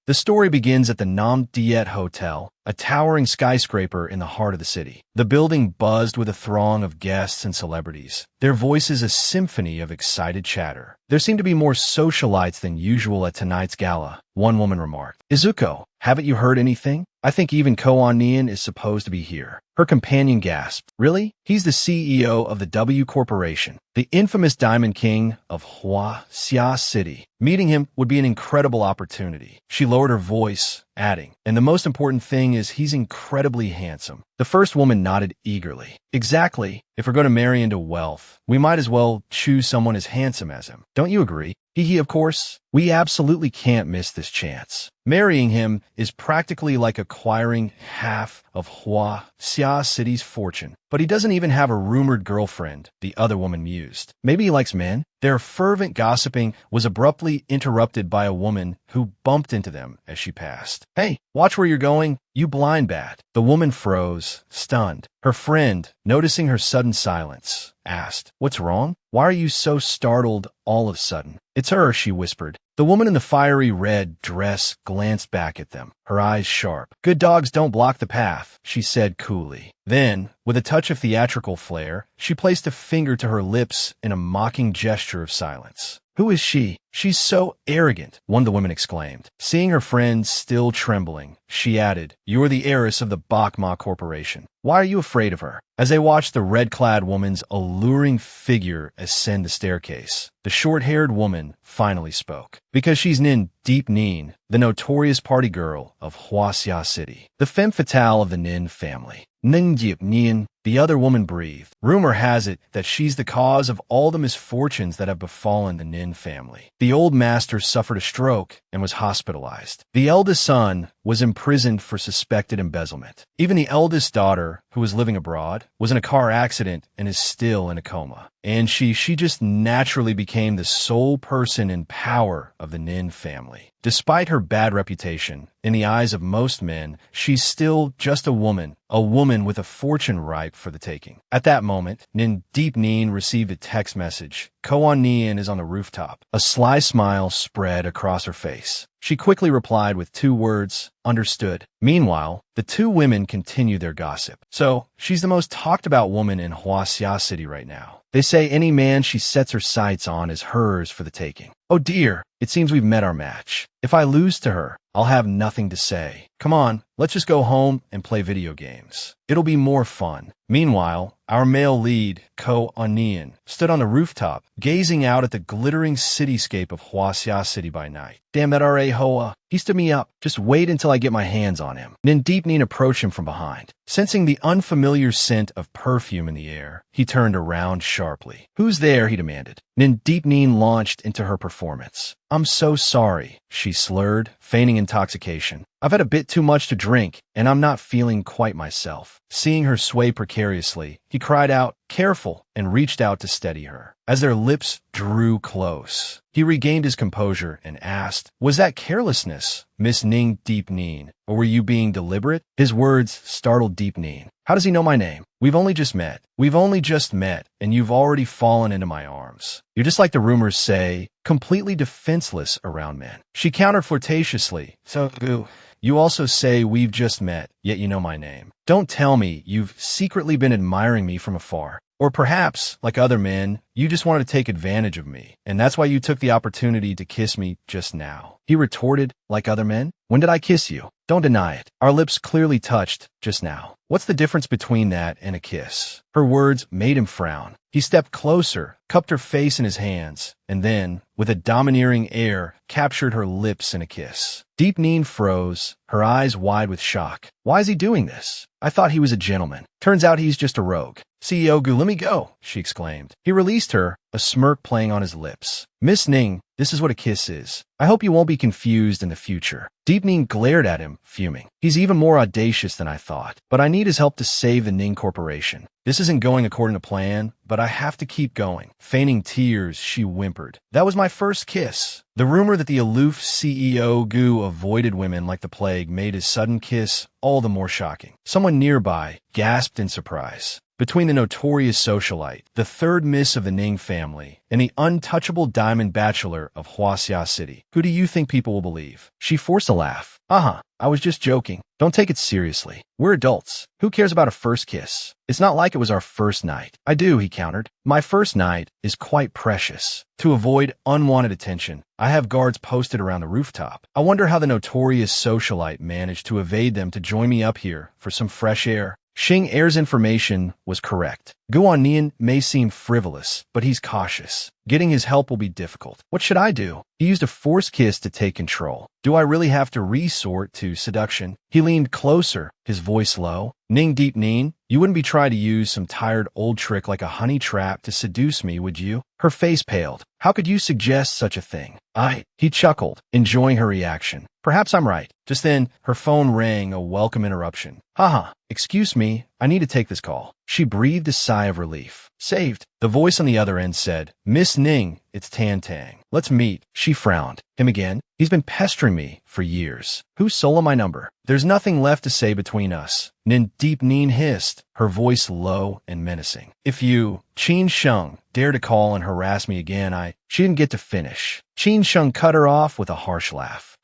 The story begins at the Nam Diet Hotel, a towering skyscraper in the heart of the city. The building buzzed with a throng of guests and celebrities, their voices a symphony of excited chatter. There seemed to be more socialites than usual at tonight's gala, one woman remarked. Izuko, haven't you heard anything? I think even Ko On-Nian is supposed to be here. Her companion gasped. Really? He's the CEO of the W Corporation, the infamous Diamond King of Hua-Xia City. Meeting him would be an incredible opportunity. She lowered her voice, adding, and the most important thing is he's incredibly handsome. The first woman nodded eagerly. Exactly. If we're going to marry into wealth, we might as well choose someone as handsome as him. Don't you agree? Hee, of course. We absolutely can't miss this chance. Marrying him is practically like acquiring half of Hua-Xia City's fortune. But he doesn't even have a rumored girlfriend, the other woman mused. Maybe he likes men? Their fervent gossiping was abruptly interrupted by a woman who bumped into them as she passed. Hey, watch where you're going, you blind bat. The woman froze, stunned. Her friend, noticing her sudden silence, asked, What's wrong? Why are you so startled all of a sudden? It's her, she whispered. The woman in the fiery red dress glanced back at them, her eyes sharp. Good dogs don't block the path, she said coolly. Then, with a touch of theatrical flair, she placed a finger to her lips in a mocking gesture of silence. Who is she? She's so arrogant, one of the women exclaimed. Seeing her friend still trembling, she added, You're the heiress of the Bakma Corporation. Why are you afraid of her? As they watched the red-clad woman's alluring figure ascend the staircase, the short-haired woman finally spoke. Because she's Nin Deep Nin, the notorious party girl of Hua-Xia City, the femme fatale of the Nin family. Nin Deep Nin, the other woman breathed. Rumor has it that she's the cause of all the misfortunes that have befallen the Nin family. The old master suffered a stroke and was hospitalized. The eldest son was imprisoned for suspected embezzlement. Even the eldest daughter, who was living abroad, was in a car accident and is still in a coma. And she just naturally became the sole person in power of the Nin family. Despite her bad reputation, in the eyes of most men, she's still just a woman with a fortune ripe for the taking. At that moment, Nin Deep Nin received a text message. Ko On-Nian is on the rooftop. A sly smile spread across her face. She quickly replied with 2 words, understood. Meanwhile, the 2 women continued their gossip. So, she's the most talked about woman in Hua-Xia City right now. They say any man she sets her sights on is hers for the taking. Oh dear, it seems we've met our match. If I lose to her, I'll have nothing to say. Come on, let's just go home and play video games. It'll be more fun. Meanwhile, our male lead, Ko On-Nian, stood on the rooftop, gazing out at the glittering cityscape of Hua-Xia City by night. Damn that R.A. Hoa. He stood me up. Just wait until I get my hands on him. Nin Deep Nin approached him from behind. Sensing the unfamiliar scent of perfume in the air, he turned around sharply. Who's there? He demanded. Nin Deep Nin launched into her performance. I'm so sorry, she slurred, feigning intoxication. I've had a bit too much to drink, and I'm not feeling quite myself. Seeing her sway precariously, he cried out, Careful, and reached out to steady her. As their lips drew close, he regained his composure and asked, Was that carelessness, Miss Ning Deep Nin, or were you being deliberate? His words startled Deep Nin. How does he know my name? We've only just met, and you've already fallen into my arms. You're just like the rumors say, completely defenseless around men. She countered flirtatiously. So, you also say we've just met, yet you know my name. Don't tell me you've secretly been admiring me from afar. Or perhaps, like other men, you just wanted to take advantage of me, and that's why you took the opportunity to kiss me just now. He retorted, like other men? When did I kiss you? Don't deny it. Our lips clearly touched just now. What's the difference between that and a kiss? Her words made him frown. He stepped closer, cupped her face in his hands, and then, with a domineering air, captured her lips in a kiss. Deep Nin froze, her eyes wide with shock. Why is he doing this? I thought he was a gentleman. Turns out he's just a rogue. CEO Gu, let me go, she exclaimed. He released her, a smirk playing on his lips. Miss Ning, this is what a kiss is. I hope you won't be confused in the future. Deep Ning glared at him, fuming. He's even more audacious than I thought, but I need his help to save the Ning Corporation. This isn't going according to plan, but I have to keep going. Feigning tears, she whimpered. That was my first kiss. The rumor that the aloof CEO Gu avoided women like the plague made his sudden kiss all the more shocking. Someone nearby gasped in surprise. between the notorious socialite, the third miss of the Ning family, and the untouchable diamond bachelor of Huaxia City. Who do you think people will believe? She forced a laugh. I was just joking. Don't take it seriously. We're adults. Who cares about a first kiss? It's not like it was our first night. I do, he countered. My first night is quite precious. To avoid unwanted attention, I have guards posted around the rooftop. I wonder how the notorious socialite managed to evade them to join me up here for some fresh air. Xing Er's information was correct. Guan Nian may seem frivolous, but he's cautious. Getting his help will be difficult. What should I do? He used a forced kiss to take control. Do I really have to resort to seduction? He leaned closer, his voice low. Ning Deep Nin, you wouldn't be trying to use some tired old trick like a honey trap to seduce me, would you? Her face paled. How could you suggest such a thing? He chuckled, enjoying her reaction. Perhaps I'm right. Just then, her phone rang, a welcome interruption. Excuse me, I need to take this call. She breathed a sigh of relief. Saved. The voice on the other end said, Miss Ning, it's Tan Tang. Let's meet. She frowned. Him again? He's been pestering me for years. Who stole my number? There's nothing left to say between us. Nin Deep Nin hissed, her voice low and menacing. If you, Qin Sheng, dare to call and harass me again, She didn't get to finish. Qin Sheng cut her off with a harsh laugh.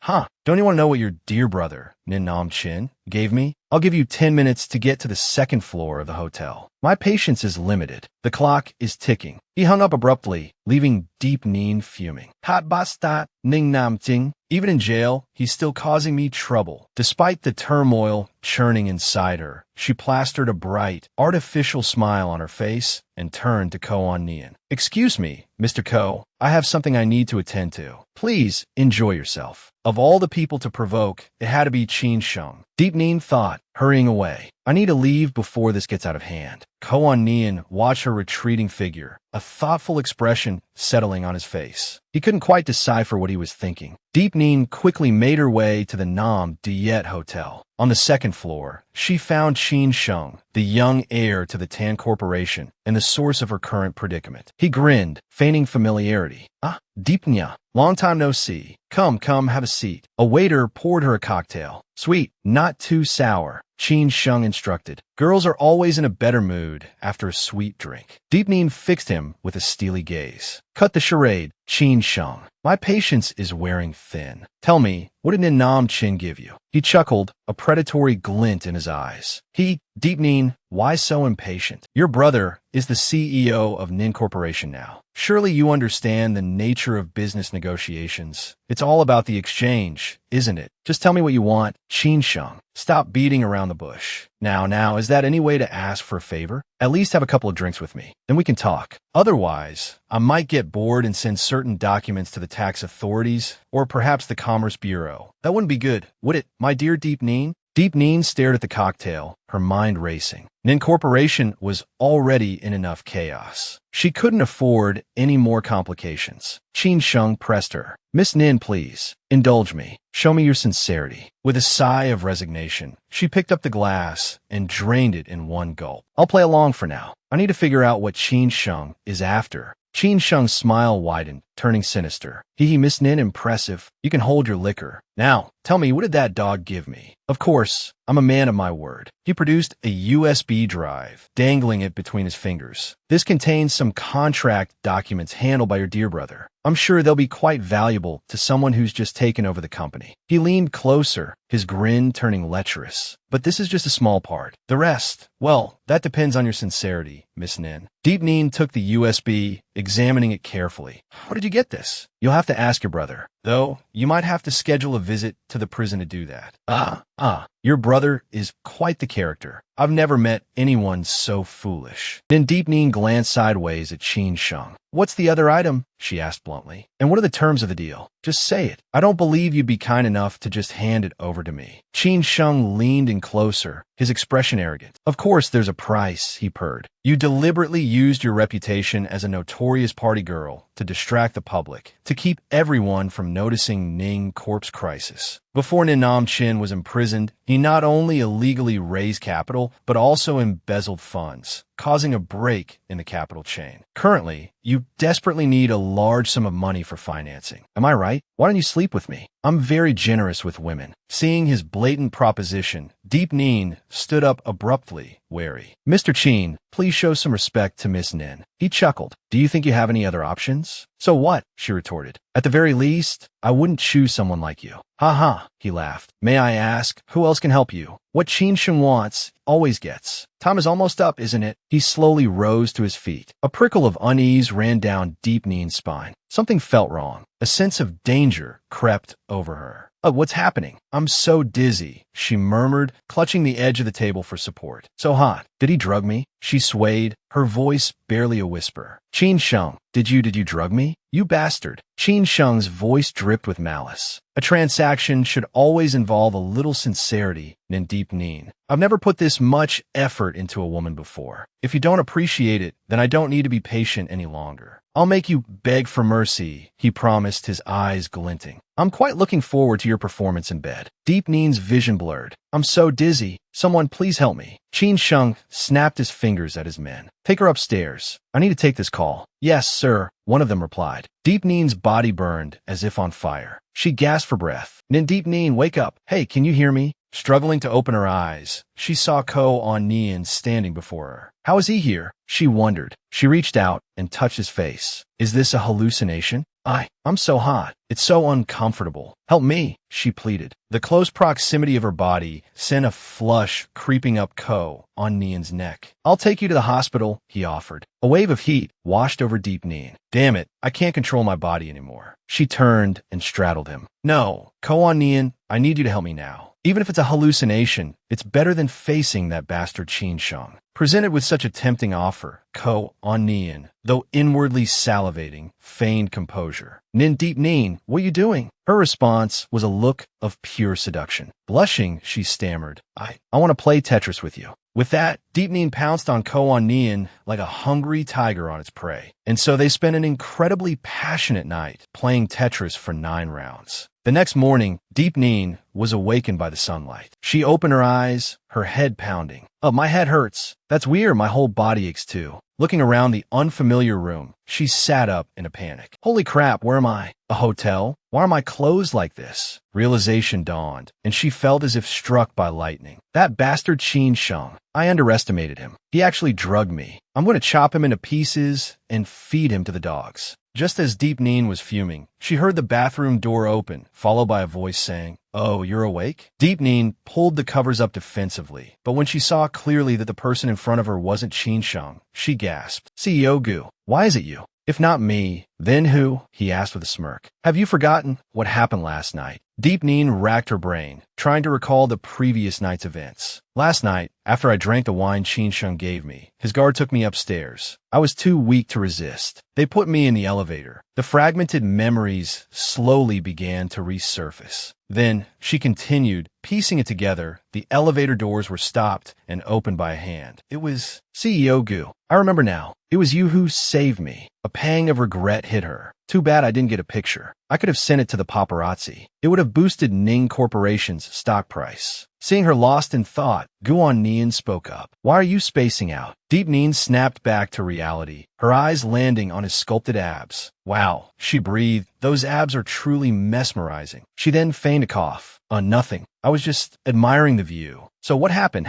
Don't you want to know what your dear brother, Nin Nam Chin, gave me? I'll give you 10 minutes to get to the second floor of the hotel. My patience is limited. The clock is ticking. He hung up abruptly, leaving Deep Nin fuming. Hot bastat, Ning Nam Ting. Even in jail, he's still causing me trouble. Despite the turmoil churning inside her, she plastered a bright, artificial smile on her face and turned to Koan Nian. Excuse me, Mr. Ko, I have something I need to attend to. Please enjoy yourself. Of all the people to provoke, it had to be Qin Sheng. Deep Nin thought, hurrying away. I need to leave before this gets out of hand. Koan Nian watched her retreating figure, a thoughtful expression settling on his face. He couldn't quite decipher what he was thinking. Deep Nin quickly made her way to the Nam Diet Hotel. On the second floor, she found Qin Sheng, the young heir to the Tan Corporation and the source of her current predicament. He grinned, feigning familiarity. Deep Nya, long time no see. Come, have a seat. A waiter poured her a cocktail. Sweet, not too sour, Qin Sheng instructed. Girls are always in a better mood after a sweet drink. Deep Nin fixed him with a steely gaze. Cut the charade, Qin Sheng. My patience is wearing thin. Tell me, what did Nin Nam Chin give you? He chuckled, a predatory glint in his eyes. Deep Nin, why so impatient? Your brother is the CEO of Nin Corporation now. Surely you understand the nature of business negotiations. It's all about the exchange, isn't it? Just tell me what you want, Qin Sheng. Stop beating around the bush. Now, is that any way to ask for a favor? At least have a couple of drinks with me. Then we can talk. Otherwise, I might get bored and send certain documents to the tax authorities or perhaps the Commerce Bureau. That wouldn't be good, would it, my dear Deep Nin? Deep Nin stared at the cocktail, her mind racing. Nin Corporation was already in enough chaos. She couldn't afford any more complications. Qin Sheng pressed her. Miss Nin, please, indulge me. Show me your sincerity. With a sigh of resignation, she picked up the glass and drained it in one gulp. I'll play along for now. I need to figure out what Qin Sheng is after. Qin Sheng's smile widened, turning sinister. Miss Nin, impressive. You can hold your liquor. Now, tell me, what did that dog give me? Of course, I'm a man of my word. He produced a USB drive, dangling it between his fingers. This contains some contract documents handled by your dear brother. I'm sure they'll be quite valuable to someone who's just taken over the company. He leaned closer, his grin turning lecherous. But this is just a small part. The rest, well, that depends on your sincerity, Miss Nin. Deep Nin took the USB, examining it carefully. How did you get this? You'll have to ask your brother. Though, you might have to schedule a visit to the prison to do that. Your brother is quite the character. I've never met anyone so foolish. Then Deep Nin glanced sideways at Qin Sheng. What's the other item? She asked bluntly. And what are the terms of the deal? Just say it. I don't believe you'd be kind enough to just hand it over to me. Qin Sheng leaned in closer, his expression arrogant. Of course there's a price, he purred. You deliberately used your reputation as a notorious party girl to distract the public, to keep everyone from noticing Ning Corp's crisis. Before Nin Nam Chin was imprisoned, he not only illegally raised capital, but also embezzled funds, causing a break in the capital chain. Currently, you desperately need a large sum of money for financing. Am I right? Why don't you sleep with me? I'm very generous with women. Seeing his blatant proposition, Deep Neen stood up abruptly, wary. Mr. Chin, please show some respect to Miss Nin. He chuckled. Do you think you have any other options? So what? She retorted. At the very least, I wouldn't choose someone like you. Ha ha, he laughed. May I ask, who else can help you? What Qin Sheng wants, always gets. Time is almost up, isn't it? He slowly rose to his feet. A prickle of unease ran down Deep Neen's spine. Something felt wrong. A sense of danger crept over her. What's happening? I'm so dizzy, she murmured, clutching the edge of the table for support. So hot. Did he drug me? She swayed, her voice barely a whisper. Qin Sheng, did you drug me? You bastard. Qin Sheng's voice dripped with malice. A transaction should always involve a little sincerity, Nin Deep Neen. I've never put this much effort into a woman before. If you don't appreciate it, then I don't need to be patient any longer. I'll make you beg for mercy, he promised, his eyes glinting. I'm quite looking forward to your performance in bed. Deep Neen's vision blurred. I'm so dizzy. Someone please help me. Qin Sheng snapped his fingers at his men. Take her upstairs. I need to take this call. Yes, sir, one of them replied. Deep Neen's body burned as if on fire. She gasped for breath. Nin Deep Neen, wake up. Hey, can you hear me? Struggling to open her eyes, she saw Ko on Nian standing before her. How is he here? She wondered. She reached out and touched his face. Is this a hallucination? I'm so hot. It's so uncomfortable. Help me, she pleaded. The close proximity of her body sent a flush creeping up Ko on Nian's neck. I'll take you to the hospital, he offered. A wave of heat washed over Deep Neen. Damn it, I can't control my body anymore. She turned and straddled him. No, Ko on Nian, I need you to help me now. Even if it's a hallucination, it's better than facing that bastard Qin Sheng. Presented with such a tempting offer, Ko on Nian, though inwardly salivating, feigned composure. Nin Deep Neen, what are you doing? Her response was a look of pure seduction. Blushing, she stammered, I want to play Tetris with you. With that, Deep Neen pounced on Ko on Nian like a hungry tiger on its prey. And so they spent an incredibly passionate night playing Tetris for 9 rounds. The next morning, Deep Neen was awakened by the sunlight. She opened her eyes, her head pounding. Oh, my head hurts. That's weird, my whole body aches too. Looking around the unfamiliar room, she sat up in a panic. Holy crap, where am I? A hotel? Why are my clothes like this? Realization dawned, and she felt as if struck by lightning. That bastard Qin Sheng. I underestimated him. He actually drugged me. I'm going to chop him into pieces and feed him to the dogs. Just as Deep Neen was fuming, she heard the bathroom door open, followed by a voice saying, Oh, you're awake? Deep Neen pulled the covers up defensively, but when she saw clearly that the person in front of her wasn't Qin Sheng, she gasped. CEO Gu, why is it you? If not me, then who? He asked with a smirk. Have you forgotten what happened last night? Deep Neen racked her brain, trying to recall the previous night's events. Last night, after I drank the wine Qin Sheng gave me, his guard took me upstairs. I was too weak to resist. They put me in the elevator. The fragmented memories slowly began to resurface. Then, she continued, piecing it together, the elevator doors were stopped and opened by a hand. It was CEO Gu. I remember now. It was you who saved me. A pang of regret hit her. Too bad I didn't get a picture. I could have sent it to the paparazzi. It would have boosted Ning Corporation's stock price. Seeing her lost in thought, Guan Nian spoke up. Why are you spacing out? Deep Neen snapped back to reality, her eyes landing on his sculpted abs. Wow, she breathed. Those abs are truly mesmerizing. She then feigned a cough. Nothing. I was just admiring the view. So what happened?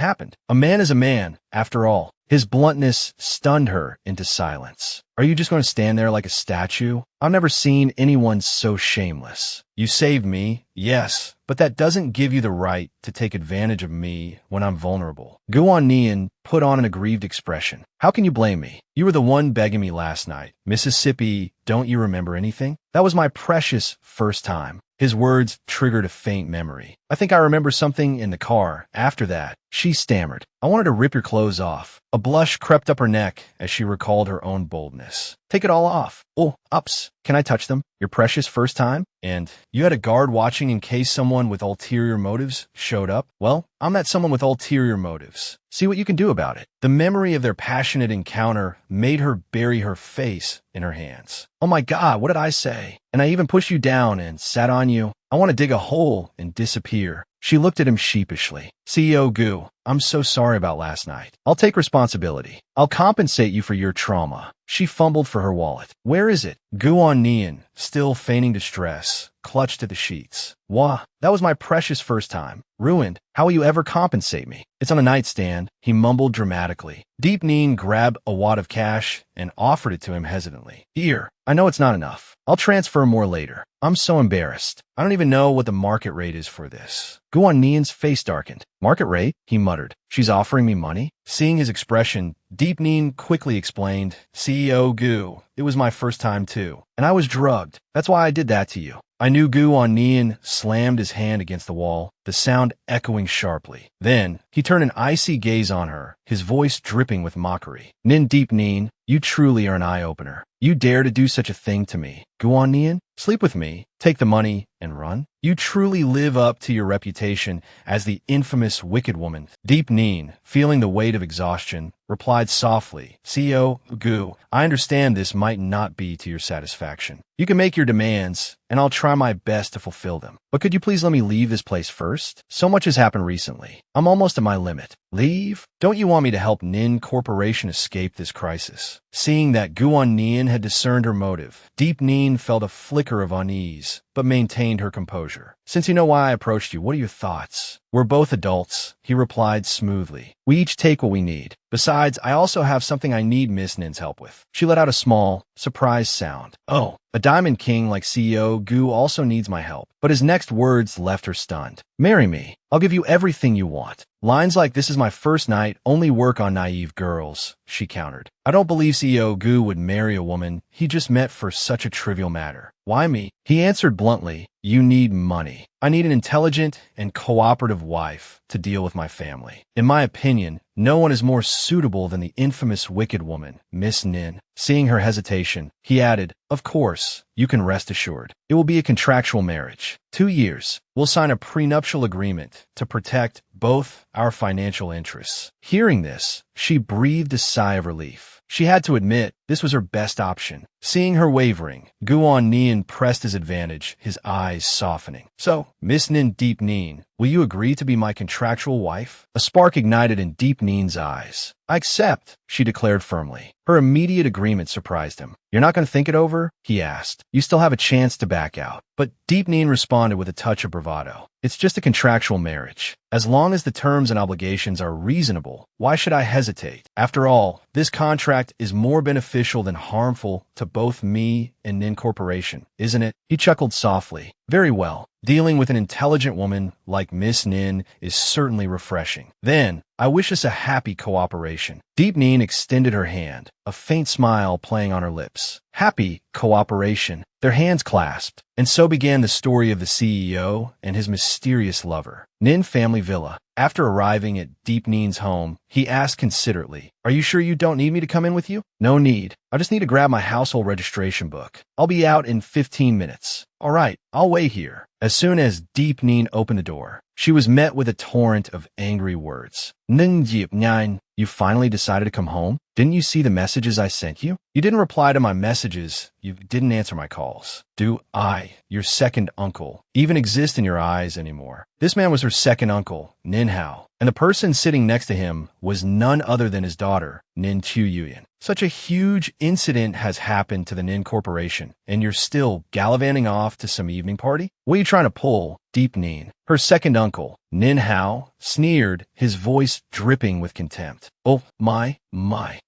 A man is a man, after all. His bluntness stunned her into silence. Are you just going to stand there like a statue? I've never seen anyone so shameless. You saved me, yes, but that doesn't give you the right to take advantage of me when I'm vulnerable. Guan Nian put on an aggrieved expression. How can you blame me? You were the one begging me last night. Mississippi, don't you remember anything? That was my precious first time. His words triggered a faint memory. I think I remember something in the car. After that, she stammered. I wanted to rip your clothes off. A blush crept up her neck as she recalled her own boldness. Take it all off. Oh, ups. Can I touch them? Your precious first time? And you had a guard watching in case someone with ulterior motives showed up? Well, I'm that someone with ulterior motives. See what you can do about it. The memory of their passionate encounter made her bury her face in her hands. Oh my God, what did I say? And I even pushed you down and sat on you. I want to dig a hole and disappear. She looked at him sheepishly. CEO Gu, I'm so sorry about last night. I'll take responsibility. I'll compensate you for your trauma. She fumbled for her wallet. Where is it? Guan Nian, still feigning distress, clutched at the sheets. Wah, that was my precious first time. Ruined. How will you ever compensate me? It's on a nightstand, he mumbled dramatically. Deep Neen grabbed a wad of cash and offered it to him hesitantly. Here, I know it's not enough. I'll transfer more later. I'm so embarrassed. I don't even know what the market rate is for this. Guan Nian's face darkened. Market rate? He muttered. She's offering me money? Seeing his expression, Deep Neen quickly explained, CEO Gu, it was my first time too, and I was drugged. That's why I did that to you. I knew Guan Nian slammed his hand against the wall, the sound echoing sharply. Then, he turned an icy gaze on her, his voice dripping with mockery. Nin Deep Neen, you truly are an eye-opener. You dare to do such a thing to me. Guan Nian, sleep with me, take the money, and run? You truly live up to your reputation as the infamous wicked woman. Deep Neen, feeling the weight of exhaustion, replied softly, CEO Gu, I understand this might not be to your satisfaction. You can make your demands, and I'll try my best to fulfill them. But could you please let me leave this place first? So much has happened recently. I'm almost at my limit. Leave? Don't you want me to help Nin Corporation escape this crisis? Seeing that Guan Nian had discerned her motive, Deep Neen felt a flicker of unease, but maintained her composure. Since you know why I approached you, what are your thoughts? We're both adults, he replied smoothly. We each take what we need. Besides, I also have something I need Miss Nin's help with. She let out a small, surprised sound. Oh, a Diamond King like CEO Gu also needs my help. But his next words left her stunned. Marry me. I'll give you everything you want. Lines like this is my first night only work on naive girls, she countered. I don't believe CEO Gu would marry a woman he just met for such a trivial matter. Why me? He answered bluntly, you need money. I need an intelligent and cooperative wife to deal with my family. In my opinion, no one is more suitable than the infamous wicked woman, Miss Nin. Seeing her hesitation, he added, of course, you can rest assured. It will be a contractual marriage. 2 years. We'll sign a prenuptial agreement to protect both our financial interests. Hearing this, she breathed a sigh of relief. She had to admit this was her best option. Seeing her wavering, Guan Nian pressed his advantage, his eyes softening. So, Miss Nin Deep Neen, will you agree to be my contractual wife? A spark ignited in Deep Neen's eyes. I accept, she declared firmly. Her immediate agreement surprised him. You're not going to think it over? He asked. You still have a chance to back out. But Deep Neen responded with a touch of bravado. It's just a contractual marriage. As long as the terms and obligations are reasonable, why should I hesitate? After all, this contract is more beneficial than harmful to both me and Nin Corporation, isn't it? He chuckled softly. Very well. Dealing with an intelligent woman like Miss Nin is certainly refreshing. Then, I wish us a happy cooperation. Deep Neen extended her hand, a faint smile playing on her lips. Happy cooperation. Their hands clasped, and so began the story of the CEO and his mysterious lover. Nin Family Villa. After arriving at Deep Neen's home, he asked considerately, Are you sure you don't need me to come in with you? No need. I just need to grab my household registration book. I'll be out in 15 minutes. All right, I'll wait here. As soon as Deep Neen opened the door, she was met with a torrent of angry words. Ning Deep Nine, you finally decided to come home? Didn't you see the messages I sent you? You didn't reply to my messages. You didn't answer my calls. Do I, your second uncle, even exist in your eyes anymore? This man was her second uncle, Nin Hao, and the person sitting next to him was none other than his daughter, Nin Tu Yuyan. Such a huge incident has happened to the Nin Corporation, and you're still gallivanting off to some evening party? What are you trying to pull, Deep Neen? Her second uncle, Nin Hao, sneered, his voice dripping with contempt. Oh, my.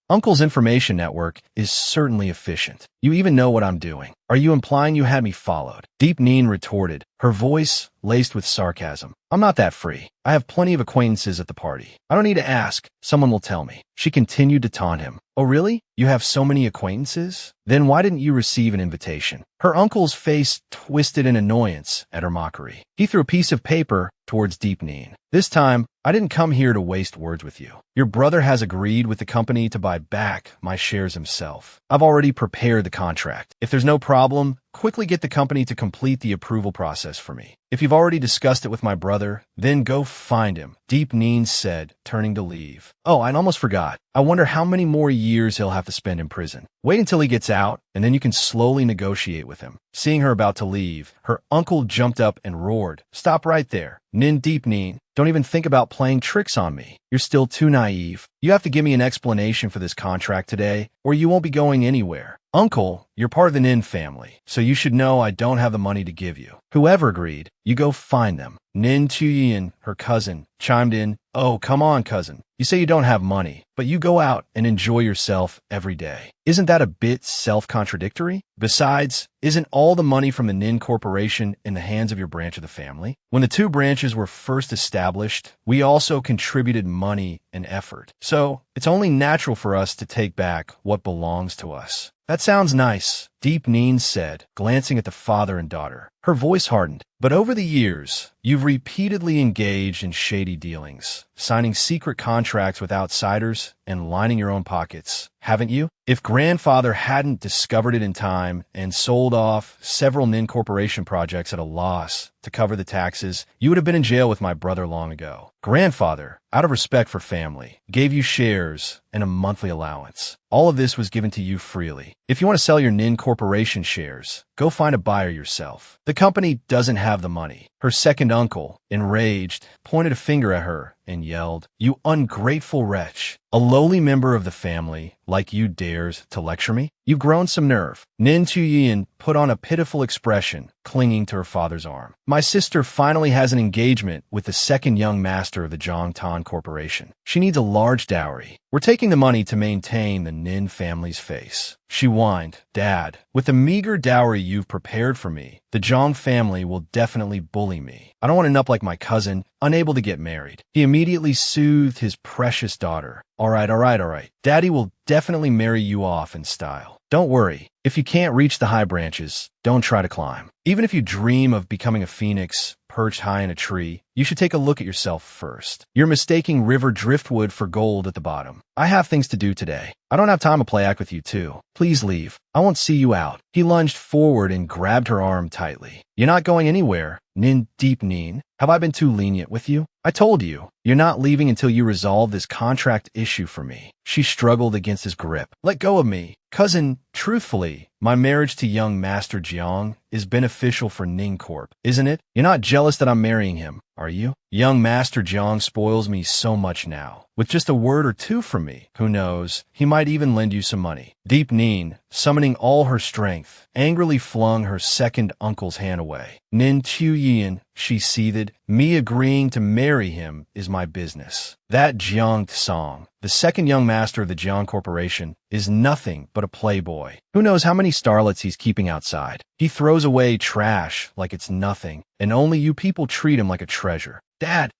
Uncle's information network is certainly efficient. You even know what I'm doing. Are you implying you had me followed? Deep Neen retorted, her voice laced with sarcasm. I'm not that free. I have plenty of acquaintances at the party. I don't need to ask. Someone will tell me. She continued to taunt him. Oh, really? You have so many acquaintances? Then why didn't you receive an invitation? Her uncle's face twisted in annoyance at her mockery. He threw a piece of paper towards Deep Neen. This time, I didn't come here to waste words with you. Your brother has agreed with the company to buy back my shares himself. I've already prepared the contract. If there's no problem, quickly get the company to complete the approval process for me. If you've already discussed it with my brother, then go find him, Deep Neen said, turning to leave. Oh, I almost forgot. I wonder how many more years he'll have to spend in prison. Wait until he gets out, and then you can slowly negotiate with him. Seeing her about to leave, her uncle jumped up and roared, Stop right there. Nin Deep Neen, don't even think about playing tricks on me. You're still too naive. You have to give me an explanation for this contract today, or you won't be going anywhere. "Uncle, you're part of the Nin family, so you should know I don't have the money to give you." Whoever agreed, "You go find them." Nin Chuyin, her cousin, chimed in, "Oh, come on, cousin. You say you don't have money, but you go out and enjoy yourself every day. Isn't that a bit self-contradictory? Besides, isn't all the money from the Nin Corporation in the hands of your branch of the family? When the two branches were first established, we also contributed money and effort. So it's only natural for us to take back what belongs to us." "That sounds nice," Deep Neen said, glancing at the father and daughter. Her voice hardened. "But over the years, you've repeatedly engaged in shady dealings, signing secret contracts with outsiders and lining your own pockets, haven't you? If grandfather hadn't discovered it in time and sold off several Nin Corporation projects at a loss to cover the taxes, you would have been in jail with my brother long ago. Grandfather, out of respect for family, gave you shares and a monthly allowance. All of this was given to you freely. If you want to sell your Nin Corporation shares, go find a buyer yourself. The company doesn't have the money." Her second uncle, enraged, pointed a finger at her and yelled, "You ungrateful wretch! A lowly member of the family like you dares to lecture me? You've grown some nerve." Nin Chuyin put on a pitiful expression, clinging to her father's arm. "My sister finally has an engagement with the second young master of the Zhongtan Corporation. She needs a large dowry. We're taking the money to maintain the Nin family's face." She whined, "Dad, with the meager dowry you've prepared for me, the Zhang family will definitely bully me. I don't want to end up like my cousin, unable to get married." He immediately soothed his precious daughter. All right. Daddy will definitely marry you off in style. Don't worry. If you can't reach the high branches, don't try to climb. Even if you dream of becoming a phoenix perched high in a tree, you should take a look at yourself first. You're mistaking river driftwood for gold at the bottom. I have things to do today. I don't have time to play act with you too. Please leave. I won't see you out." He lunged forward and grabbed her arm tightly. "You're not going anywhere, Nin Deep Neen. Have I been too lenient with you? I told you, you're not leaving until you resolve this contract issue for me." She struggled against his grip. "Let go of me. Cousin, truthfully, my marriage to young Master Jiang is beneficial for Ning Corp, isn't it? You're not jealous that I'm marrying him, are you? Young Master Jiang spoils me so much now. With just a word or two from me, who knows, he might even lend you some money." Deep Neen, summoning all her strength, angrily flung her second uncle's hand away. "Nin Chuyin," she seethed, "me agreeing to marry him is my business. That Jiang Tsang, the second young master of the Jiang Corporation, is nothing but a playboy. Who knows how many starlets he's keeping outside. He throws away trash like it's nothing, and only you people treat him like a treasure. Dad,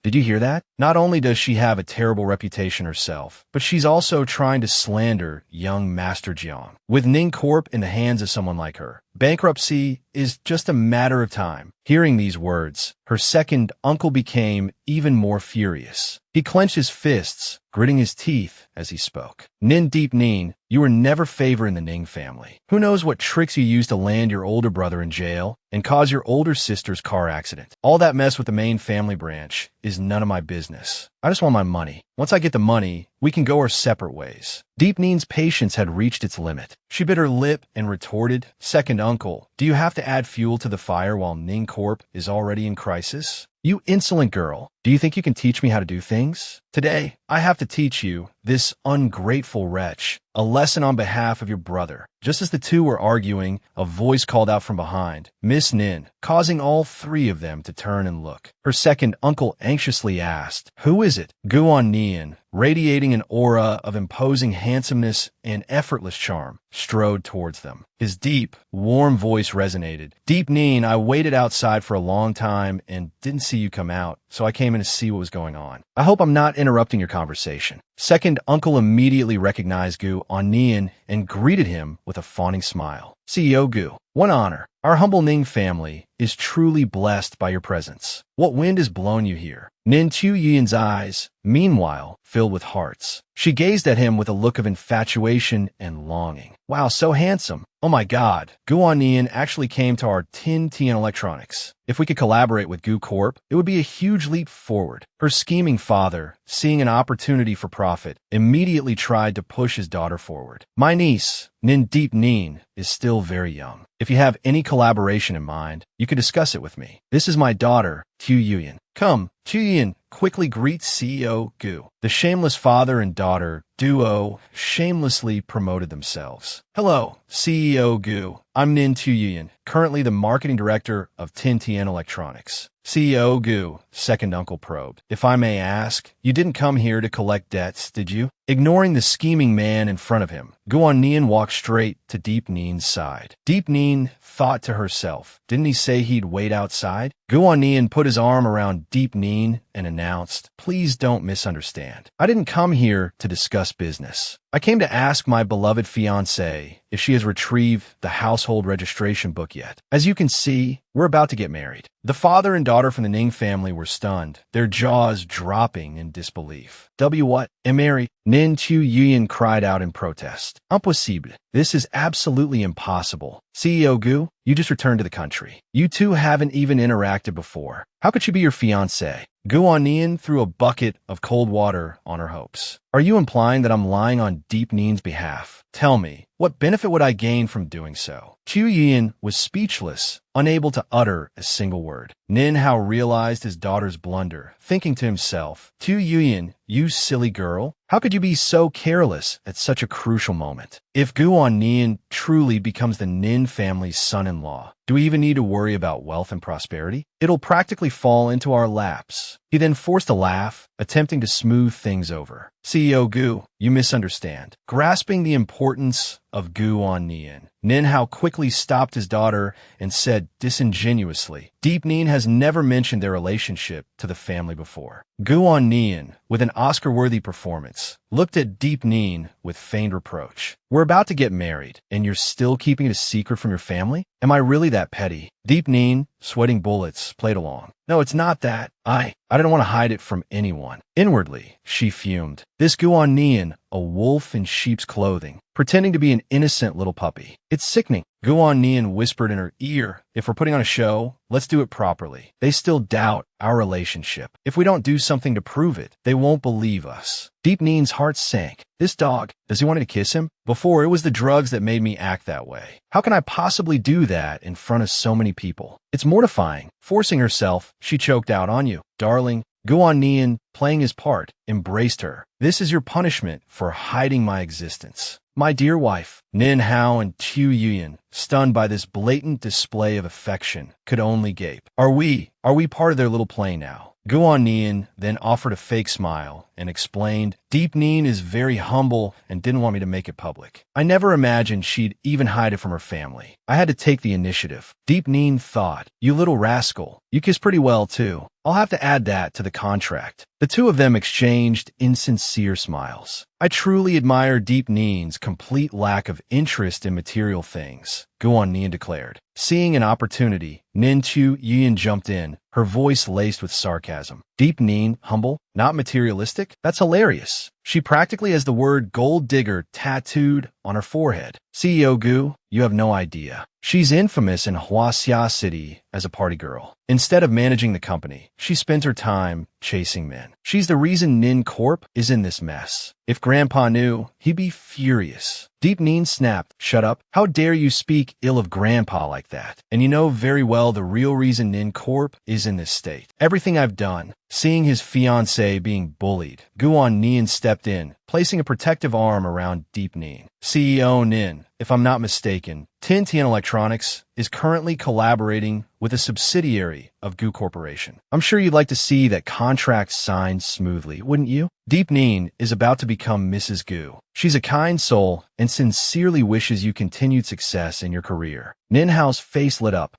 did you hear that? Not only does she have a terrible reputation herself, but she's also trying to slander young Master Jiang. With Ning Corp in the hands of someone like her, bankruptcy is just a matter of time." Hearing these words, her second uncle became even more furious. He clenched his fists, gritting his teeth as he spoke. "Nin Deep Neen, you were never favored in the Ning family. Who knows what tricks you used to land your older brother in jail and cause your older sister's car accident. All that mess with the main family branch is none of my business. I just want my money. Once I get the money, we can go our separate ways." Deep Neen's patience had reached its limit. She bit her lip and retorted, "Second uncle, do you have to add fuel to the fire while Ning Corp is already in crisis? You insolent girl, do you think you can teach me how to do things? Today, I have to teach you, this ungrateful wretch, a lesson on behalf of your brother." Just as the two were arguing, a voice called out from behind, "Miss Nin," causing all three of them to turn and look. Her second uncle anxiously asked, "Who is it?" Guan Nian, radiating an aura of imposing handsomeness and effortless charm, strode towards them. His deep, warm voice resonated. "Deep Neen, I waited outside for a long time and didn't see you come out, so I came in to see what was going on. I hope I'm not interrupting your conversation." Second uncle immediately recognized Gu Nian and greeted him with a fawning smile. "CEO Gu, what honor. Our humble Ning family is truly blessed by your presence. What wind has blown you here?" Nin Chuyin's eyes, meanwhile, filled with hearts. She gazed at him with a look of infatuation and longing. "Wow, so handsome. Oh my god, Guan Nian actually came to our Tin Tian Electronics. If we could collaborate with Gu Corp, it would be a huge leap forward." Her scheming father, seeing an opportunity for profit, immediately tried to push his daughter forward. "My niece, Nin Deep Neen, is still very young. If you have any collaboration in mind, you can discuss it with me. This is my daughter, Tu Yuyan." "Come, Tu Yuyan, quickly greets CEO Gu. The shameless father and daughter duo shamelessly promoted themselves. Hello, CEO Gu. I'm Nin Tuyen, currently the marketing director of Tintian Electronics. CEO Gu, second uncle probed. If I may ask, you didn't come here to collect debts, did you? Ignoring the scheming man in front of him, Guan Nian walked straight to Deep Nin's side. Deep Nin thought to herself, didn't he say he'd wait outside? Guan Nian put his arm around Deep Nin and announced, please don't misunderstand. I didn't come here to discuss business. I came to ask my beloved fiancée if she has retrieved the household registration book yet. As you can see, we're about to get married. The father and daughter from the Ning family were stunned, their jaws dropping in disbelief. What? Marry? Nin Tuyen cried out in protest. Impossible. This is absolutely impossible. CEO Gu, you just returned to the country. You two haven't even interacted before. How could she be your fiancée? Guan Nian threw a bucket of cold water on her hopes. Are you implying that I'm lying on Deep Nin's behalf? Tell me, what benefit would I gain from doing so? Tu Yin was speechless, unable to utter a single word. Nin Hao realized his daughter's blunder, thinking to himself, Tu Yin, you silly girl, how could you be so careless at such a crucial moment? If Guan Nian truly becomes the Nin family's son-in-law, do we even need to worry about wealth and prosperity? It'll practically fall into our laps. He then forced a laugh, attempting to smooth things over. CEO Gu, you misunderstand. Grasping the importance of Guan Nian, Nin Hao quickly stopped his daughter and said disingenuously, Deep Nin has never mentioned their relationship to the family before. Guan Nian, with an Oscar-worthy performance, looked at Deep Nin with feigned reproach. We're about to get married, and you're still keeping it a secret from your family? Am I really that petty? Deep Nin, sweating bullets, played along. No, it's not that. I didn't want to hide it from anyone. Inwardly, she fumed. This Guan Nian, a wolf in sheep's clothing, pretending to be an innocent little puppy. It's sickening. Guan Nian whispered in her ear, if we're putting on a show, let's do it properly. They still doubt our relationship. If we don't do something to prove it, they won't believe us. Deep Nin's heart sank. This dog, does he want me to kiss him? Before, it was the drugs that made me act that way. How can I possibly do that in front of so many people? It's mortifying. Forcing herself, she choked out on you. Darling, Guan Nian, playing his part, embraced her. This is your punishment for hiding my existence. My dear wife, Nin Hao and Tu Yuan, stunned by this blatant display of affection, could only gape. Are we part of their little play now? Guan Nian then offered a fake smile and explained, Deep Nin is very humble and didn't want me to make it public. I never imagined she'd even hide it from her family. I had to take the initiative. Deep Nin thought, you little rascal, you kiss pretty well too. I'll have to add that to the contract. The two of them exchanged insincere smiles. I truly admire Deep Nin's complete lack of interest in material things, Guan Nian declared. Seeing an opportunity, Nin Tu Yin jumped in, her voice laced with sarcasm. Deep Nin, humble, not materialistic? That's hilarious. She practically has the word gold digger tattooed on her forehead. CEO Gu, you have no idea. She's infamous in Huaxia City as a party girl. Instead of managing the company, she spent her time chasing men. She's the reason Nin Corp is in this mess. If Grandpa knew, he'd be furious. Deep Nin snapped, shut up. How dare you speak ill of Grandpa like that? And you know very well the real reason Nin Corp is in this state. Everything I've done. Seeing his fiancée being bullied, Guan Nian stepped in, placing a protective arm around Deep Nin. CEO Nin, if I'm not mistaken, Tintian Electronics is currently collaborating with a subsidiary of Gu Corporation. I'm sure you'd like to see that contract signed smoothly, wouldn't you? Deep Nin is about to become Mrs. Gu. She's a kind soul and sincerely wishes you continued success in your career. Nin Hao's face lit up.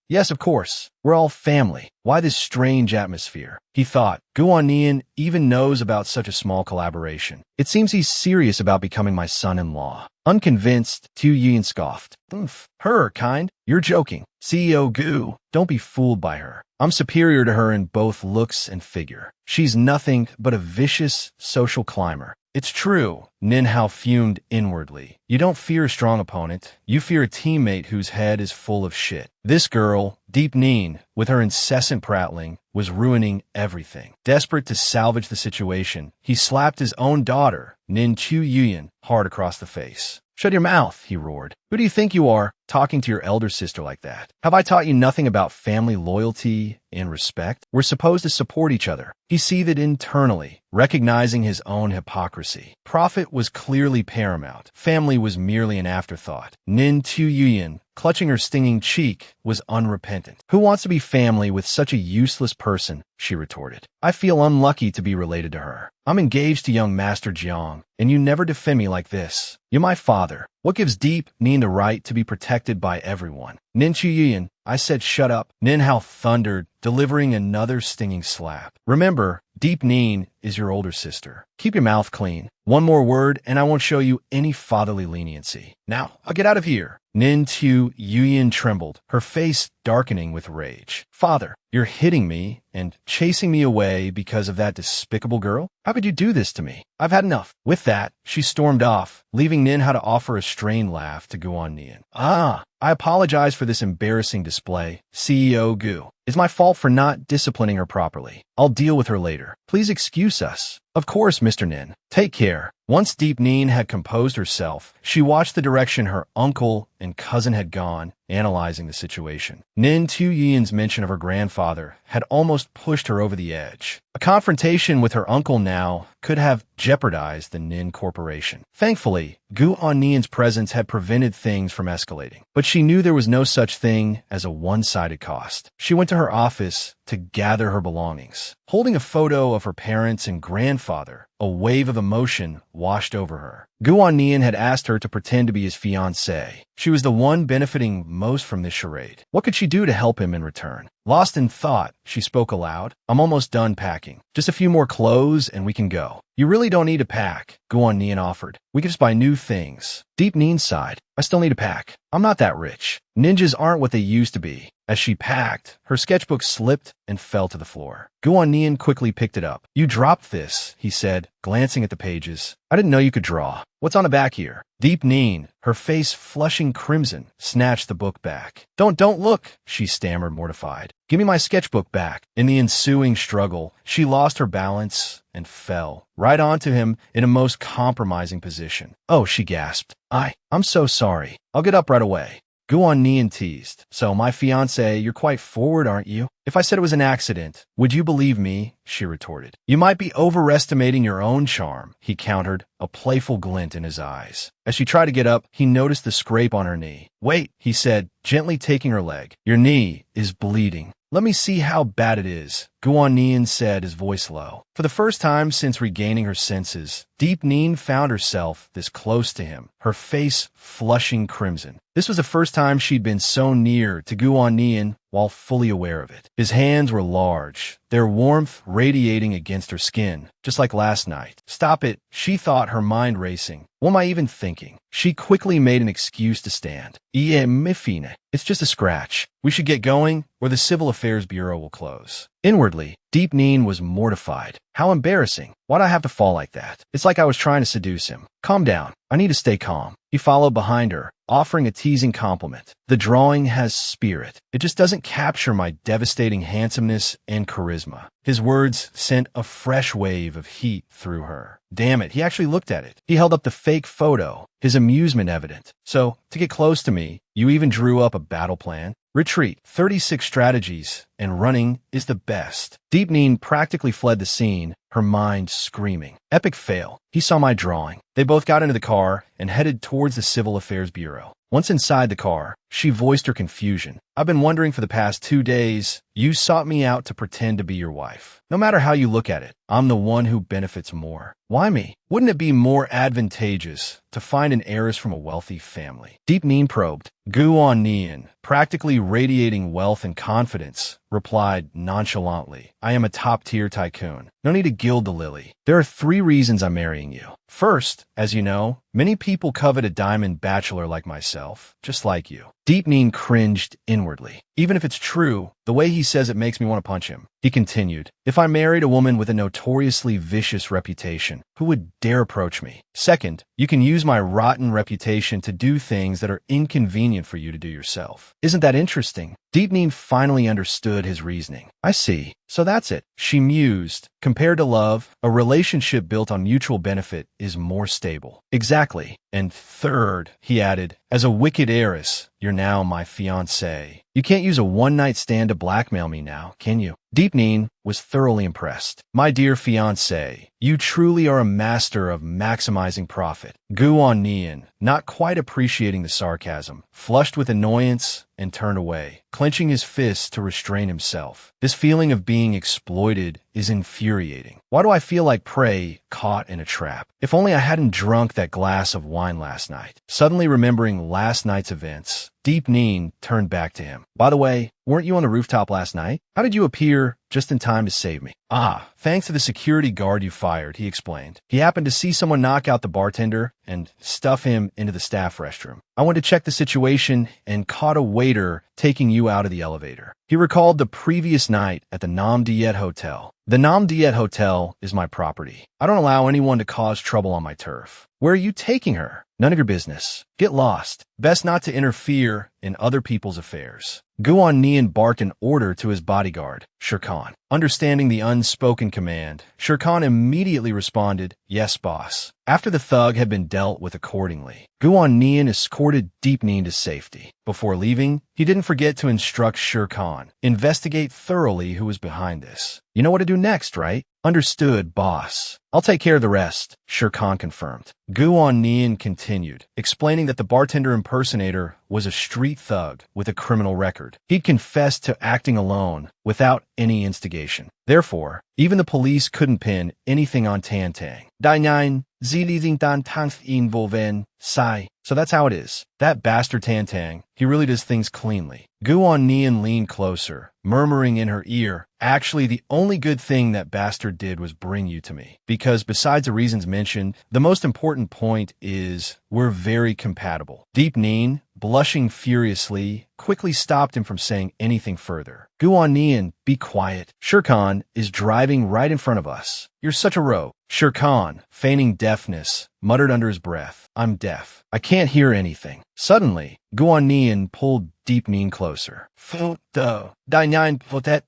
Yes, of course. We're all family. Why this strange atmosphere? He thought. Guan Nian even knows about such a small collaboration. It seems he's serious about becoming my son-in-law. Unconvinced, Tu Yin scoffed. Her kind? You're joking. CEO Gu, don't be fooled by her. I'm superior to her in both looks and figure. She's nothing but a vicious social climber. It's true, Nin Hao fumed inwardly. You don't fear a strong opponent. You fear a teammate whose head is full of shit. This girl, Deep Nin, with her incessant prattling, was ruining everything. Desperate to salvage the situation, he slapped his own daughter, Nin Tu Yuan, hard across the face. Shut your mouth, he roared. Who do you think you are, talking to your elder sister like that? Have I taught you nothing about family loyalty and respect? We're supposed to support each other. He seethed internally, recognizing his own hypocrisy. Profit was clearly paramount. Family was merely an afterthought. Nin Tu-Yuan, clutching her stinging cheek, was unrepentant. Who wants to be family with such a useless person? She retorted. I feel unlucky to be related to her. I'm engaged to young Master Jiang, and you never defend me like this. You're my father. What gives Deep Nin the right to be protected by everyone? Nin Chu-Yuan, I said shut up. Nin Hao thundered, delivering another stinging slap. Remember, Deep Nin is your older sister. Keep your mouth clean. One more word, and I won't show you any fatherly leniency. Now, I'll get out of here. Nin Tu-Yuan trembled, her face darkening with rage. Father, you're hitting me and chasing me away because of that despicable girl? How could you do this to me? I've had enough. With that, she stormed off, leaving Nin Hao to offer a strained laugh to Guan Nian. I apologize for this embarrassing display, CEO Gu. It's my fault for not disciplining her properly. I'll deal with her later. Please excuse us. Of course, Mr. Nin. Take care. Once Deep Nin had composed herself, she watched the direction her uncle and cousin had gone, analyzing the situation. Nin Tu-Yuan's mention of her grandfather had almost pushed her over the edge. A confrontation with her uncle now could have jeopardized the Nin Corporation. Thankfully, Guan Nian's presence had prevented things from escalating, but she knew there was no such thing as a one-sided cost. She went to her office to gather her belongings. Holding a photo of her parents and grandfather, a wave of emotion washed over her. Guan Nian had asked her to pretend to be his fiancée. She was the one benefiting most from this charade. What could she do to help him in return? Lost in thought, she spoke aloud. I'm almost done packing. Just a few more clothes and we can go. You really don't need to pack, Guan Nian offered. We can just buy new things. Deep Nin sighed. I still need to pack. I'm not that rich. Ninjas aren't what they used to be. As she packed, her sketchbook slipped and fell to the floor. Guan Nian quickly picked it up. You dropped this, he said, glancing at the pages. I didn't know you could draw. What's on the back here? Deep Nin, her face flushing crimson, snatched the book back. Don't look, she stammered, mortified. Give me my sketchbook back. In the ensuing struggle, she lost her balance and fell right onto him in a most compromising position. Oh, she gasped. I'm so sorry. I'll get up right away. Guan Nian teased. So, my fiancé, you're quite forward, aren't you? If I said it was an accident, would you believe me? She retorted. You might be overestimating your own charm, he countered, a playful glint in his eyes. As she tried to get up, he noticed the scrape on her knee. Wait, he said, gently taking her leg. Your knee is bleeding. Let me see how bad it is, Guan Nian said, his voice low. For the first time since regaining her senses, Deep Nin found herself this close to him, her face flushing crimson. This was the first time she'd been so near to Guan Nian while fully aware of it. His hands were large, their warmth radiating against her skin, just like last night. Stop it, she thought, her mind racing. What am I even thinking? She quickly made an excuse to stand. It's just a scratch. We should get going, or the Civil Affairs Bureau will close. Inwardly, Deep Nin was mortified. How embarrassing. Why'd I have to fall like that? It's like I was trying to seduce him. Calm down. I need to stay calm. He followed behind her, offering a teasing compliment. The drawing has spirit. It just doesn't capture my devastating handsomeness and charisma. His words sent a fresh wave of heat through her. Damn it, he actually looked at it. He held up the fake photo, his amusement evident. So, to get close to me, you even drew up a battle plan? Retreat, 36 strategies, and running is the best. Deep Nin practically fled the scene, her mind screaming. Epic fail. He saw my drawing. They both got into the car and headed towards the Civil Affairs Bureau. Once inside the car, she voiced her confusion. I've been wondering for the past 2 days, you sought me out to pretend to be your wife. No matter how you look at it, I'm the one who benefits more. Why me? Wouldn't it be more advantageous to find an heiress from a wealthy family? Deep Nin probed. Guan Nian, practically radiating wealth and confidence, replied nonchalantly. I am a top-tier tycoon. No need to gild the lily. There are 3 reasons I'm marrying you. First, as you know, many people covet a diamond bachelor like myself, just like you. Deep Nin cringed inwardly. Even if it's true, the way he says it makes me want to punch him. He continued, if I married a woman with a notoriously vicious reputation, who would dare approach me? Second, you can use my rotten reputation to do things that are inconvenient for you to do yourself. Isn't that interesting? Deep Nin finally understood his reasoning. I see. So that's it. She mused. Compared to love, a relationship built on mutual benefit is more stable. Exactly. And third, he added, as a wicked heiress, you're now my fiancée. You can't use a one-night stand to blackmail me now, can you? Deep Neen was thoroughly impressed. My dear fiancé, you truly are a master of maximizing profit. Guan Nian, not quite appreciating the sarcasm, flushed with annoyance and turned away, clenching his fists to restrain himself. This feeling of being exploited is infuriating. Why do I feel like prey caught in a trap? If only I hadn't drunk that glass of wine last night. Suddenly remembering last night's events, Deep Neen turned back to him. By the way, weren't you on the rooftop last night? How did you appear just in time to save me? Ah, thanks to the security guard you fired, he explained. He happened to see someone knock out the bartender and stuff him into the staff restroom. I went to check the situation and caught a waiter taking you out of the elevator. He recalled the previous night at the Nam Diet Hotel. The Nam Diet Hotel is my property. I don't allow anyone to cause trouble on my turf. Where are you taking her? None of your business. Get lost. Best not to interfere in other people's affairs. Guan Nian barked an order to his bodyguard, Sher Khan. Understanding the unspoken command, Sher Khan immediately responded, yes, boss. After the thug had been dealt with accordingly, Guan Nian escorted Deep Neen to safety. Before leaving, he didn't forget to instruct Sher Khan, investigate thoroughly who was behind this. You know what to do next, right? Understood, boss. I'll take care of the rest, Sher Khan confirmed. Guan Nian continued, explaining that the bartender impersonator was a street thug with a criminal record. He'd confessed to acting alone without any instigation. Therefore, even the police couldn't pin anything on Tan Tang. So that's how it is. That bastard Tan Tang, he really does things cleanly. Guan Nian leaned closer, murmuring in her ear, actually the only good thing that bastard did was bring you to me. Because besides the reasons mentioned, the most important point is we're very compatible. Deep Neen, blushing furiously, quickly stopped him from saying anything further. Guan Nian, be quiet. Sher Khan is driving right in front of us. You're such a rogue. Sher Khan, feigning deafness, muttered under his breath, I'm deaf. I can't hear anything. Suddenly, Guan Nian pulled Deep Neen closer.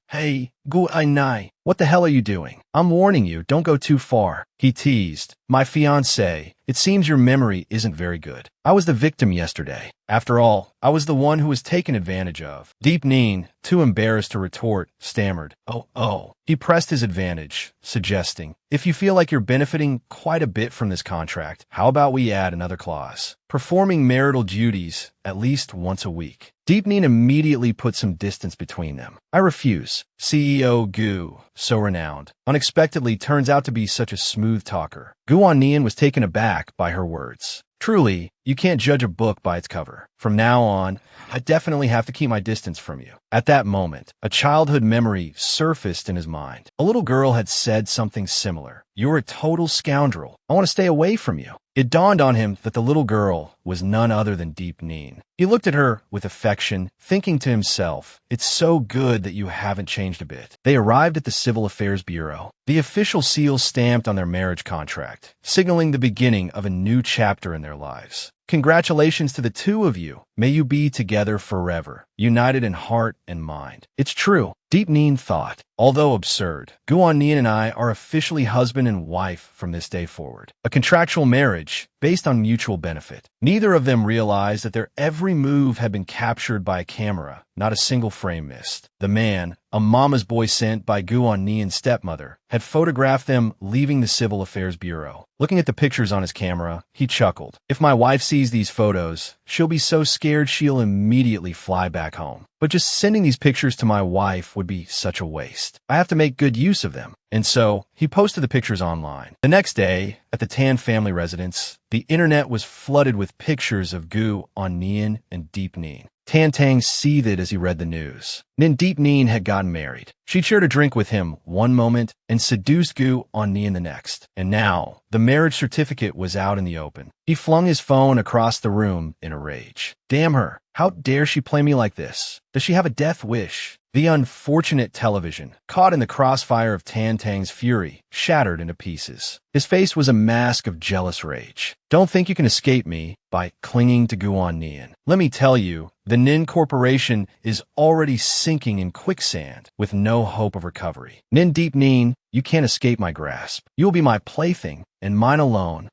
Hey, Guan Nai, what the hell are you doing? I'm warning you, don't go too far. He teased. My fiancé, it seems your memory isn't very good. I was the victim yesterday. After all, I was the one who was taken advantage of. Deep Neen, too embarrassed to retort, stammered. Oh. He pressed his advantage, suggesting, if you feel like you're benefiting quite a bit from this contract, how about we add another clause? Performing marital duties at least once a week. Deep Neen immediately put some distance between them. I refuse. CEO Gu, so renowned, unexpectedly turns out to be such a smooth talker. Guan Nian was taken aback by her words. Truly, you can't judge a book by its cover. From now on, I definitely have to keep my distance from you. At that moment, a childhood memory surfaced in his mind. A little girl had said something similar. You're a total scoundrel. I want to stay away from you. It dawned on him that the little girl was none other than Deep Neen. He looked at her with affection, thinking to himself, it's so good that you haven't changed a bit. They arrived at the Civil Affairs Bureau. The official seal stamped on their marriage contract, signaling the beginning of a new chapter in their lives. Congratulations to the two of you. May you be together forever, united in heart and mind. It's true, Deep Neen thought. Although absurd, Guan Nian and I are officially husband and wife from this day forward. A contractual marriage based on mutual benefit. Neither of them realized that their every move had been captured by a camera, not a single frame missed. The man, a mama's boy sent by Guan Nian's stepmother, had photographed them leaving the Civil Affairs Bureau. Looking at the pictures on his camera, he chuckled. If my wife sees these photos, she'll be so scared she'll immediately fly back home. But just sending these pictures to my wife would be such a waste. I have to make good use of them. And so, he posted the pictures online. The next day, at the Tan family residence, the internet was flooded with pictures of Guan Nian and Deep Neen. Tan Tang seethed as he read the news. Then Deep Neen had gotten married. She'd shared a drink with him one moment and seduced Guan Nian the next. And now, the marriage certificate was out in the open. He flung his phone across the room in a rage. Damn her. How dare she play me like this? Does she have a death wish? The unfortunate television, caught in the crossfire of Tan Tang's fury, shattered into pieces. His face was a mask of jealous rage. Don't think you can escape me by clinging to Guan Nian. Let me tell you, the Nin Corporation is already sinking in quicksand with no hope of recovery. Nin Deep Neen, you can't escape my grasp. You will be my plaything, and mine alone.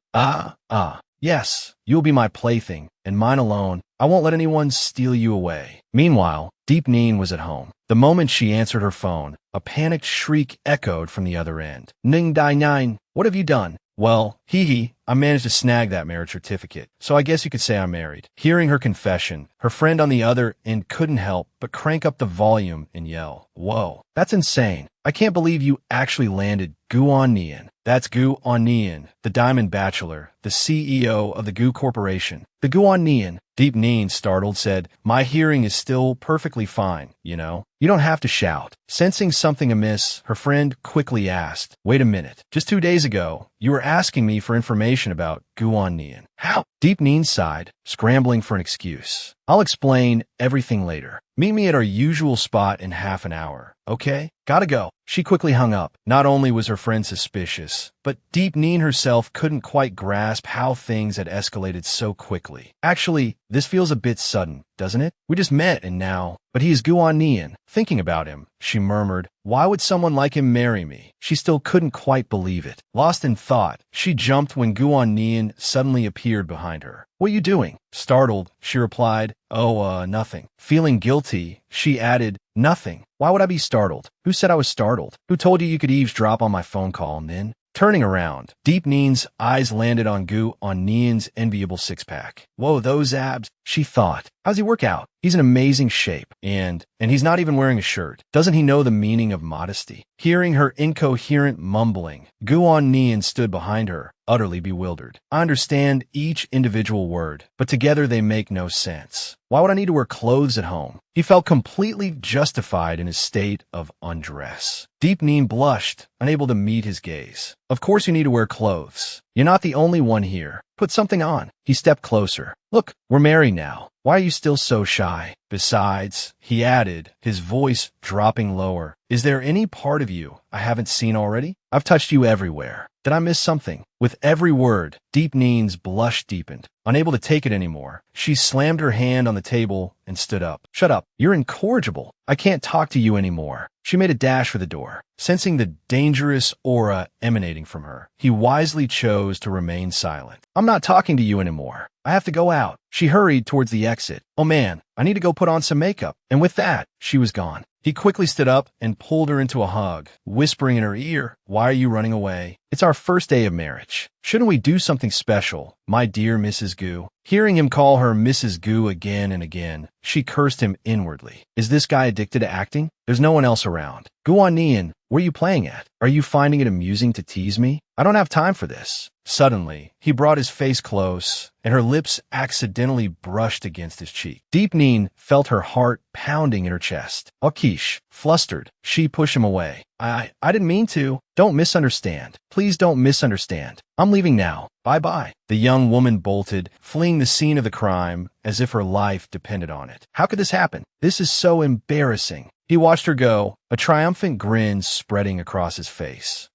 Yes, you'll be my plaything, and mine alone. I won't let anyone steal you away. Meanwhile, Deep Neen was at home. The moment she answered her phone, a panicked shriek echoed from the other end. Ning Dai Nine, what have you done? Well, I managed to snag that marriage certificate, so I guess you could say I'm married. Hearing her confession, her friend on the other end couldn't help but crank up the volume and yell, "Whoa, that's insane. I can't believe you actually landed Gu On Nian." That's Gu On Nian, the Diamond Bachelor, the CEO of the Gu Corporation. The Gu On Nian, Deep Neen, startled, said, "My hearing is still perfectly fine, you know. You don't have to shout." Sensing something amiss, her friend quickly asked, "Wait a minute. Just 2 days ago, you were asking me for information about Gu On Nian." "How?" Deep Neen sighed, scrambling for an excuse. "I'll explain everything later. Meet me at our usual spot in half an hour, okay? Gotta go." She quickly hung up. Not only was her friend suspicious, but Deep Neen herself couldn't quite grasp how things had escalated so quickly. "Actually, this feels a bit sudden, doesn't it? We just met and now..." "But he is Gu On Nian." Thinking about him, she murmured, "Why would someone like him marry me?" She still couldn't quite believe it. Lost in thought, she jumped when Gu On Nian suddenly appeared behind her. "What are you doing?" Startled, she replied, "Oh, nothing." Feeling guilty, she added, "Nothing. Why would I be startled? Who said I was startled? Who told you could eavesdrop on my phone call and then?" Turning around, Deep Neen's eyes landed on Gu On Nian's enviable six-pack. "Whoa, those abs," she thought. "How's he work out? He's in amazing shape. And he's not even wearing a shirt. Doesn't he know the meaning of modesty?" Hearing her incoherent mumbling, Gu On Nian stood behind her, utterly bewildered. "I understand each individual word, but together they make no sense. Why would I need to wear clothes at home?" He felt completely justified in his state of undress. Deep Neen blushed, unable to meet his gaze. "Of course you need to wear clothes. You're not the only one here. Put something on." He stepped closer. "Look, we're married now. Why are you still so shy? Besides," he added, his voice dropping lower, "is there any part of you I haven't seen already? I've touched you everywhere. Did I miss something?" With every word, Deep Neen's blush deepened. Unable to take it anymore, she slammed her hand on the table and stood up. "Shut up. You're incorrigible. I can't talk to you anymore." She made a dash for the door. Sensing the dangerous aura emanating from her, he wisely chose to remain silent. "I'm not talking to you anymore. I have to go out." She hurried towards the exit. "Oh man, I need to go put on some makeup." And with that, she was gone. He quickly stood up and pulled her into a hug, whispering in her ear, "Why are you running away? It's our first day of marriage. Shouldn't we do something special, my dear Mrs. Gu?" Hearing him call her Mrs. Gu again and again, she cursed him inwardly. Is this guy addicted to acting? There's no one else around. "Gu On Nian, where are you playing at? Are you finding it amusing to tease me? I don't have time for this." Suddenly, he brought his face close, and her lips accidentally brushed against his cheek. Deep Neen felt her heart pounding in her chest. "Akish," flustered, she pushed him away. I didn't mean to. Don't misunderstand. Please don't misunderstand. I'm leaving now. Bye-bye." The young woman bolted, fleeing the scene of the crime as if her life depended on it. "How could this happen? This is so embarrassing." He watched her go, a triumphant grin spreading across his face.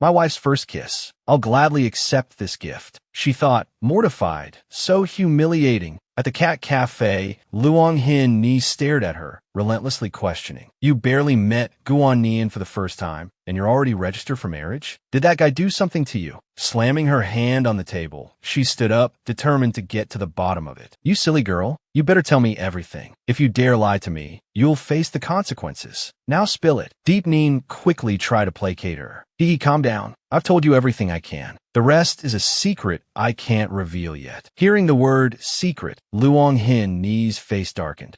My wife's first kiss. I'll gladly accept this gift." She thought, mortified, so humiliating. At the cat cafe, Luong Hin Ni stared at her, relentlessly questioning. "You barely met Gu On Nian for the first time, and you're already registered for marriage? Did that guy do something to you?" Slamming her hand on the table, she stood up, determined to get to the bottom of it. "You silly girl, you better tell me everything. If you dare lie to me, you'll face the consequences. Now spill it." Deep Neen quickly tried to placate her. Calm down. I've told you everything I can. The rest is a secret I can't reveal yet." Hearing the word secret, Luong Hin Ni's face darkened.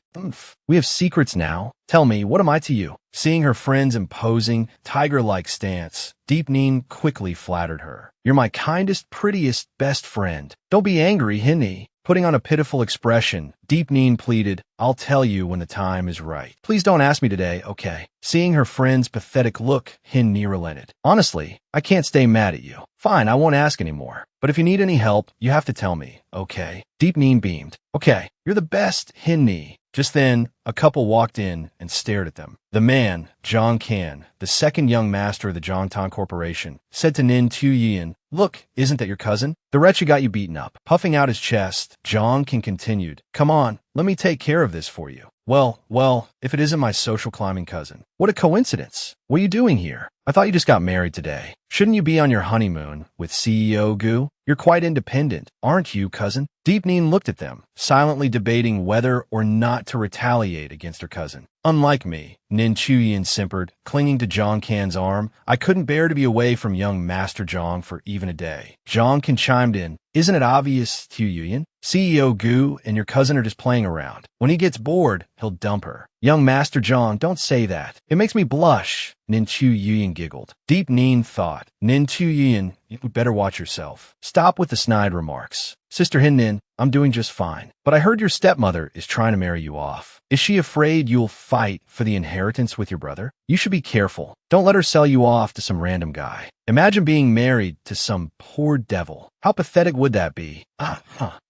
We have secrets now. Tell me, what am I to you?" Seeing her friend's imposing, tiger-like stance, Deep Neen quickly flattered her. "You're my kindest, prettiest, best friend. Don't be angry, Hin Ni." Putting on a pitiful expression, Deep Neen pleaded, "I'll tell you when the time is right. Please don't ask me today, okay?" Seeing her friend's pathetic look, Hin Ni relented. "Honestly, I can't stay mad at you. Fine, I won't ask anymore. But if you need any help, you have to tell me, okay?" Deep Neen beamed. "Okay, you're the best, Hin Ni." Just then, a couple walked in and stared at them. The man, Zhang Kan, the second young master of the Zhongtong Corporation, said to Nin Tuyin, "Look, isn't that your cousin? The wretch got you beaten up." Puffing out his chest, Zhang Kan continued, "Come on, let me take care of this for you." Well, if it isn't my social climbing cousin. What a coincidence. What are you doing here? I thought you just got married today. Shouldn't you be on your honeymoon with CEO Gu?" You're quite independent, aren't you, cousin? Deep Neen looked at them, silently debating whether or not to retaliate against her cousin. Unlike me, Nin Chuyin simpered, clinging to Zhang Kan's arm. I couldn't bear to be away from young Master Zhang for even a day. Zhang Kan chimed in. Isn't it obvious, Tu Yuyan? CEO Gu and your cousin are just playing around. When he gets bored, he'll dump her. Young Master Zhang, don't say that. It makes me blush. Nin Chu Yuyan giggled. Deep Neen thought. Nin Chu Yuyan, you better watch yourself. Stop with the snide remarks. Sister Hin Nin, I'm doing just fine. But I heard your stepmother is trying to marry you off. Is she afraid you'll fight for the inheritance with your brother? You should be careful. Don't let her sell you off to some random guy. Imagine being married to some poor devil. How pathetic would that be?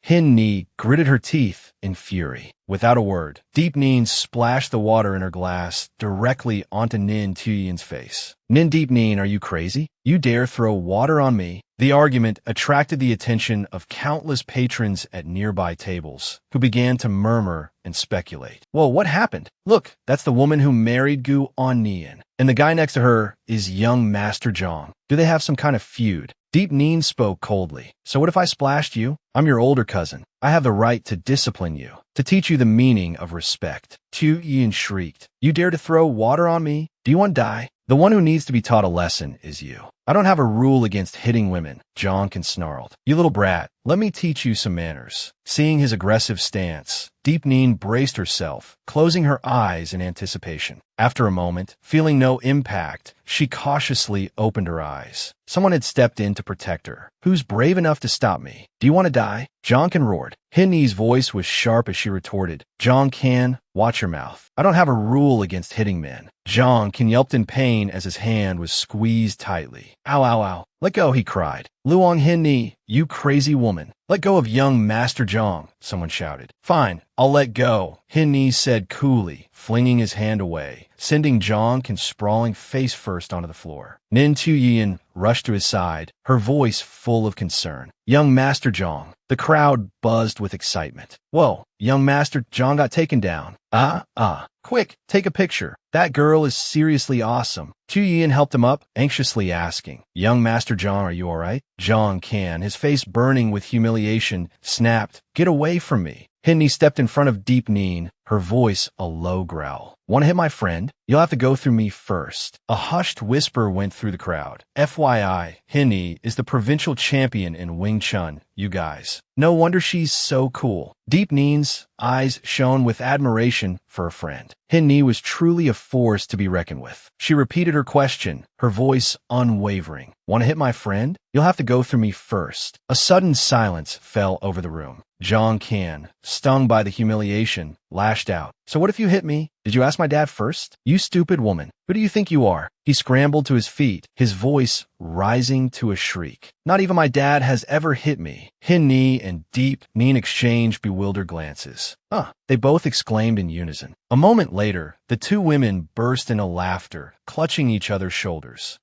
Hin Ni gritted her teeth in fury. Without a word, Deep Neen splashed the water in her glass directly onto Nin Tuyen's face. Nin Deep Neen, are you crazy? You dare throw water on me? The argument attracted the attention of countless patrons at nearby tables, who began to murmur and speculate. Whoa, what happened? Look, that's the woman who married Gu on Nian. And the guy next to her is young Master Zhang. Do they have some kind of feud? Deep Neen spoke coldly. So what if I splashed you? I'm your older cousin. I have the right to discipline you, to teach you the meaning of respect. Tu Yin shrieked. You dare to throw water on me? Do you want to die? The one who needs to be taught a lesson is you. I don't have a rule against hitting women, Zhang Kan snarled. You little brat, let me teach you some manners. Seeing his aggressive stance, Deep Neen braced herself, closing her eyes in anticipation. After a moment, feeling no impact, she cautiously opened her eyes. Someone had stepped in to protect her. Who's brave enough to stop me? Do you want to die? Zhang Kan roared. Hin Ni's voice was sharp as she retorted. Zhang Kan, watch your mouth. I don't have a rule against hitting men. Zhang Kan yelped in pain as his hand was squeezed tightly. Ow, ow, ow. Let go, he cried. Luong Hin Ni, you crazy woman. Let go of young Master Zhang, someone shouted. Fine, I'll let go, Hin Ni said coolly, flinging his hand away, sending Zhang Kan sprawling face first onto the floor. Nin Tuyin rushed to his side, her voice full of concern. Young Master Zhang. The crowd buzzed with excitement. Whoa, young Master Zhang got taken down. Quick, take a picture. That girl is seriously awesome. Tu Yin helped him up, anxiously asking, Young Master Zhang, are you all right? Zhang Kan, his face burning with humiliation, snapped, Get away from me. Hin Ni stepped in front of Deep Neen, her voice a low growl. Want to hit my friend? You'll have to go through me first. A hushed whisper went through the crowd. FYI, Hin Ni is the provincial champion in Wing Chun, you guys. No wonder she's so cool. Deep Neen's eyes shone with admiration for a friend. Hin Ni was truly a force to be reckoned with. She repeated her question, her voice unwavering. Want to hit my friend? You'll have to go through me first. A sudden silence fell over the room. Zhang Kan, stung by the humiliation, lashed out. So what if you hit me? Did you ask my dad first? You stupid woman. Who do you think you are? He scrambled to his feet, his voice rising to a shriek. Not even my dad has ever hit me. Hin Ni and Deep Neen exchanged bewildered glances. They both exclaimed in unison. A moment later, the two women burst into laughter, clutching each other's shoulders.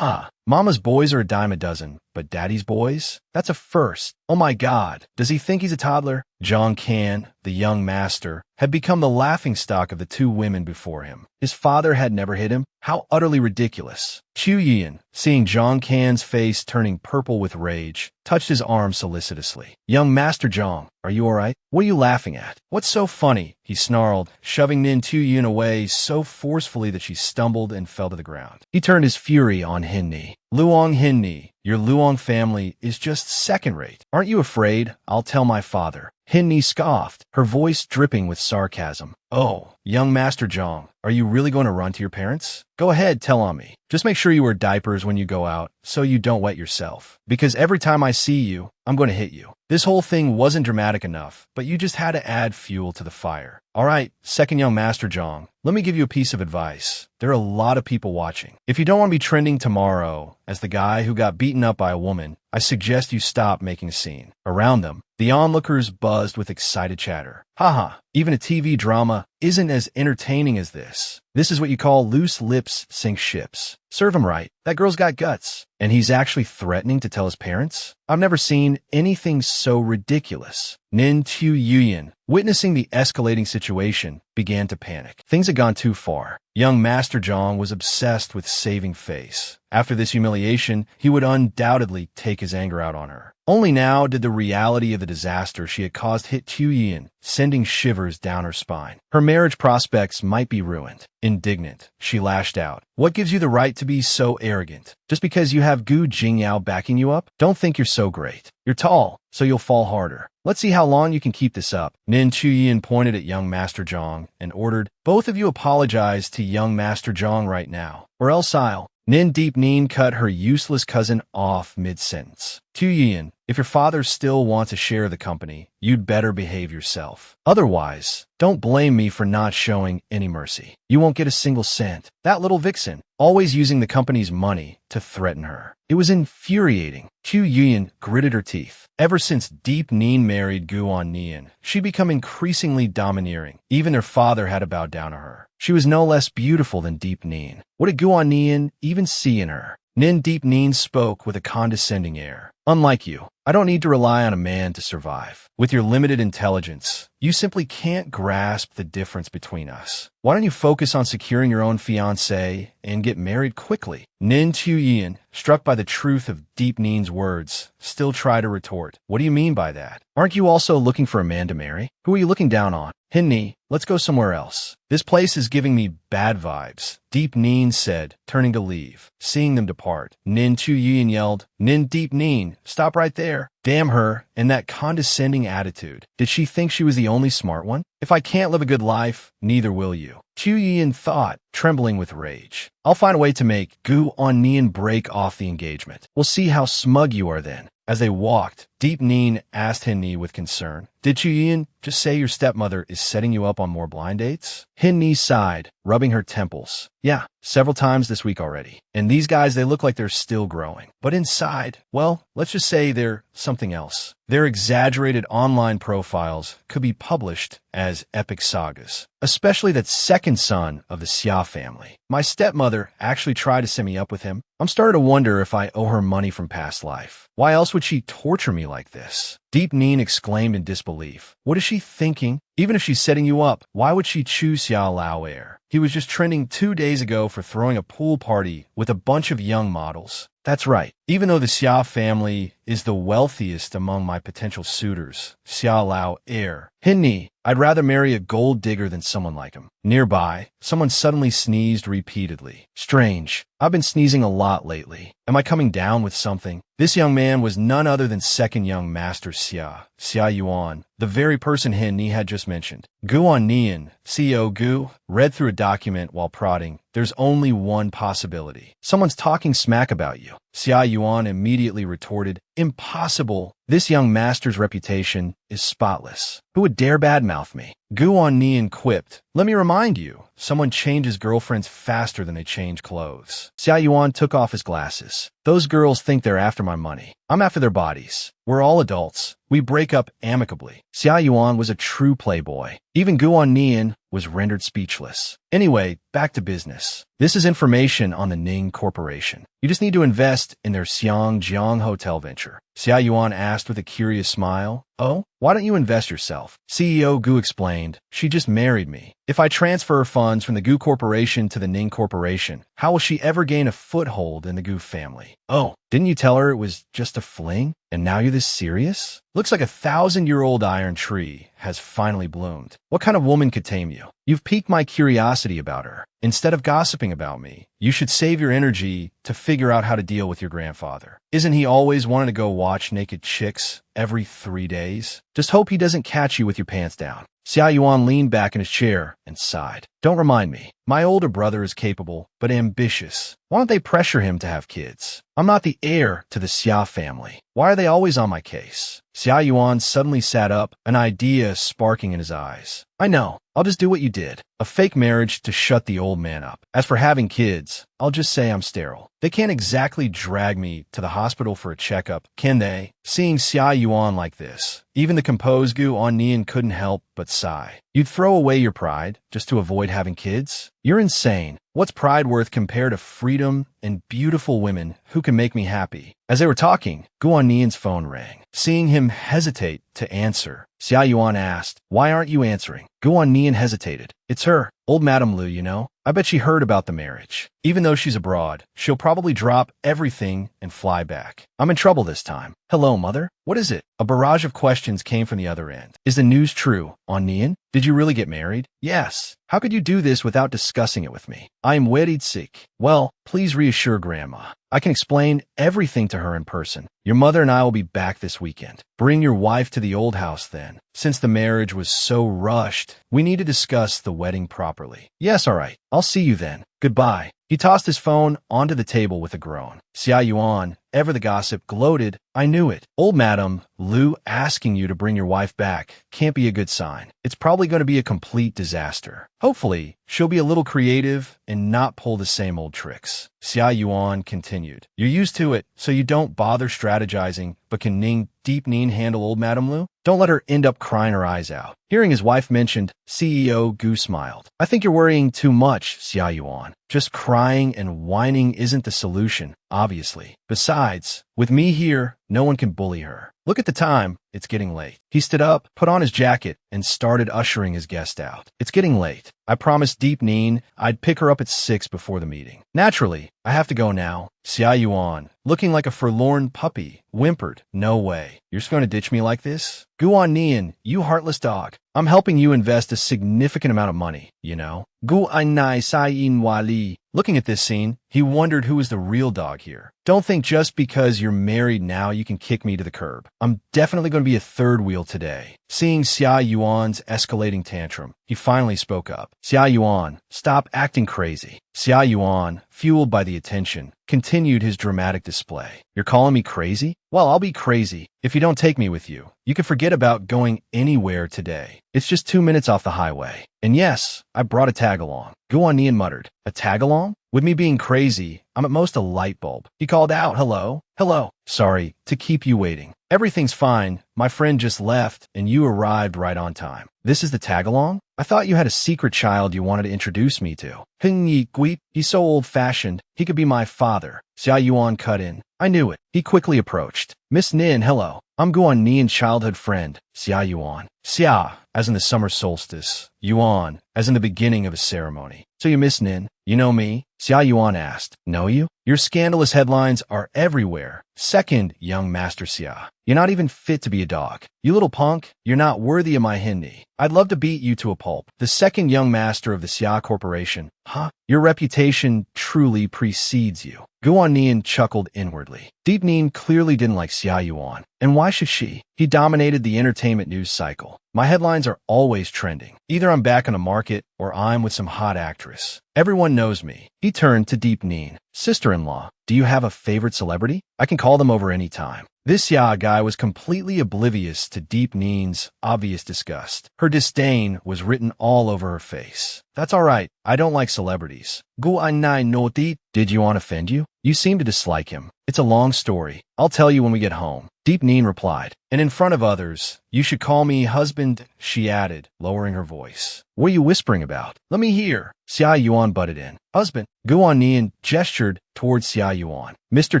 Mama's boys are a dime a dozen, but Daddy's boys? That's a first. Oh my God, does he think he's a toddler? Zhang Kan, the young master, had become the laughingstock of the two women before him. His father had never hit him. How utterly ridiculous. Chu Yin, seeing Zhang Kan's face turning purple with rage, touched his arm solicitously. Young Master Zhang, are you all right? What are you laughing at? What's so funny? He snarled, shoving Nin Tuyin away so forcefully that she stumbled and fell to the ground. He turned his fury on Hin Ni. Luong Hin Ni, your Luong family is just second-rate. Aren't you afraid? I'll tell my father. Hin Ni scoffed, her voice dripping with sarcasm. Oh, young Master Zhang, are you really going to run to your parents? Go ahead, tell on me. Just make sure you wear diapers when you go out, so you don't wet yourself. Because every time I see you, I'm going to hit you. This whole thing wasn't dramatic enough, but you just had to add fuel to the fire. All right, second young Master Zhang, let me give you a piece of advice. There are a lot of people watching. If you don't want to be trending tomorrow as the guy who got beaten up by a woman, I suggest you stop making a scene. Around them, the onlookers buzzed with excited chatter. Haha, even a TV drama isn't as entertaining as this. This is what you call loose lips sink ships. Serve him right. That girl's got guts. And he's actually threatening to tell his parents? I've never seen anything so ridiculous. Nin Tu Yuyan, witnessing the escalating situation, began to panic. Things had gone too far. Young Master Zhang was obsessed with saving face. After this humiliation, he would undoubtedly take his anger out on her. Only now did the reality of the disaster she had caused hit Tu Yuyan, sending shivers down her spine. Her marriage prospects might be ruined. Indignant, she lashed out. What gives you the right to be so arrogant? Just because you have Gu Jingyao backing you up? Don't think you're so great. You're tall, so you'll fall harder. Let's see how long you can keep this up. Nin Chuyin pointed at young Master Zhang and ordered, both of you apologize to young Master Zhang right now, or else I'll. Nin Deep Neen cut her useless cousin off mid-sentence. Tu Yin, if your father still wants a share of the company, you'd better behave yourself. Otherwise, don't blame me for not showing any mercy. You won't get a single cent. That little vixen, always using the company's money to threaten her. It was infuriating. Tu Yuyan gritted her teeth. Ever since Deep Neen married Guan Nian, she'd become increasingly domineering. Even her father had to bow down to her. She was no less beautiful than Deep Neen. What did Guan Nian even see in her? Nin Deep Neen spoke with a condescending air. Unlike you, I don't need to rely on a man to survive. With your limited intelligence, you simply can't grasp the difference between us. Why don't you focus on securing your own fiancé and get married quickly? Nin Chuyin, struck by the truth of Deep Neen's words, still tried to retort. What do you mean by that? Aren't you also looking for a man to marry? Who are you looking down on? Hinni, let's go somewhere else. This place is giving me bad vibes, Deep Neen said, turning to leave. Seeing them depart, Nin Chuyin yelled, Nin Deep Neen, stop right there. Damn her, and that condescending attitude. Did she think she was the only smart one? If I can't live a good life, neither will you. Chu Yin thought, trembling with rage. I'll find a way to make Gu On Nian break off the engagement. We'll see how smug you are then. As they walked, Deep Neen asked Hinni with concern, Did Chu Yin just say your stepmother is setting you up on more blind dates? Hinni sighed, rubbing her temples. Yeah, several times this week already. And these guys, they look like they're still growing. But inside, well, let's just say they're something else. Their exaggerated online profiles could be published as epic sagas, especially that second son of the Xia family. My stepmother actually tried to set me up with him. I'm starting to wonder if I owe her money from past life. Why else would she torture me like this? Deep Neen exclaimed in disbelief. What is she thinking? Even if she's setting you up, why would she choose Xiao Lao Air? He was just trending 2 days ago for throwing a pool party with a bunch of young models. That's right. Even though the Xia family is the wealthiest among my potential suitors, Xiao Lao Air. Hinni, I'd rather marry a gold digger than someone like him. Nearby, someone suddenly sneezed repeatedly. Strange. I've been sneezing a lot lately. Am I coming down with something? This young man was none other than second young master Xia Yuan, the very person Hinni had just mentioned. Guan Nian, CEO Gu, read through a document while prodding. There's only one possibility. Someone's talking smack about you. Xia Yuan immediately retorted, Impossible. This young master's reputation is spotless. Who would dare badmouth me? Guan Nian quipped, Let me remind you, someone changes girlfriends faster than they change clothes. Xia Yuan took off his glasses. Those girls think they're after my money. I'm after their bodies. We're all adults. We break up amicably. Xia Yuan was a true playboy. Even Guan Nian was rendered speechless. Anyway, back to business. This is information on the Ning Corporation. You just need to invest in their Xiangjiang hotel venture. Xia Yuan asked with a curious smile. Oh, why don't you invest yourself? CEO Gu explained. She just married me. If I transfer funds from the Gu Corporation to the Ning Corporation, how will she ever gain a foothold in the Gu family? Oh, didn't you tell her it was just a fling? And now you're this serious? Looks like a 1,000-year-old iron tree has finally bloomed. What kind of woman could tame you? You've piqued my curiosity about her. Instead of gossiping about me, you should save your energy to figure out how to deal with your grandfather. Isn't he always wanting to go watch naked chicks every 3 days? Just hope he doesn't catch you with your pants down. Xia Yuan leaned back in his chair and sighed. Don't remind me. My older brother is capable, but ambitious. Why don't they pressure him to have kids? I'm not the heir to the Xia family. Why are they always on my case? Xia Yuan suddenly sat up, an idea sparking in his eyes. I know. I'll just do what you did. A fake marriage to shut the old man up. As for having kids, I'll just say I'm sterile. They can't exactly drag me to the hospital for a checkup, can they? Seeing Xia Yuan like this, even the composed Gu Nian couldn't help but sigh. You'd throw away your pride just to avoid having kids? You're insane. What's pride worth compared to freedom and beautiful women who can make me happy? As they were talking, Gu Nian's phone rang. Seeing him hesitate to answer, Xia Yuan asked, "Why aren't you answering?" Gu Nian hesitated. "It's her, old Madame Lu, you know. I bet she heard about the marriage. Even though she's abroad, she'll probably drop everything and fly back. I'm in trouble this time." "Hello, mother. What is it?" A barrage of questions came from the other end. "Is the news true, Nian? Did you really get married?" "Yes. How could you do this without discussing it with me? I am worried sick." "Well, please reassure Grandma. I can explain everything to her in person. Your mother and I will be back this weekend. Bring your wife to the old house then. Since the marriage was so rushed, we need to discuss the wedding properly." "Yes, all right. I'll see you then. Goodbye." He tossed his phone onto the table with a groan. Xia Yuan, ever the gossip, gloated. "I knew it. Old Madame Lu asking you to bring your wife back can't be a good sign. It's probably going to be a complete disaster. Hopefully, she'll be a little creative and not pull the same old tricks." Xia Yuan continued. "You're used to it, so you don't bother strategizing, but can Deep Ning handle old Madame Lu? Don't let her end up crying her eyes out." Hearing his wife mentioned, CEO Gu smiled. "I think you're worrying too much, Xia Yuan. Just crying and whining isn't the solution, obviously. Besides, with me here, no one can bully her. Look at the time. It's getting late." He stood up, put on his jacket, and started ushering his guest out. "It's getting late. I promised Deep Ning I'd pick her up at 6 before the meeting. Naturally, I have to go now." Xia Yuan, looking like a forlorn puppy, whimpered, "No way. You're just going to ditch me like this? Gu Nian, you heartless dog. I'm helping you invest a significant amount of money, you know." Gu Nai Sai In Wali. Looking at this scene, he wondered who was the real dog here. "Don't think just because you're married now you can kick me to the curb. I'm definitely going to be a third wheel today." Seeing Xia Yuan's escalating tantrum, he finally spoke up. "Xia Yuan, stop acting crazy." Xia Yuan, fueled by the attention, continued his dramatic display. "You're calling me crazy? Well, I'll be crazy if you don't take me with you. You can forget about going anywhere today. It's just 2 minutes off the highway. And yes, I brought a tag-along." Gu Nian muttered. "A tag-along? With me being crazy, I'm at most a light bulb." He called out, "Hello? Hello. Sorry to keep you waiting. Everything's fine. My friend just left, and you arrived right on time. This is the tag-along? I thought you had a secret child you wanted to introduce me to." He's so old-fashioned, he could be my father." Xia Yuan cut in. "I knew it." He quickly approached. "Miss Nin, hello. I'm Gu Nian's childhood friend, Xia Yuan." Xia, as in the summer solstice. Yuan, as in the beginning of a ceremony. "So you Miss Nin? You know me?" Xia Yuan asked. "Know you? Your scandalous headlines are everywhere. Second, young Master Xia. You're not even fit to be a dog. You little punk, you're not worthy of my hindi. I'd love to beat you to a pulp. The second young master of the Xia Corporation. Huh? Your reputation truly precedes you." Gu Nian chuckled inwardly. Deep Ning clearly didn't like Xia Yuan. And why should she? He dominated the entertainment news cycle. My headlines are always trending. Either I'm back on the market or I'm with some hot actress. Everyone knows me. He turned to Deep Ning. "Sister-in-law, do you have a favorite celebrity? I can call them over any time." This Xia guy was completely oblivious to Deep Ning's obvious disgust. Her disdain was written all over her face. "That's all right. I don't like celebrities." Gu Nai no Di. "Did Yuan offend you? You seem to dislike him." "It's a long story. I'll tell you when we get home." Deep Ning replied. "And in front of others, you should call me husband," she added, lowering her voice. "What are you whispering about? Let me hear." Xia Yuan butted in. "Husband." Gu Nian gestured towards Xia Yuan. Mr.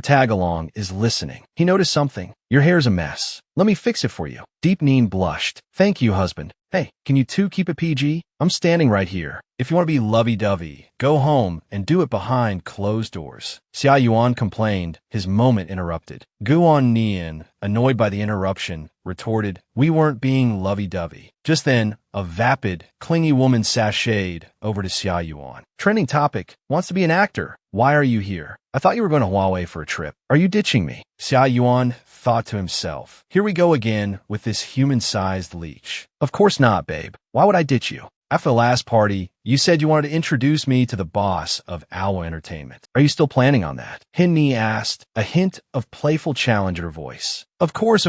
Tagalong is listening. He noticed something. "Your hair's a mess. Let me fix it for you." Deep Ning blushed. "Thank you, husband. Hey, can you two keep it PG? I'm standing right here. If you want to be lovey-dovey, go home and do it behind closed doors." Xia Yuan complained. His moment interrupted. Gu Nian, annoyed by the interruption, retorted, "We weren't being lovey-dovey." Just then, a vapid, clingy woman sashayed over to Xia Yuan. "Trending topic. Wants to be an actor. Why are you here? I thought you were going to Huawei for a trip. Are you ditching me?" Xia Yuan thought to himself. Here we go again with this human-sized leech. "Of course not, babe. Why would I ditch you? After the last party, you said you wanted to introduce me to the boss of Alwa Entertainment. Are you still planning on that?" Hinni asked, a hint of playful challenge in her voice. Of course,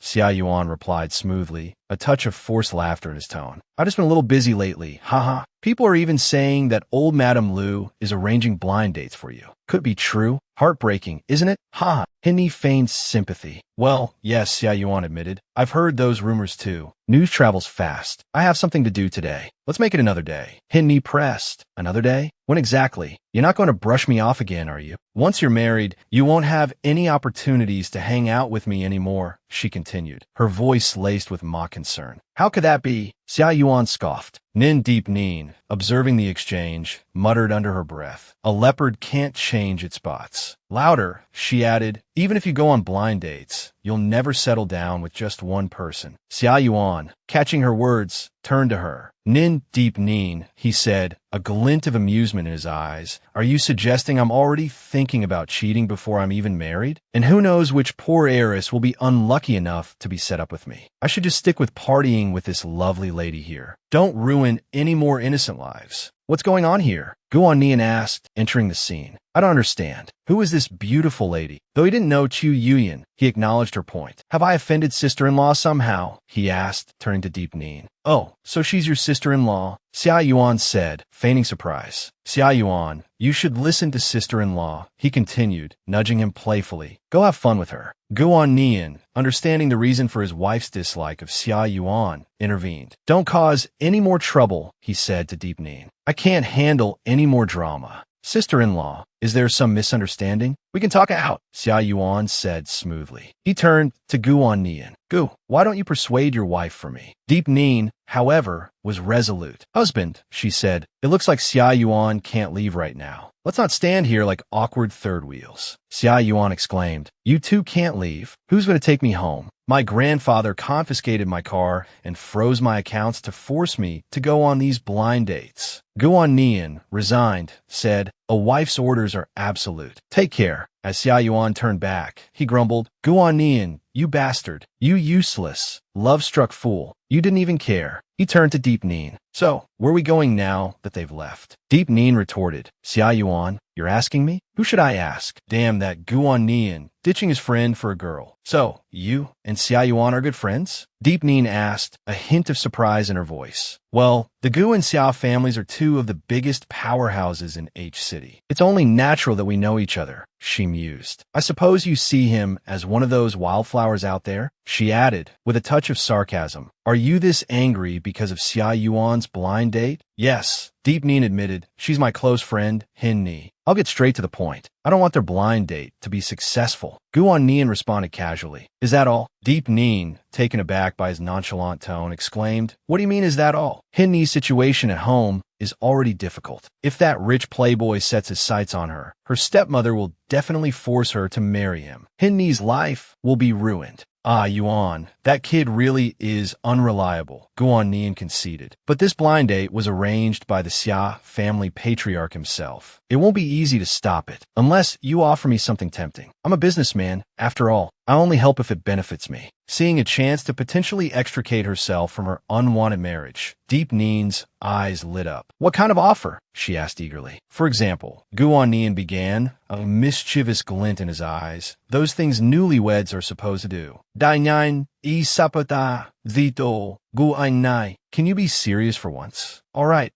Xia Yuan replied smoothly, a touch of forced laughter in his tone. "I've just been a little busy lately, haha." People are even saying that old Madame Lu is arranging blind dates for you. Could be true. Heartbreaking, isn't it? Ha! Hinni feigned sympathy. Well, yes, Xia Yuan admitted. I've heard those rumors too. News travels fast. I have something to do today. Let's make it another day. Hinni pressed. Another day? When exactly? You're not going to brush me off again, are you? Once you're married, you won't have any opportunities to hang out with me anymore, she continued, her voice laced with mock concern. How could that be? Xia Yuan scoffed. Nin Deep Nin, observing the exchange, muttered under her breath. A leopard can't change its spots. Louder, she added, even if you go on blind dates, you'll never settle down with just one person. Xia Yuan, catching her words, turned to her. Nin Deep Nin, he said, a glint of amusement in his eyes. Are you suggesting I'm already thinking about cheating before I'm even married? And who knows which poor heiress will be unlucky enough to be set up with me? I should just stick with partying with this lovely lady here. Don't ruin any more innocent lives. What's going on here? Guan Nian asked, entering the scene. I don't understand. Who is this beautiful lady? Though he didn't know Chu Yuyan, he acknowledged her point. Have I offended sister-in-law somehow? He asked, turning to Deep Nin. Oh, so she's your sister-in-law? Xia Yuan said, feigning surprise. Xia Yuan, you should listen to sister-in-law, he continued, nudging him playfully. Go have fun with her. Guan Nian, understanding the reason for his wife's dislike of Xia Yuan, intervened. Don't cause any more trouble, he said to Deep Nin. I can't handle any more drama. Sister-in-law, is there some misunderstanding? We can talk it out, Xia Yuan said smoothly. He turned to Guan Nian. Gu, why don't you persuade your wife for me? Deep Nin, however, was resolute. Husband, she said, it looks like Xia Yuan can't leave right now. Let's not stand here like awkward third wheels. Xia Yuan exclaimed. You two can't leave. Who's going to take me home? My grandfather confiscated my car and froze my accounts to force me to go on these blind dates. Guan Nian, resigned, said, a wife's orders are absolute. Take care. As Xia Yuan turned back, he grumbled, Guan Nian, you bastard, you useless, love-struck fool. You didn't even care. He turned to Deep Nin. So, where are we going now that they've left? Deep Nin retorted, Xia Yuan, you're asking me? Who should I ask? Damn that Guan Nian, ditching his friend for a girl. So, you and Xia Yuan are good friends? Deep Nin asked, a hint of surprise in her voice. Well, the Gu and Xiao families are two of the biggest powerhouses in H City. It's only natural that we know each other, she mused. I suppose you see him as one of those wildflowers out there? She added, with a touch of sarcasm. Are you this angry because of Xia Yuan's blind date? Yes, Deep Nin admitted. She's my close friend, Hin Ni. I'll get straight to the point. I don't want their blind date to be successful. Guan Nian responded casually. Is that all? Deep Nin, taken aback by his nonchalant tone, exclaimed, What do you mean is that all? Hin Ni's situation at home is already difficult. If that rich playboy sets his sights on her, her stepmother will definitely force her to marry him. Hin Ni's life will be ruined. Ah, Yuan, that kid really is unreliable, Guan Nian conceded. But this blind date was arranged by the Xia family patriarch himself. It won't be easy to stop it, unless you offer me something tempting. I'm a businessman, after all. I only help if it benefits me. Seeing a chance to potentially extricate herself from her unwanted marriage, Deep Nin's eyes lit up. What kind of offer? She asked eagerly. For example, Guan Nian began, a mischievous glint in his eyes. Those things newlyweds are supposed to do. Dainyan, isapata, zito, guainai. Can you be serious for once? All right,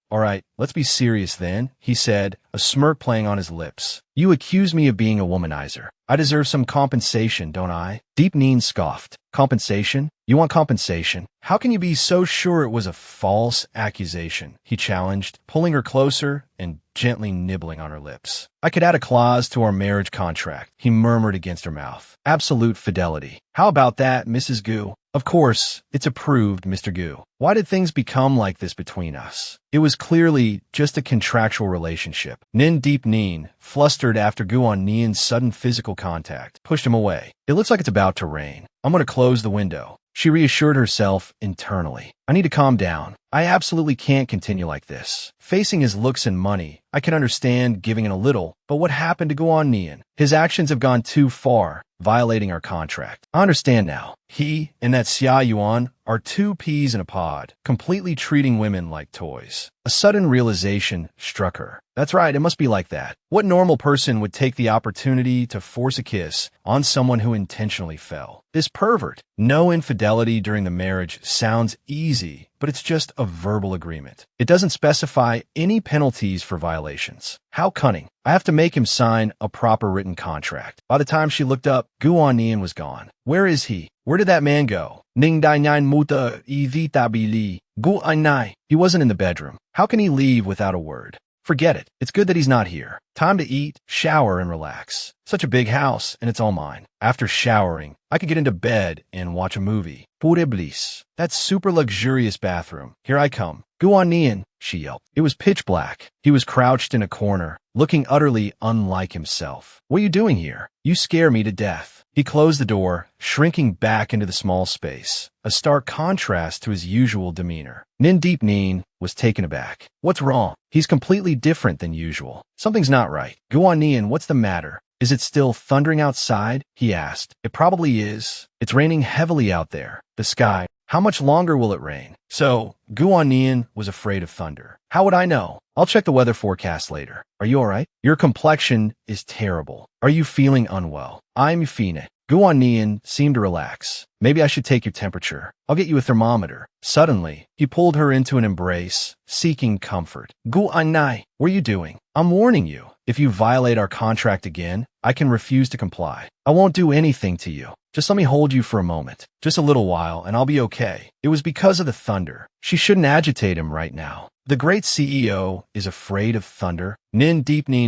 let's be serious then, he said, a smirk playing on his lips. You accuse me of being a womanizer. I deserve some compensation, don't I? Deep Nin scoffed. Compensation? You want compensation? How can you be so sure it was a false accusation? He challenged, pulling her closer and gently nibbling on her lips. I could add a clause to our marriage contract, he murmured against her mouth. Absolute fidelity. How about that, Mrs. Gu? Of course, it's approved, Mr. Gu. Why did things become like this between us? It was clearly just a contractual relationship. Nin Deep Nin, flustered after Guan Nian's sudden physical contact, pushed him away. It looks like it's about to rain. I'm going to close the window. She reassured herself internally. I need to calm down. I absolutely can't continue like this. Facing his looks and money, I can understand giving in a little, but what happened to Guan Nian? His actions have gone too far, violating our contract. I understand now. He and that Xia Yuan are two peas in a pod, completely treating women like toys. A sudden realization struck her. That's right, it must be like that. What normal person would take the opportunity to force a kiss on someone who intentionally fell? This pervert. No infidelity during the marriage sounds easy, but it's just a verbal agreement. It doesn't specify any penalties for violations. How cunning. I have to make him sign a proper written contract. By the time she looked up, Guan was gone. Where is he? Where did that man go? Ning dai nyan muta ivitabili. Guan. He wasn't in the bedroom. How can he leave without a word? Forget it. It's good that he's not here. Time to eat, shower, and relax. Such a big house, and it's all mine. After showering, I could get into bed and watch a movie. Pure bliss. That super luxurious bathroom. Here I come. Guan, she yelped. It was pitch black. He was crouched in a corner, looking utterly unlike himself. What are you doing here? You scare me to death. He closed the door, shrinking back into the small space, a stark contrast to his usual demeanor. Nin was taken aback. What's wrong? He's completely different than usual. Something's not right. Guan, what's the matter? Is it still thundering outside? He asked. It probably is. It's raining heavily out there. The sky. How much longer will it rain? So, Guan was afraid of thunder. How would I know? I'll check the weather forecast later. Are you alright? Your complexion is terrible. Are you feeling unwell? I'm fine. Guan seemed to relax. Maybe I should take your temperature. I'll get you a thermometer. Suddenly, he pulled her into an embrace, seeking comfort. Guan, what are you doing? I'm warning you. If you violate our contract again, I can refuse to comply. I won't do anything to you. Just let me hold you for a moment. Just a little while, and I'll be okay. It was because of the thunder. She shouldn't agitate him right now. The great CEO is afraid of thunder. Nin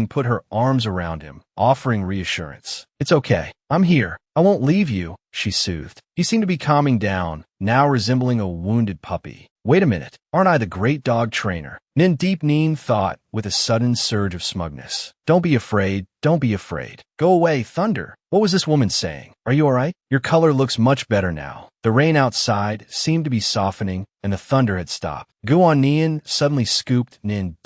put her arms around him, offering reassurance. It's okay. I'm here. I won't leave you, she soothed. He seemed to be calming down, now resembling a wounded puppy. Wait a minute. Aren't I the great dog trainer? Nin thought with a sudden surge of smugness. Don't be afraid. Don't be afraid. Go away, thunder. What was this woman saying? Are you all right? Your color looks much better now. The rain outside seemed to be softening, and the thunder had stopped. Guan suddenly scooped Nin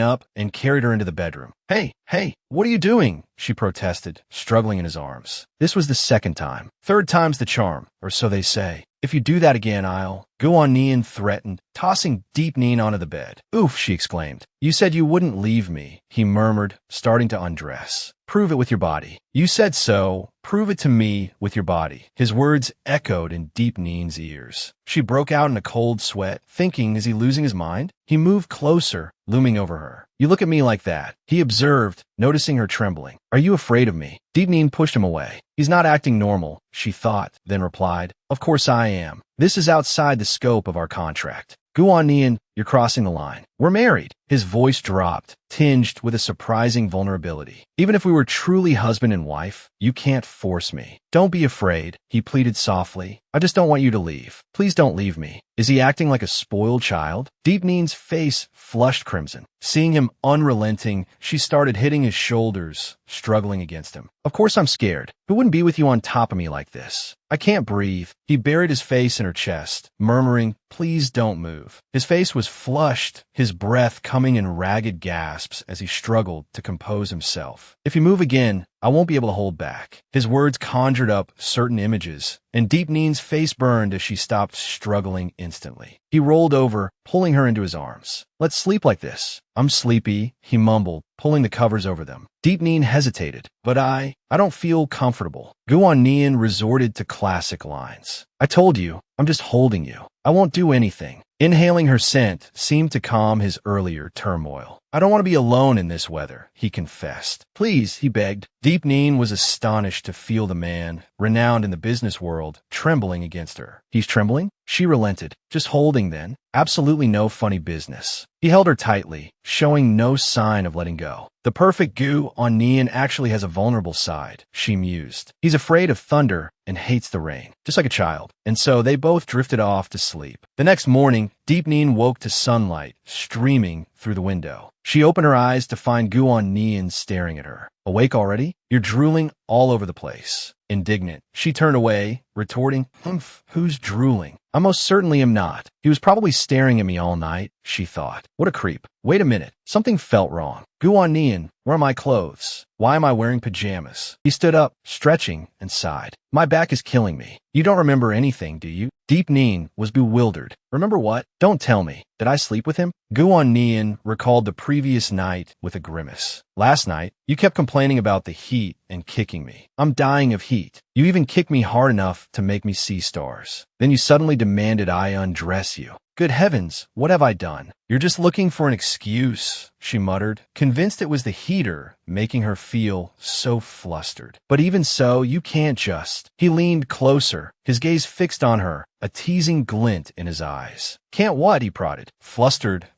up and carried her into the bedroom. Hey, what are you doing? She protested, struggling in his arms. This was the second time. Third time's the charm, or so they say. If you do that again, I'll... Guan threatened, tossing Nin onto the bed. Oof, she exclaimed. You said you wouldn't leave me, he murmured, starting to undress. Prove it with your body. You said so. Prove it to me with your body. His words echoed in Nin's ears. She broke out in a cold sweat, thinking, is he losing his mind? He moved closer, looming over her. You look at me like that, he observed, noticing her trembling. Are you afraid of me? Nin pushed him away. He's not acting normal, she thought, then replied. Of course I am. This is outside the scope of our contract. Guan, you're crossing the line. We're married. His voice dropped, tinged with a surprising vulnerability. Even if we were truly husband and wife, you can't force me. Don't be afraid, he pleaded softly. I just don't want you to leave. Please don't leave me. Is he acting like a spoiled child? Nin's face flushed crimson. Seeing him unrelenting, she started hitting his shoulders, struggling against him. Of course I'm scared. Who wouldn't be with you on top of me like this? I can't breathe. He buried his face in her chest, murmuring, please don't move. His face was flushed, his breath coming in ragged gasps as he struggled to compose himself. If you move again, I won't be able to hold back. His words conjured up certain images, and Nin's face burned as she stopped struggling instantly. He rolled over, pulling her into his arms. Let's sleep like this. I'm sleepy, he mumbled, pulling the covers over them. Nin hesitated. But I don't feel comfortable. Guan resorted to classic lines. I told you, I'm just holding you. I won't do anything. Inhaling her scent seemed to calm his earlier turmoil. I don't want to be alone in this weather, he confessed. Please, he begged. Nin was astonished to feel the man, renowned in the business world, trembling against her. He's trembling? She relented. Just holding then. Absolutely no funny business. He held her tightly, showing no sign of letting go. The perfect Guan actually has a vulnerable side, she mused. He's afraid of thunder and hates the rain, just like a child. And so they both drifted off to sleep. The next morning, Nin woke to sunlight streaming through the window. She opened her eyes to find Guan staring at her. Awake already? You're drooling all over the place. Indignant, she turned away, retorting, Humph, who's drooling? I most certainly am not. He was probably staring at me all night, she thought. What a creep. Wait a minute. Something felt wrong. Guan Nian, where are my clothes? Why am I wearing pajamas? He stood up, stretching, and sighed. My back is killing me. You don't remember anything, do you? Deep Nien was bewildered. Remember what? Don't tell me. Did I sleep with him? Guan Nian recalled the previous night with a grimace. Last night, you kept complaining about the heat and kicking me. I'm dying of heat. You even kicked me hard enough to make me see stars. Then you suddenly demanded I undress you. Good heavens, what have I done? You're just looking for an excuse, she muttered, convinced it was the heater making her feel so flustered. But even so, you can't just. He leaned closer, his gaze fixed on her, a teasing glint in his eyes. Can't what? He prodded. Flustered,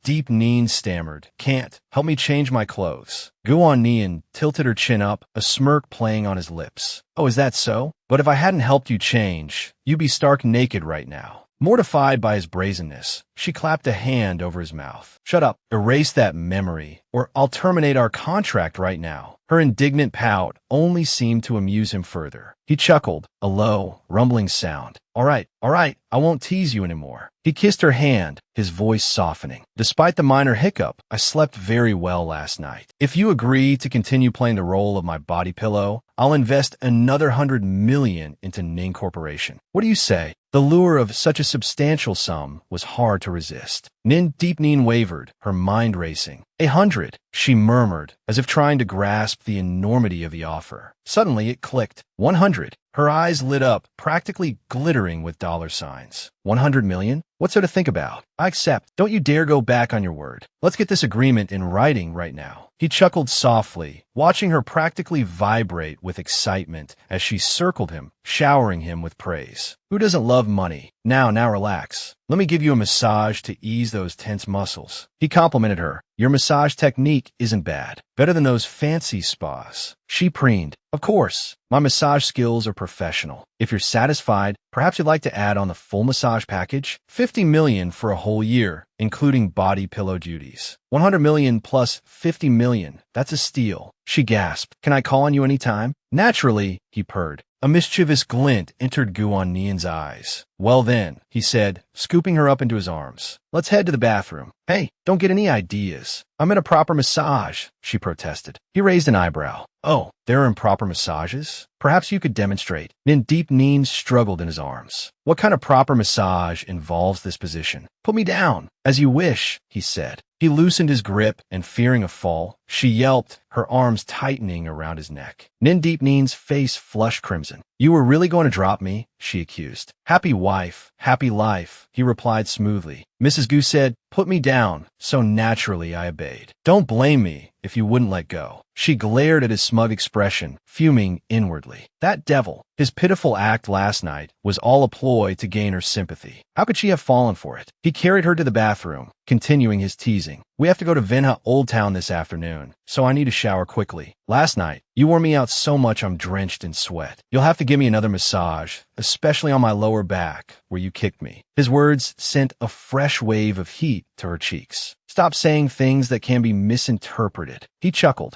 Deep Nien stammered. Can't. Help me change my clothes. Guan Nian tilted her chin up, a smirk playing on his lips. Oh, is that so? But if I hadn't helped you change, you'd be stark naked right now. Mortified by his brazenness, she clapped a hand over his mouth. Shut up. Erase that memory, or I'll terminate our contract right now. Her indignant pout only seemed to amuse him further. He chuckled, a low, rumbling sound. All right, I won't tease you anymore. He kissed her hand, his voice softening. Despite the minor hiccup, I slept very well last night. If you agree to continue playing the role of my body pillow, I'll invest another 100 million into Ning Corporation. What do you say? The lure of such a substantial sum was hard to resist. Deep Nien wavered, her mind racing. 100, she murmured, as if trying to grasp the enormity of the offer. Suddenly it clicked. 100. Her eyes lit up, practically glittering with dollar signs. 100 million? What's there to think about? I accept. Don't you dare go back on your word. Let's get this agreement in writing right now. He chuckled softly, watching her practically vibrate with excitement as she circled him, showering him with praise. Who doesn't love money? Now relax. Let me give you a massage to ease those tense muscles. He complimented her. Your massage technique isn't bad. Better than those fancy spas. She preened. Of course, my massage skills are professional. If you're satisfied, perhaps you'd like to add on the full massage package? 50 million for a whole year, including body pillow duties. 100 million plus 50 million. That's a steal. She gasped. Can I call on you anytime? Naturally, he purred. A mischievous glint entered Guan Nian's eyes. Well then, he said, scooping her up into his arms. Let's head to the bathroom. Hey, don't get any ideas. I'm in a proper massage, she protested. He raised an eyebrow. Oh, there are improper massages? Perhaps you could demonstrate. Deep Nien struggled in his arms. What kind of proper massage involves this position? Put me down. As you wish, he said. He loosened his grip, and fearing a fall, she yelped, her arms tightening around his neck. Deep Nien's face flushed crimson. You were really going to drop me? She accused. Happy wife, happy life, he replied smoothly. Mrs. Gu said, put me down, so naturally I obeyed. Don't blame me if you wouldn't let go. She glared at his smug expression, fuming inwardly. That devil, his pitiful act last night, was all a ploy to gain her sympathy. How could she have fallen for it? He carried her to the bathroom, continuing his teasing. We have to go to Venha Old Town this afternoon, so I need to shower quickly. Last night, you wore me out so much I'm drenched in sweat. You'll have to give me another massage, especially on my lower back, where you kicked me. His words sent a fresh wave of heat to her cheeks. Stop saying things that can be misinterpreted. He chuckled.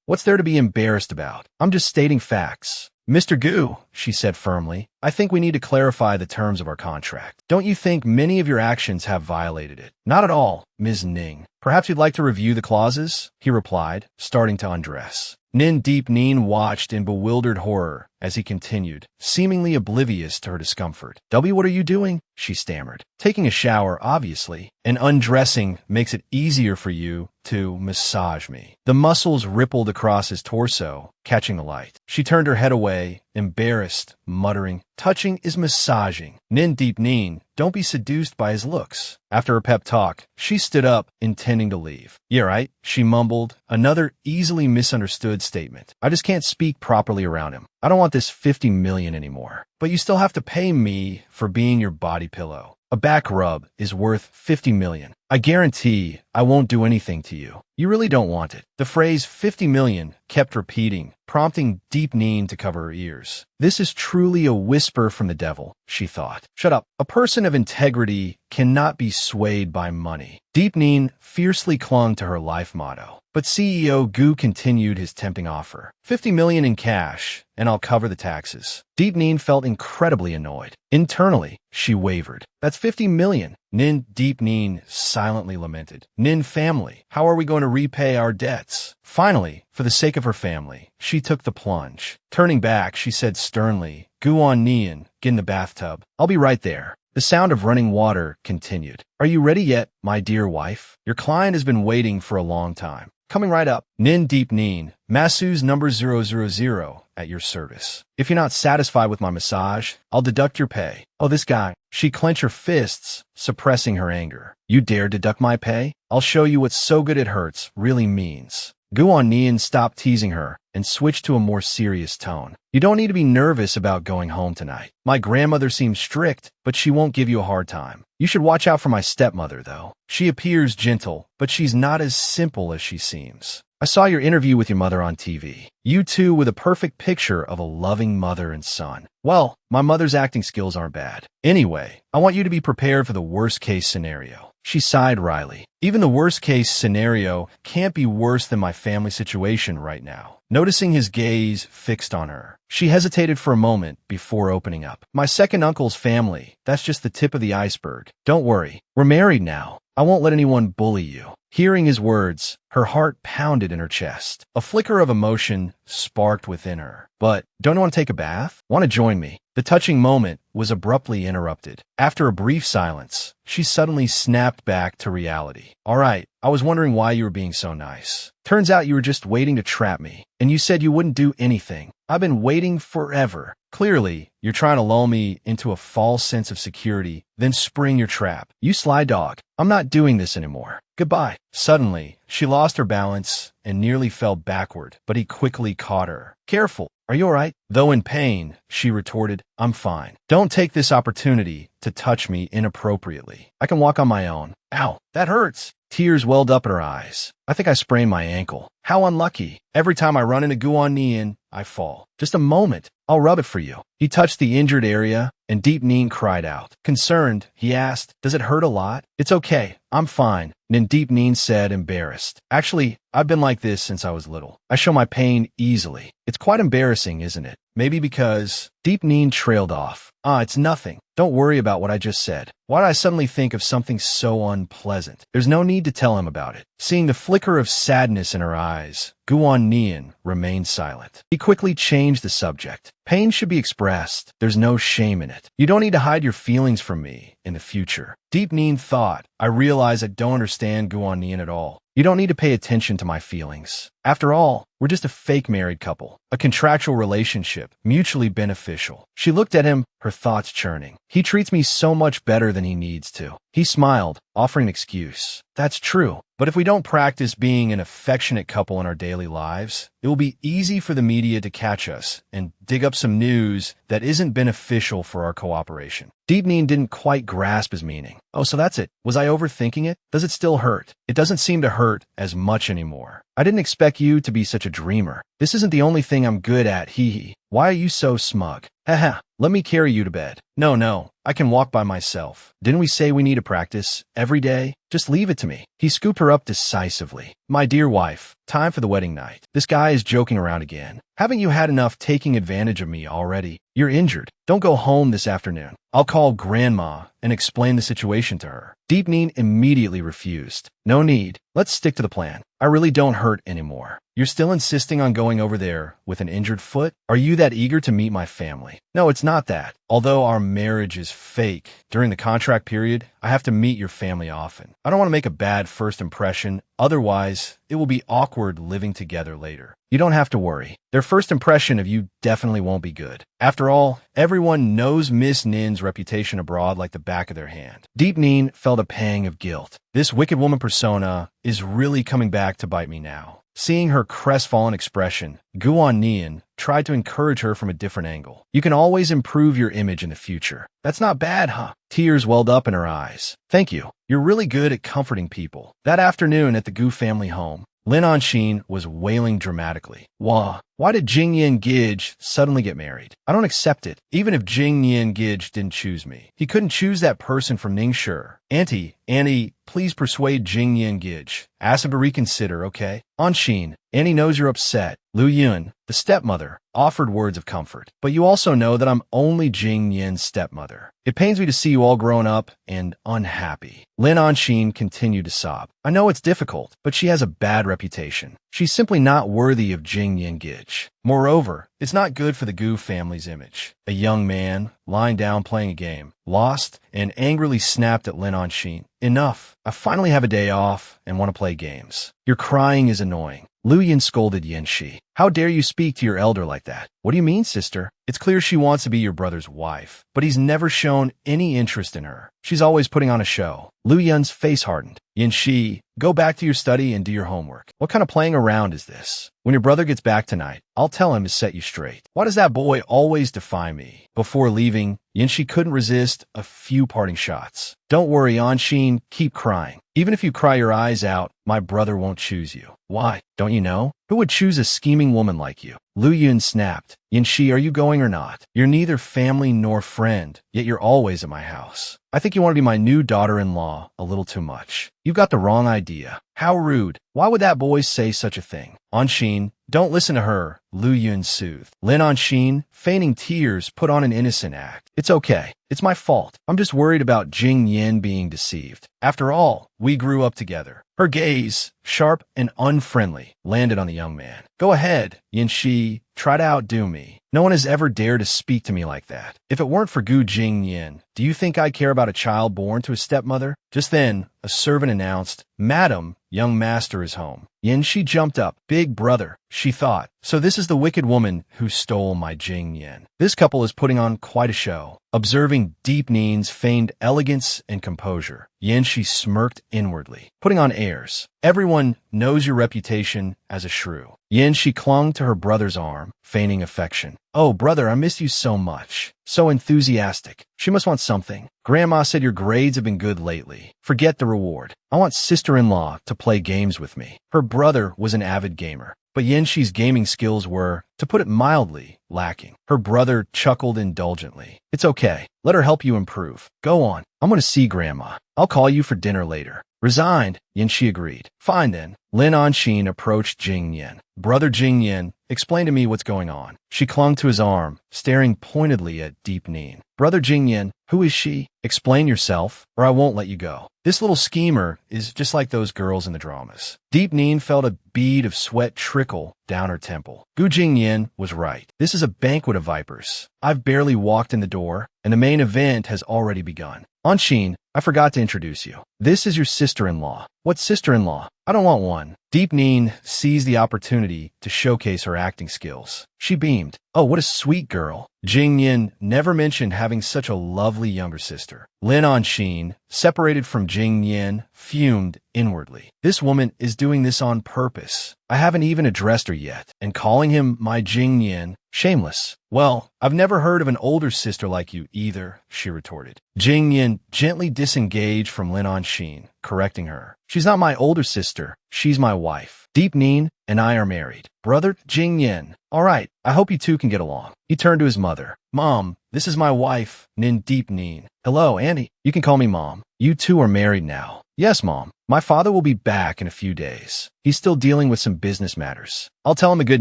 What's there to be embarrassed about? I'm just stating facts. Mr. Gu, she said firmly, I think we need to clarify the terms of our contract. Don't you think many of your actions have violated it? Not at all, Ms. Ning. Perhaps you'd like to review the clauses? He replied, starting to undress. Deep Nien watched in bewildered horror as he continued, seemingly oblivious to her discomfort. What are you doing? She stammered. Taking a shower, obviously. And undressing makes it easier for you to massage me. The muscles rippled across his torso, catching the light. She turned her head away, embarrassed, muttering, touching is massaging. Deep Nien, don't be seduced by his looks. After her pep talk, she stood up, intending to leave. Yeah, right, she mumbled, another easily misunderstood statement. I just can't speak properly around him. I don't want this 50 million anymore. But you still have to pay me for being your body pillow. A back rub is worth 50 million. I guarantee I won't do anything to you. You really don't want it. The phrase 50 million kept repeating, prompting Deep Nien to cover her ears. This is truly a whisper from the devil, she thought. Shut up. A person of integrity cannot be swayed by money. Deep Nien fiercely clung to her life motto. But CEO Gu continued his tempting offer. 50 million in cash, and I'll cover the taxes. Deep Nien felt incredibly annoyed. Internally, she wavered. That's 50 million. Nin Deep Nin silently lamented. Nin family, how are we going to repay our debts? Finally, for the sake of her family, she took the plunge. Turning back, she said sternly, Guan Nian, get in the bathtub. I'll be right there. The sound of running water continued. Are you ready yet, my dear wife? Your client has been waiting for a long time. Coming right up. Nin Deep Nin, masseuse number 000 at your service. If you're not satisfied with my massage, I'll deduct your pay. Oh, this guy. She clenched her fists, suppressing her anger. You dare deduct my pay? I'll show you what so good it hurts really means. Guan Nian stopped teasing her and switched to a more serious tone. You don't need to be nervous about going home tonight. My grandmother seems strict, but she won't give you a hard time. You should watch out for my stepmother, though. She appears gentle, but she's not as simple as she seems. I saw your interview with your mother on TV. You two with a perfect picture of a loving mother and son. Well, my mother's acting skills aren't bad. Anyway, I want you to be prepared for the worst-case scenario. She sighed wryly. Even the worst-case scenario can't be worse than my family situation right now. Noticing his gaze fixed on her, she hesitated for a moment before opening up. My second uncle's family, that's just the tip of the iceberg. Don't worry, we're married now. I won't let anyone bully you. Hearing his words, her heart pounded in her chest. A flicker of emotion sparked within her. But, don't you want to take a bath? Want to join me? The touching moment was abruptly interrupted. After a brief silence, she suddenly snapped back to reality. All right, I was wondering why you were being so nice. Turns out you were just waiting to trap me, and you said you wouldn't do anything. I've been waiting forever. Clearly, you're trying to lull me into a false sense of security, then spring your trap. You sly dog. I'm not doing this anymore. Goodbye. Suddenly, she lost her balance and nearly fell backward, but he quickly caught her. Careful. Are you all right? Though in pain, she retorted, I'm fine. Don't take this opportunity to touch me inappropriately. I can walk on my own. Ow, that hurts. Tears welled up in her eyes. I think I sprained my ankle. How unlucky. Every time I run into Guan Nian, I fall. Just a moment. I'll rub it for you. He touched the injured area, and Deep Nin cried out. Concerned, he asked, does it hurt a lot? It's okay. I'm fine. Nin Deep Nin said, embarrassed. Actually, I've been like this since I was little. I show my pain easily. It's quite embarrassing, isn't it? Maybe because... Deep Nin trailed off. It's nothing. Don't worry about what I just said. Why did I suddenly think of something so unpleasant? There's no need to tell him about it. Seeing the flicker of sadness in her eyes, Guan Nian remained silent. He quickly changed the subject. Pain should be expressed. There's no shame in it. You don't need to hide your feelings from me in the future. Deep Nin thought, I realize I don't understand Guan Nian at all. You don't need to pay attention to my feelings. After all, we're just a fake married couple, a contractual relationship, mutually beneficial. She looked at him, her thoughts churning. He treats me so much better than he needs to. He smiled, offering an excuse. That's true. But if we don't practice being an affectionate couple in our daily lives, it will be easy for the media to catch us and dig up some news that isn't beneficial for our cooperation. Deep Nin didn't quite grasp his meaning. Oh, so that's it. Was I overthinking it? Does it still hurt? It doesn't seem to hurt as much anymore. I didn't expect you to be such a dreamer. This isn't the only thing I'm good at, hee. Why are you so smug? Haha, let me carry you to bed. No, I can walk by myself. Didn't we say we need to practice every day? Just leave it to me. He scooped her up decisively. My dear wife, time for the wedding night. This guy is joking around again. Haven't you had enough taking advantage of me already? You're injured. Don't go home this afternoon. I'll call Grandma and explain the situation to her. Deep Nin immediately refused. No need. Let's stick to the plan. I really don't hurt anymore. You're still insisting on going over there with an injured foot? Are you that eager to meet my family? No, it's not that. Although our marriage is fake, during the contract period, I have to meet your family often. I don't want to make a bad first impression, otherwise it will be awkward living together later. You don't have to worry. Their first impression of you definitely won't be good. After all, everyone knows Miss Nin's reputation abroad like the back of their hand. Deep Nin felt a pang of guilt. This wicked woman persona is really coming back to bite me now. Seeing her crestfallen expression, Guan Nian tried to encourage her from a different angle. You can always improve your image in the future. That's not bad, huh? Tears welled up in her eyes. Thank you. You're really good at comforting people. That afternoon at the Gu family home, Lin Anxin was wailing dramatically. Why did Jing Yin Gij suddenly get married? I don't accept it. Even if Jing Yin Gij didn't choose me, he couldn't choose that person from Ningshi. Auntie, please persuade Jing Yin Gij. Ask him to reconsider, okay? Anxin, Annie knows you're upset. Lu Yun, the stepmother, offered words of comfort. But you also know that I'm only Jing Yin's stepmother. It pains me to see you all grown up and unhappy. Lin Anxin continued to sob. I know it's difficult, but she has a bad reputation. She's simply not worthy of Jing Yin Gij. Moreover, it's not good for the Gu family's image. A young man, lying down playing a game, lost and angrily snapped at Lin Anxin. Enough. I finally have a day off and want to play games. Your crying is annoying. Lu Yin scolded Yin Shi. How dare you speak to your elder like that? What do you mean, sister? It's clear she wants to be your brother's wife, but he's never shown any interest in her. She's always putting on a show. Lu Yun's face hardened. Yin Shi, go back to your study and do your homework. What kind of playing around is this? When your brother gets back tonight, I'll tell him to set you straight. Why does that boy always defy me? Before leaving, Yin Shi couldn't resist a few parting shots. Don't worry, Anxin, keep crying. Even if you cry your eyes out, my brother won't choose you. Why? Don't you know? Who would choose a scheming woman like you? Lu Yun snapped. Yin Shi, are you going or not? You're neither family nor friend, yet you're always at my house. I think you want to be my new daughter-in-law a little too much. You've got the wrong idea. How rude. Why would that boy say such a thing? Anxin, don't listen to her, Lu Yun soothed. Lin Anxin, feigning tears, put on an innocent act. It's okay. It's my fault. I'm just worried about Jing Yin being deceived. After all, we grew up together. Her gaze, sharp and unfriendly, landed on the young man. Go ahead, Yin Shi, try to outdo me. No one has ever dared to speak to me like that. If it weren't for Gu Jing Yin, do you think I'd care about a child born to a stepmother? Just then, a servant announced, Madam, young master is home. Yin Shi jumped up. Big brother, she thought. So this is the wicked woman who stole my Jing Yin. This couple is putting on quite a show. Observing Deep Nin's feigned elegance and composure, Yin Shi smirked inwardly, putting on airs. Everyone knows your reputation as a shrew. Yin Shi clung to her brother's arm, feigning affection. Oh, brother, I miss you so much. So enthusiastic. She must want something. Grandma said your grades have been good lately. Forget the reward. I want sister-in-law to play games with me. Her brother was an avid gamer, but Yin Shi's gaming skills were, to put it mildly, lacking. Her brother chuckled indulgently. It's okay. Let her help you improve. Go on. I'm going to see Grandma. I'll call you for dinner later. Resigned, Yin Shi agreed. Fine then. Lin Anxin approached Jing Yin. Brother Jing Yin, explain to me what's going on. She clung to his arm, staring pointedly at Deep Nin. Brother Jing Yin, who is she? Explain yourself, or I won't let you go. This little schemer is just like those girls in the dramas. Deep Nin felt a bead of sweat trickle down her temple. Gu Jing Yin was right. This is a banquet of vipers. I've barely walked in the door, and the main event has already begun. Anxin, I forgot to introduce you. This is your sister-in-law. What sister-in-law? I don't want one. Deep Nin seized the opportunity to showcase her acting skills. She beamed. Oh, what a sweet girl. Jing Yin never mentioned having such a lovely younger sister. Lin Anxin, separated from Jing Yin, fumed inwardly. This woman is doing this on purpose. I haven't even addressed her yet, and calling him my Jing Yin, shameless. Well, I've never heard of an older sister like you either, she retorted. Jing Yin gently disengaged from Lin Anxin, correcting her. She's not my older sister. She's my wife. Deep Nin and I are married. Brother Jing Yin. All right, I hope you two can get along. He turned to his mother. Mom, this is my wife, Nin Deep Nin. Hello, Annie. You can call me Mom. You two are married now. Yes, Mom. My father will be back in a few days. He's still dealing with some business matters. I'll tell him the good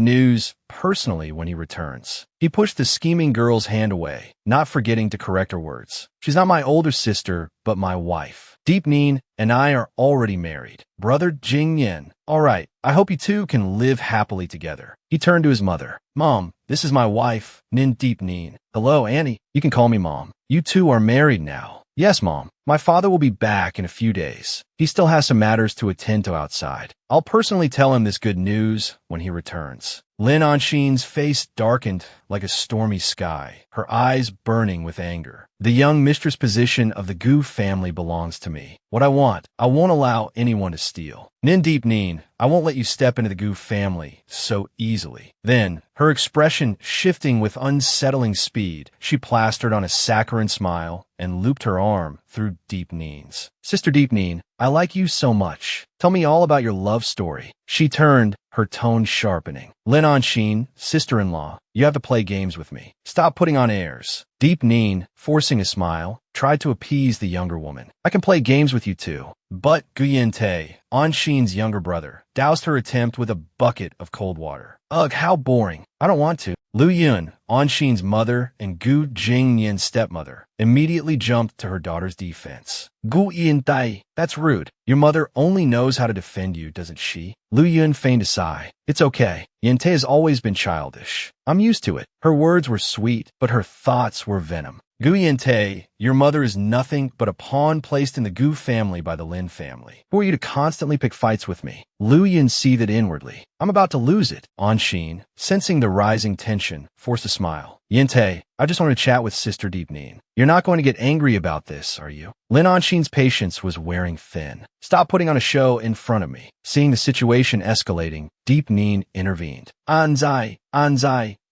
news personally when he returns. He pushed the scheming girl's hand away, not forgetting to correct her words. She's not my older sister, but my wife. Deep Nin and I are already married. Brother Jing Yin. All right, I hope you two can live happily together. He turned to his mother. Mom, this is my wife, Nin Deep Nin. Hello, Annie. You can call me Mom. You two are married now. Yes, Mom. My father will be back in a few days. He still has some matters to attend to outside. I'll personally tell him this good news when he returns. Lin Anxin's face darkened like a stormy sky, her eyes burning with anger. The young mistress position of the Gu family belongs to me. What I want, I won't allow anyone to steal. Nin Deep Nin, I won't let you step into the Gu family so easily. Then, her expression shifting with unsettling speed, she plastered on a saccharine smile and looped her arm through Deep Nin's. Sister Deep Nin, I like you so much. Tell me all about your love story. She turned, her tone sharpening. Lin Anxin, sister-in-law, you have to play games with me. Stop putting on airs. Deep Nin, forcing a smile, tried to appease the younger woman. I can play games with you too. But Gu Yinte, Anshin's younger brother, doused her attempt with a bucket of cold water. Ugh, how boring. I don't want to. Lu Yun, Anshin's mother and Gu Jingnian's stepmother, immediately jumped to her daughter's defense. Gu Yintai, that's rude. Your mother only knows how to defend you, doesn't she? Lu Yun feigned a sigh. It's okay. Yinte has always been childish. I'm used to it. Her words were sweet, but her thoughts were venom. Gu Yinte, your mother is nothing but a pawn placed in the Gu family by the Lin family. Who are you to constantly pick fights with me? Lu Yun seethed inwardly. I'm about to lose it. Anshin, sensing the rising tension, forced a smile. Yinte, I just want to chat with Sister Deep Neen. You're not going to get angry about this, are you? Lin Anshin's patience was wearing thin. Stop putting on a show in front of me. Seeing the situation escalating, Deep Neen intervened. Anzai,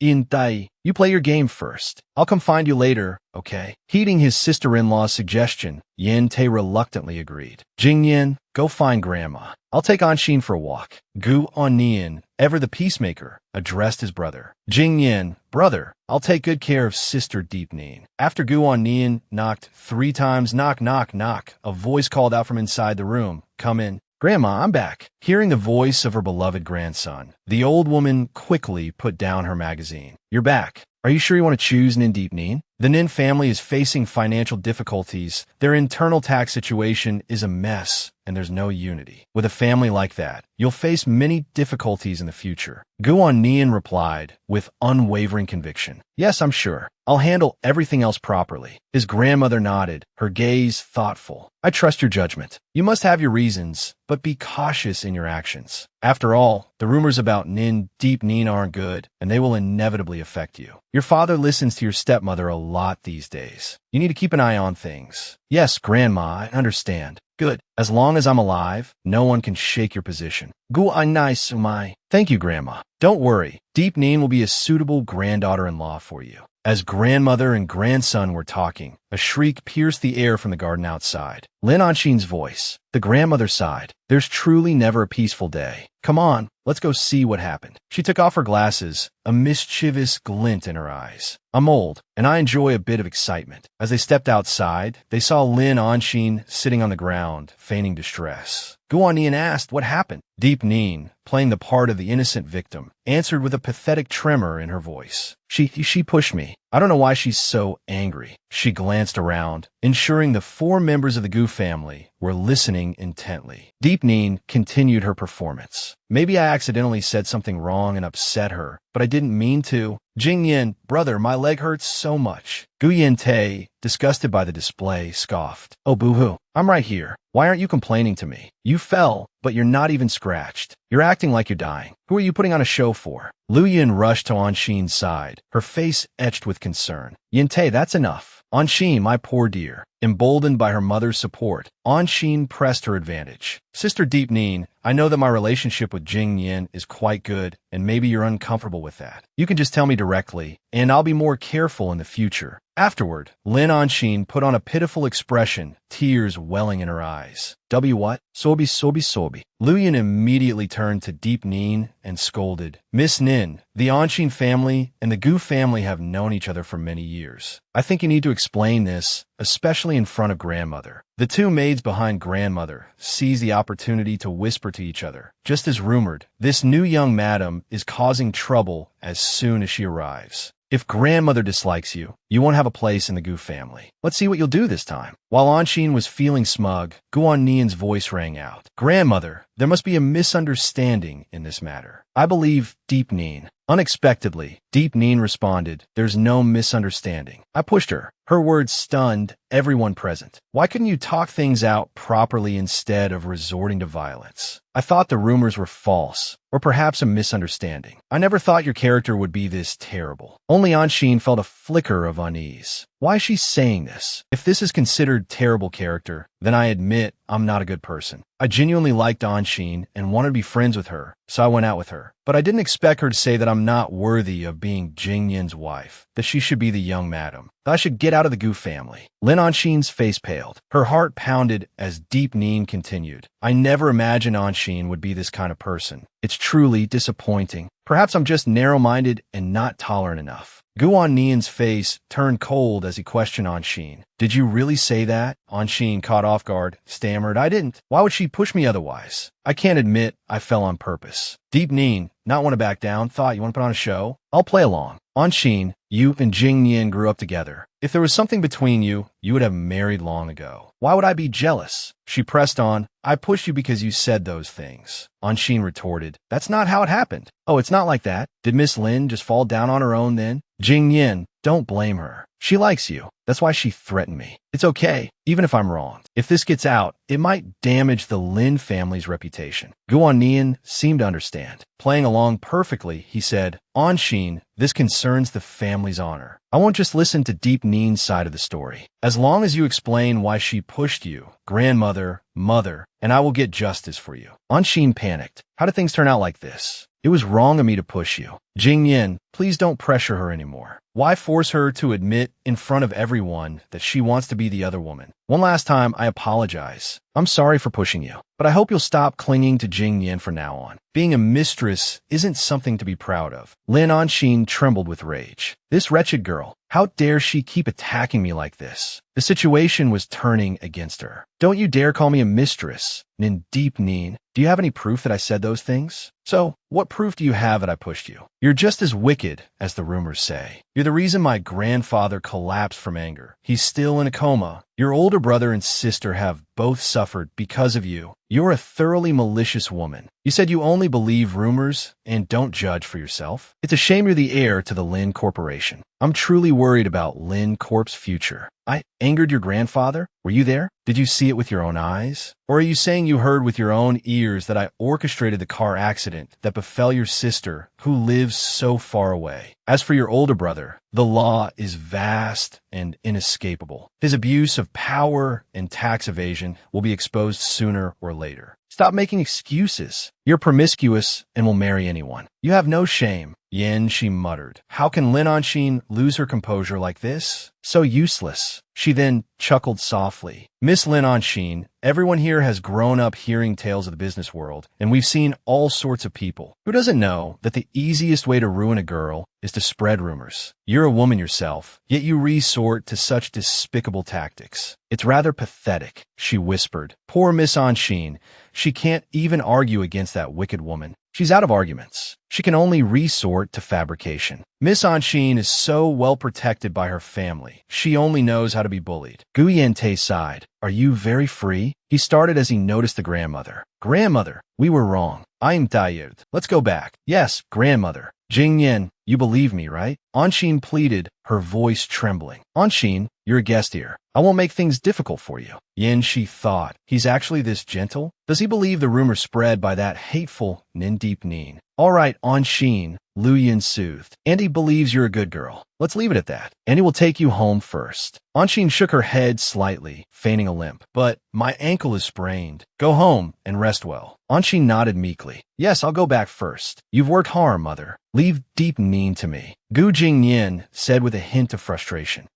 Yintai, you play your game first. I'll come find you later, okay? Heeding his sister-in-law's suggestion, Yinte reluctantly agreed. Jingyan, go find Grandma. I'll take Anshin for a walk. Gu Onnian, ever the peacemaker, addressed his brother. Jingyan, brother, I'll take good care of Sister Deep Neen. After Gu Onnian knocked 3 times, knock, knock, knock, a voice called out from inside the room. Come in. Grandma, I'm back. Hearing the voice of her beloved grandson, the old woman quickly put down her magazine. You're back. Are you sure you want to choose Nin Deep Neen? The Nin family is facing financial difficulties. Their internal tax situation is a mess, and there's no unity. With a family like that, you'll face many difficulties in the future. Gu Onnian replied with unwavering conviction. Yes, I'm sure. I'll handle everything else properly. His grandmother nodded, her gaze thoughtful. I trust your judgment. You must have your reasons, but be cautious in your actions. After all, the rumors about Nin Deep Neen aren't good, and they will inevitably affect you. Your father listens to your stepmother a lot these days. You need to keep an eye on things. Yes, Grandma, I understand. Good. As long as I'm alive, no one can shake your position. Gu Anai Sumai. Thank you, Grandma. Don't worry. Deep Neen will be a suitable granddaughter-in-law for you. As grandmother and grandson were talking, a shriek pierced the air from the garden outside. Lin Anshin's voice. The grandmother sighed. There's truly never a peaceful day. Come on, let's go see what happened. She took off her glasses, a mischievous glint in her eyes. I'm old, and I enjoy a bit of excitement. As they stepped outside, they saw Lin Anshin sitting on the ground, feigning distress. Gu Onnian asked what happened. Deep Neen, playing the part of the innocent victim, answered with a pathetic tremor in her voice. She pushed me. I don't know why she's so angry. She glanced around, ensuring the 4 members of the Gu family were listening intently. Deep Neen continued her performance. Maybe I accidentally said something wrong and upset her, but I didn't mean to. Jingyan, brother, my leg hurts so much. Gu Yinte, disgusted by the display, scoffed. Oh, boo-hoo. I'm right here. Why aren't you complaining to me? You fell, but you're not even scratched. You're acting like you're dying. Who are you putting on a show for? Lu Yun rushed to Anshin's side, her face etched with concern. Yinte, that's enough. Anshin, my poor dear. Emboldened by her mother's support, Anshin pressed her advantage. Sister Deep Neen, I know that my relationship with Jing Yin is quite good, and maybe you're uncomfortable with that. You can just tell me directly, and I'll be more careful in the future. Afterward, Lin Anshin put on a pitiful expression, tears welling in her eyes. What? Sobi. Lu Yun immediately turned to Deep Neen and scolded. Miss Nin, the Anshin family and the Gu family have known each other for many years. I think you need to explain this, especially in front of grandmother. The 2 maids behind grandmother seized the opportunity to whisper to each other. Just as rumored, this new young madam is causing trouble as soon as she arrives. If grandmother dislikes you, you won't have a place in the Gu family. Let's see what you'll do this time. While Anshin was feeling smug, Gu Onnian's voice rang out. Grandmother, there must be a misunderstanding in this matter. I believe Deep Neen. Unexpectedly, Deep Neen responded, there's no misunderstanding. I pushed her. Her words stunned everyone present. Why couldn't you talk things out properly instead of resorting to violence? I thought the rumors were false, or perhaps a misunderstanding. I never thought your character would be this terrible. Only Anshin felt a flicker of unease. Why is she saying this? If this is considered terrible character, then I admit I'm not a good person. I genuinely liked Anshin and wanted to be friends with her, so I went out with her. But I didn't expect her to say that I'm not worthy of being Jing Yin's wife, that she should be the young madam, that I should get out of the Gu family. Lin Anshin's face paled. Her heart pounded as Deep Neen continued. I never imagined Anshin would be this kind of person. It's truly disappointing. Perhaps I'm just narrow-minded and not tolerant enough. Gu Onnian's face turned cold as he questioned Anshin. Did you really say that? Anshin, caught off guard, stammered, I didn't. Why would she push me otherwise? I can't admit I fell on purpose. Deep Neen, not want to back down, thought you want to put on a show? I'll play along. Anshin, you and Jing Yin grew up together. If there was something between you, you would have married long ago. Why would I be jealous? She pressed on. I pushed you because you said those things. Anshin retorted. That's not how it happened. Oh, it's not like that. Did Miss Lin just fall down on her own then? Jing Yin, don't blame her. She likes you. That's why she threatened me. It's okay, even if I'm wrong. If this gets out, it might damage the Lin family's reputation. Guan Nian seemed to understand. Playing along perfectly, he said, Anshin, this concerns the family's honor. I won't just listen to Deep Neen's side of the story. As long as you explain why she pushed you, grandmother, mother, and I will get justice for you. Anshin panicked. How did things turn out like this? It was wrong of me to push you. Jing Yin, please don't pressure her anymore. Why force her to admit in front of everyone that she wants to be the other woman? One last time, I apologize. I'm sorry for pushing you, but I hope you'll stop clinging to Jing Yin from now on. Being a mistress isn't something to be proud of. Lin Anshin trembled with rage. This wretched girl, how dare she keep attacking me like this? The situation was turning against her. Don't you dare call me a mistress. Nin Deep Neen, do you have any proof that I said those things? So, what proof do you have that I pushed you? You're just as wicked as the rumors say. You're the reason my grandfather collapsed from anger. He's still in a coma. Your older brother and sister have both suffered because of you. You're a thoroughly malicious woman. You said you only believe rumors and don't judge for yourself. It's a shame you're the heir to the Lin Corporation. I'm truly worried about Lin Corp's future. I angered your grandfather? Were you there? Did you see it with your own eyes? Or are you saying you heard with your own ears that I orchestrated the car accident that befell your sister, who lives so far away? As for your older brother, the law is vast and inescapable. His abuse of power and tax evasion will be exposed sooner or later. Stop making excuses. You're promiscuous and will marry anyone. You have no shame. Yin, she muttered. How can Lin Anshin lose her composure like this? So useless. She then chuckled softly. Miss Lin Anshin, everyone here has grown up hearing tales of the business world, and we've seen all sorts of people. Who doesn't know that the easiest way to ruin a girl is to spread rumors? You're a woman yourself, yet you resort to such despicable tactics. It's rather pathetic, she whispered. Poor Miss Anshin. She can't even argue against that wicked woman. She's out of arguments. She can only resort to fabrication. Miss Anshin is so well protected by her family. She only knows how to be bullied. Gu Yente sighed. Are you very free? He started as he noticed the grandmother. Grandmother, we were wrong. I'm tired. Let's go back. Yes, grandmother. Jing Yin, you believe me, right? Anshin pleaded, her voice trembling. Anshin, you're a guest here. I won't make things difficult for you. Yin, she thought. He's actually this gentle? Does he believe the rumor spread by that hateful Nin Deep Neen? All right, Anshin, Lu Yin soothed. Andy believes you're a good girl. Let's leave it at that. Andy will take you home first. Anshin shook her head slightly, feigning a limp. But my ankle is sprained. Go home and rest well. Anshin nodded meekly. Yes, I'll go back first. You've worked hard, mother. Leave Deep Neen to me. Gu Jingyin said with a hint of frustration.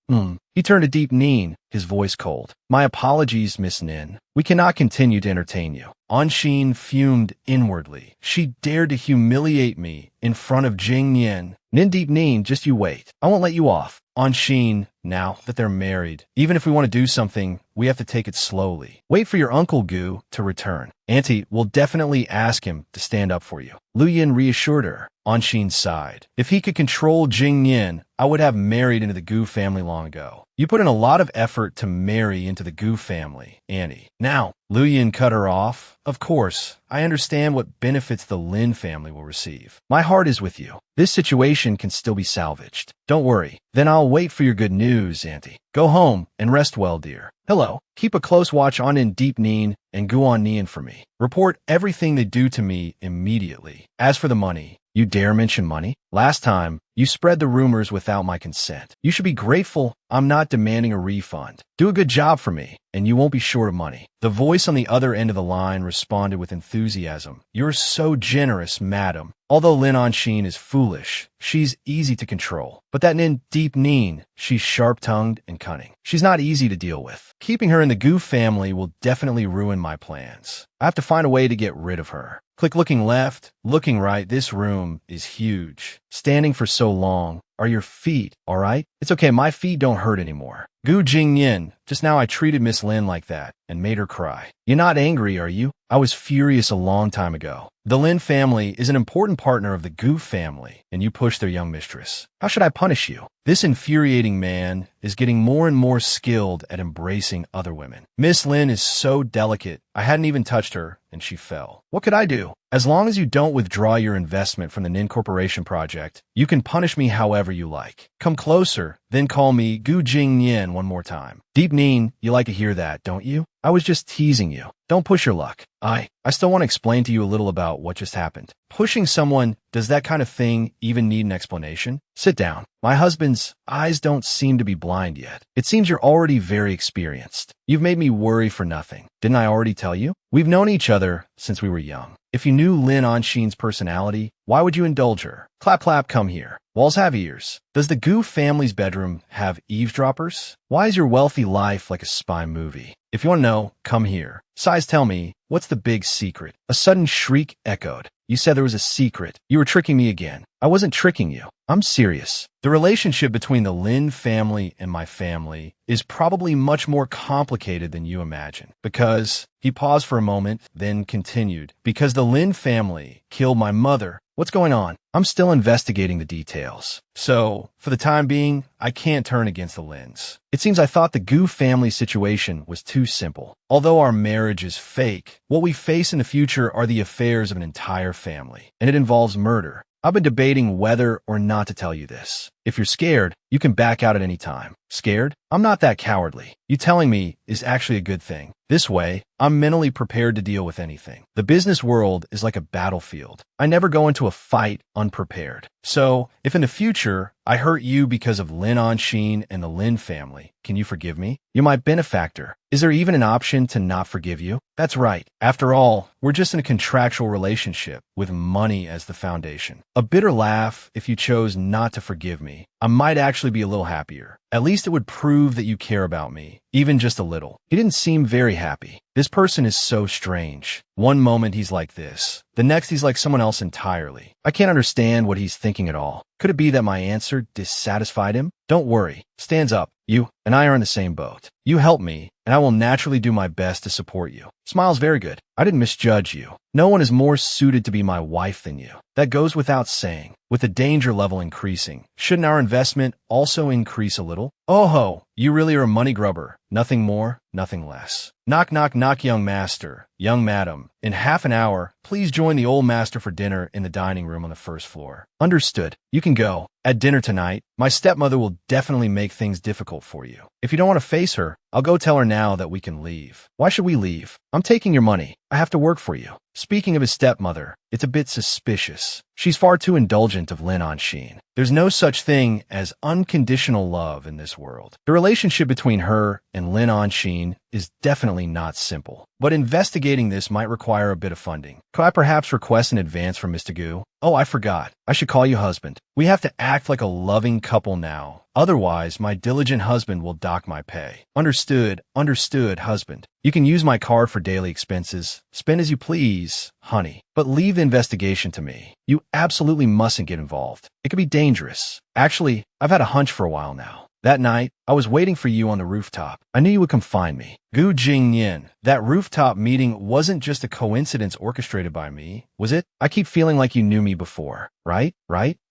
He turned to Deep Neen, his voice cold. My apologies, Miss Nin. We cannot continue to entertain you. Anshin fumed inwardly. She dared to humiliate me in front of Jing Yin. Nin Deep Neen, just you wait. I won't let you off. Anshin, now that they're married, even if we want to do something, we have to take it slowly. Wait for your Uncle Gu to return. Auntie will definitely ask him to stand up for you. Lu Yin reassured her. Anshin sighed. If he could control Jing Yin, I would have married into the Gu family long ago. You put in a lot of effort to marry into the Gu family, Annie. Now, Lu Yin cut her off. Of course, I understand what benefits the Lin family will receive. My heart is with you. This situation can still be salvaged. Don't worry. Then I'll wait for your good news, Auntie. Go home and rest well, dear. Hello. Keep a close watch on in Deep Neen and Guan Nian for me. Report everything they do to me immediately. As for the money, you dare mention money? Last time, you spread the rumors without my consent. You should be grateful I'm not demanding a refund. Do a good job for me, and you won't be short of money. The voice on the other end of the line responded with enthusiasm. You're so generous, madam. Although Lin Anshin is foolish, she's easy to control. But that Nin Deep Neen, she's sharp-tongued and cunning. She's not easy to deal with. Keeping her in the Gu family will definitely ruin my plans. I have to find a way to get rid of her. Click looking left, looking right. This room is huge. Standing for so long. Are your feet all right? It's okay, my feet don't hurt anymore. Gu Jingyin, just now I treated Miss Lin like that and made her cry. You're not angry, are you? I was furious a long time ago. The Lin family is an important partner of the Gu family, and you pushed their young mistress. How should I punish you? This infuriating man is getting more and more skilled at embracing other women. Miss Lin is so delicate, I hadn't even touched her, and she fell. What could I do? As long as you don't withdraw your investment from the Nin Corporation project, you can punish me however you like. Come closer, then call me Gu Jingyin one more time. Deep Nin, you like to hear that, don't you? I was just teasing you. Don't push your luck. I still want to explain to you a little about what just happened. Pushing someone, does that kind of thing even need an explanation? Sit down. My husband's eyes don't seem to be blind yet. It seems you're already very experienced. You've made me worry for nothing. Didn't I already tell you? We've known each other since we were young. If you knew Lin Anshin's personality, why would you indulge her? Clap clap, come here. Walls have ears. Does the Gu family's bedroom have eavesdroppers? Why is your wealthy life like a spy movie? If you want to know, come here. Size, tell me, what's the big secret? A sudden shriek echoed. You said there was a secret. You were tricking me again. I wasn't tricking you. I'm serious. The relationship between the Lin family and my family is probably much more complicated than you imagine. Because, he paused for a moment, then continued, because the Lin family killed my mother. What's going on? I'm still investigating the details. So, for the time being, I can't turn against the Lins. It seems I thought the Gu family situation was too simple. Although our marriage is fake, what we face in the future are the affairs of an entire family, and it involves murder. I've been debating whether or not to tell you this. If you're scared, you can back out at any time. Scared? I'm not that cowardly. You telling me is actually a good thing. This way, I'm mentally prepared to deal with anything. The business world is like a battlefield. I never go into a fight unprepared. So, if in the future, I hurt you because of Lin Anshin and the Lin family, can you forgive me? You're my benefactor. Is there even an option to not forgive you? That's right. After all, we're just in a contractual relationship with money as the foundation. A bitter laugh if you chose not to forgive me. I might actually be a little happier. At least it would prove that you care about me, even just a little. He didn't seem very happy. This person is so strange. One moment he's like this. The next he's like someone else entirely. I can't understand what he's thinking at all. Could it be that my answer dissatisfied him? Don't worry. Stands up. You and I are in the same boat. You help me, and I will naturally do my best to support you. Smile's very good. I didn't misjudge you. No one is more suited to be my wife than you. That goes without saying. With the danger level increasing, shouldn't our investment also increase a little? Oh ho, you really are a money grubber. Nothing more, nothing less. Knock knock knock, young master, young madam. In half an hour, please join the old master for dinner in the dining room on the first floor. Understood. You can go. At dinner tonight, my stepmother will definitely make things difficult for you. If you don't want to face her, I'll go tell her now that we can leave. Why should we leave? I'm taking your money. I have to work for you. Speaking of his stepmother, it's a bit suspicious. She's far too indulgent of Lin Anshin. There's no such thing as unconditional love in this world. The relationship between her and Lin Anshin is definitely not simple. But investigating this might require a bit of funding. Could I perhaps request an advance from Mr. Gu? Oh, I forgot. I should call you husband. We have to act like a loving couple now. Otherwise, my diligent husband will dock my pay. Understood, understood, husband. You can use my card for daily expenses. Spend as you please, honey. But leave the investigation to me. You absolutely mustn't get involved. It could be dangerous. Actually, I've had a hunch for a while now. That night, I was waiting for you on the rooftop. I knew you would come find me. Gu Jingyin, that rooftop meeting wasn't just a coincidence orchestrated by me, was it? I keep feeling like you knew me before, right?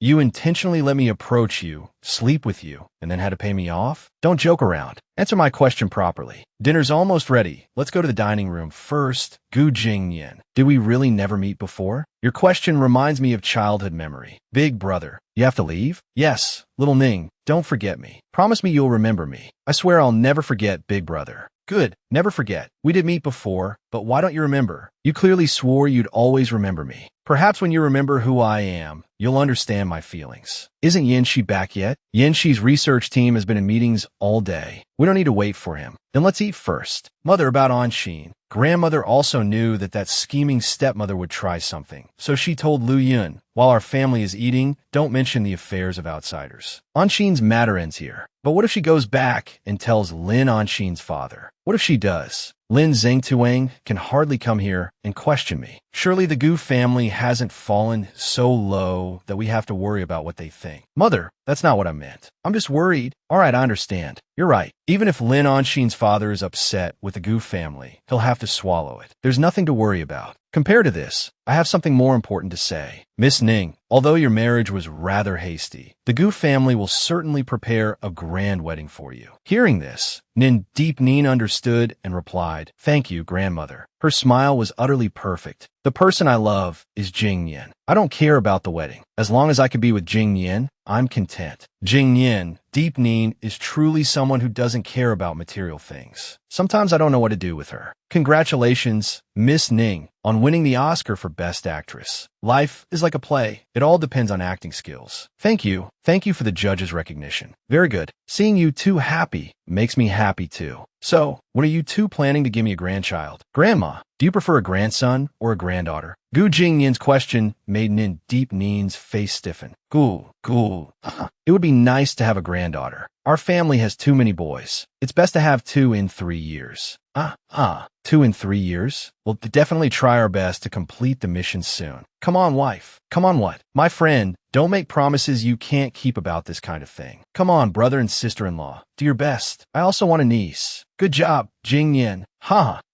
You intentionally let me approach you, sleep with you, and then had to pay me off? Don't joke around. Answer my question properly. Dinner's almost ready. Let's go to the dining room first. Gu Jingyin, did we really never meet before? Your question reminds me of childhood memory. Big brother, you have to leave? Yes, little Ning, don't forget me. Promise me you'll remember me. I swear I'll never forget big brother. Good, never forget. We did meet before, but why don't you remember? You clearly swore you'd always remember me. Perhaps when you remember who I am, you'll understand my feelings. Isn't Yanxi back yet? Yanxi's research team has been in meetings all day. We don't need to wait for him. Then let's eat first. Mother, about Anshin. Grandmother also knew that scheming stepmother would try something, so she told Lu Yun, while our family is eating, don't mention the affairs of outsiders. Anshin's matter ends here. But what if she goes back and tells Lin Anshin's father? What if she does? Lin Zhengtuang can hardly come here and question me. Surely the Gu family hasn't fallen so low that we have to worry about what they think. Mother, that's not what I meant. I'm just worried. All right, I understand. You're right. Even if Lin Anshin's father is upset with the Gu family, he'll have to swallow it. There's nothing to worry about. Compared to this, I have something more important to say. Miss Ning, although your marriage was rather hasty, the Gu family will certainly prepare a grand wedding for you. Hearing this, Deep Nin understood and replied, "Thank you, grandmother." Her smile was utterly perfect. The person I love is Jing Yin. I don't care about the wedding. As long as I can be with Jing Yin, I'm content. Jing Yin, Deep Nin, is truly someone who doesn't care about material things. Sometimes I don't know what to do with her. Congratulations, Miss Ning, on winning the Oscar for Best Actress. Life is like a play. It all depends on acting skills. Thank you. Thank you for the judge's recognition. Very good. Seeing you two happy makes me happy too. So, when are you two planning to give me a grandchild? Grandma, do you prefer a grandson or a granddaughter? Gu Jingyin's question made Deep Nin's face stiffen. Cool. It would be nice to have a granddaughter. Our family has too many boys. It's best to have 2 in 3 years. 2 in 3 years? We'll definitely try our best to complete the mission soon. Come on, wife. Come on, what? My friend, don't make promises you can't keep about this kind of thing. Come on, brother and sister-in-law. Do your best. I also want a niece. Good job, Jing Yin.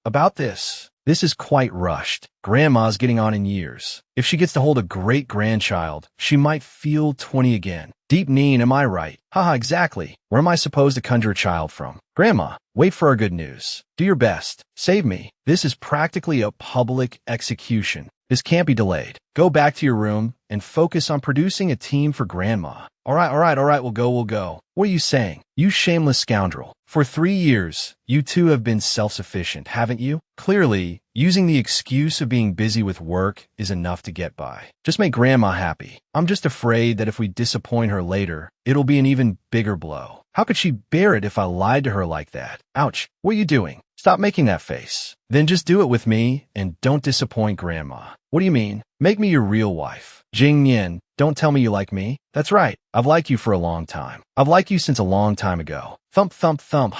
About this. This is quite rushed. Grandma's getting on in years. If she gets to hold a great-grandchild, she might feel 20 again. Deep Nin, am I right? Exactly. Where am I supposed to conjure a child from? Grandma, wait for our good news. Do your best. Save me. This is practically a public execution. This can't be delayed. Go back to your room and focus on producing a team for Grandma. All right, we'll go. What are you saying? You shameless scoundrel. For 3 years, you two have been self-sufficient, haven't you? Clearly, using the excuse of being busy with work is enough to get by. Just make Grandma happy. I'm just afraid that if we disappoint her later, it'll be an even bigger blow. How could she bear it if I lied to her like that? Ouch, what are you doing? Stop making that face. Then just do it with me and don't disappoint Grandma. What do you mean? Make me your real wife. Jing Yin, don't tell me you like me. That's right. I've liked you for a long time. I've liked you since a long time ago. Thump, thump, thump,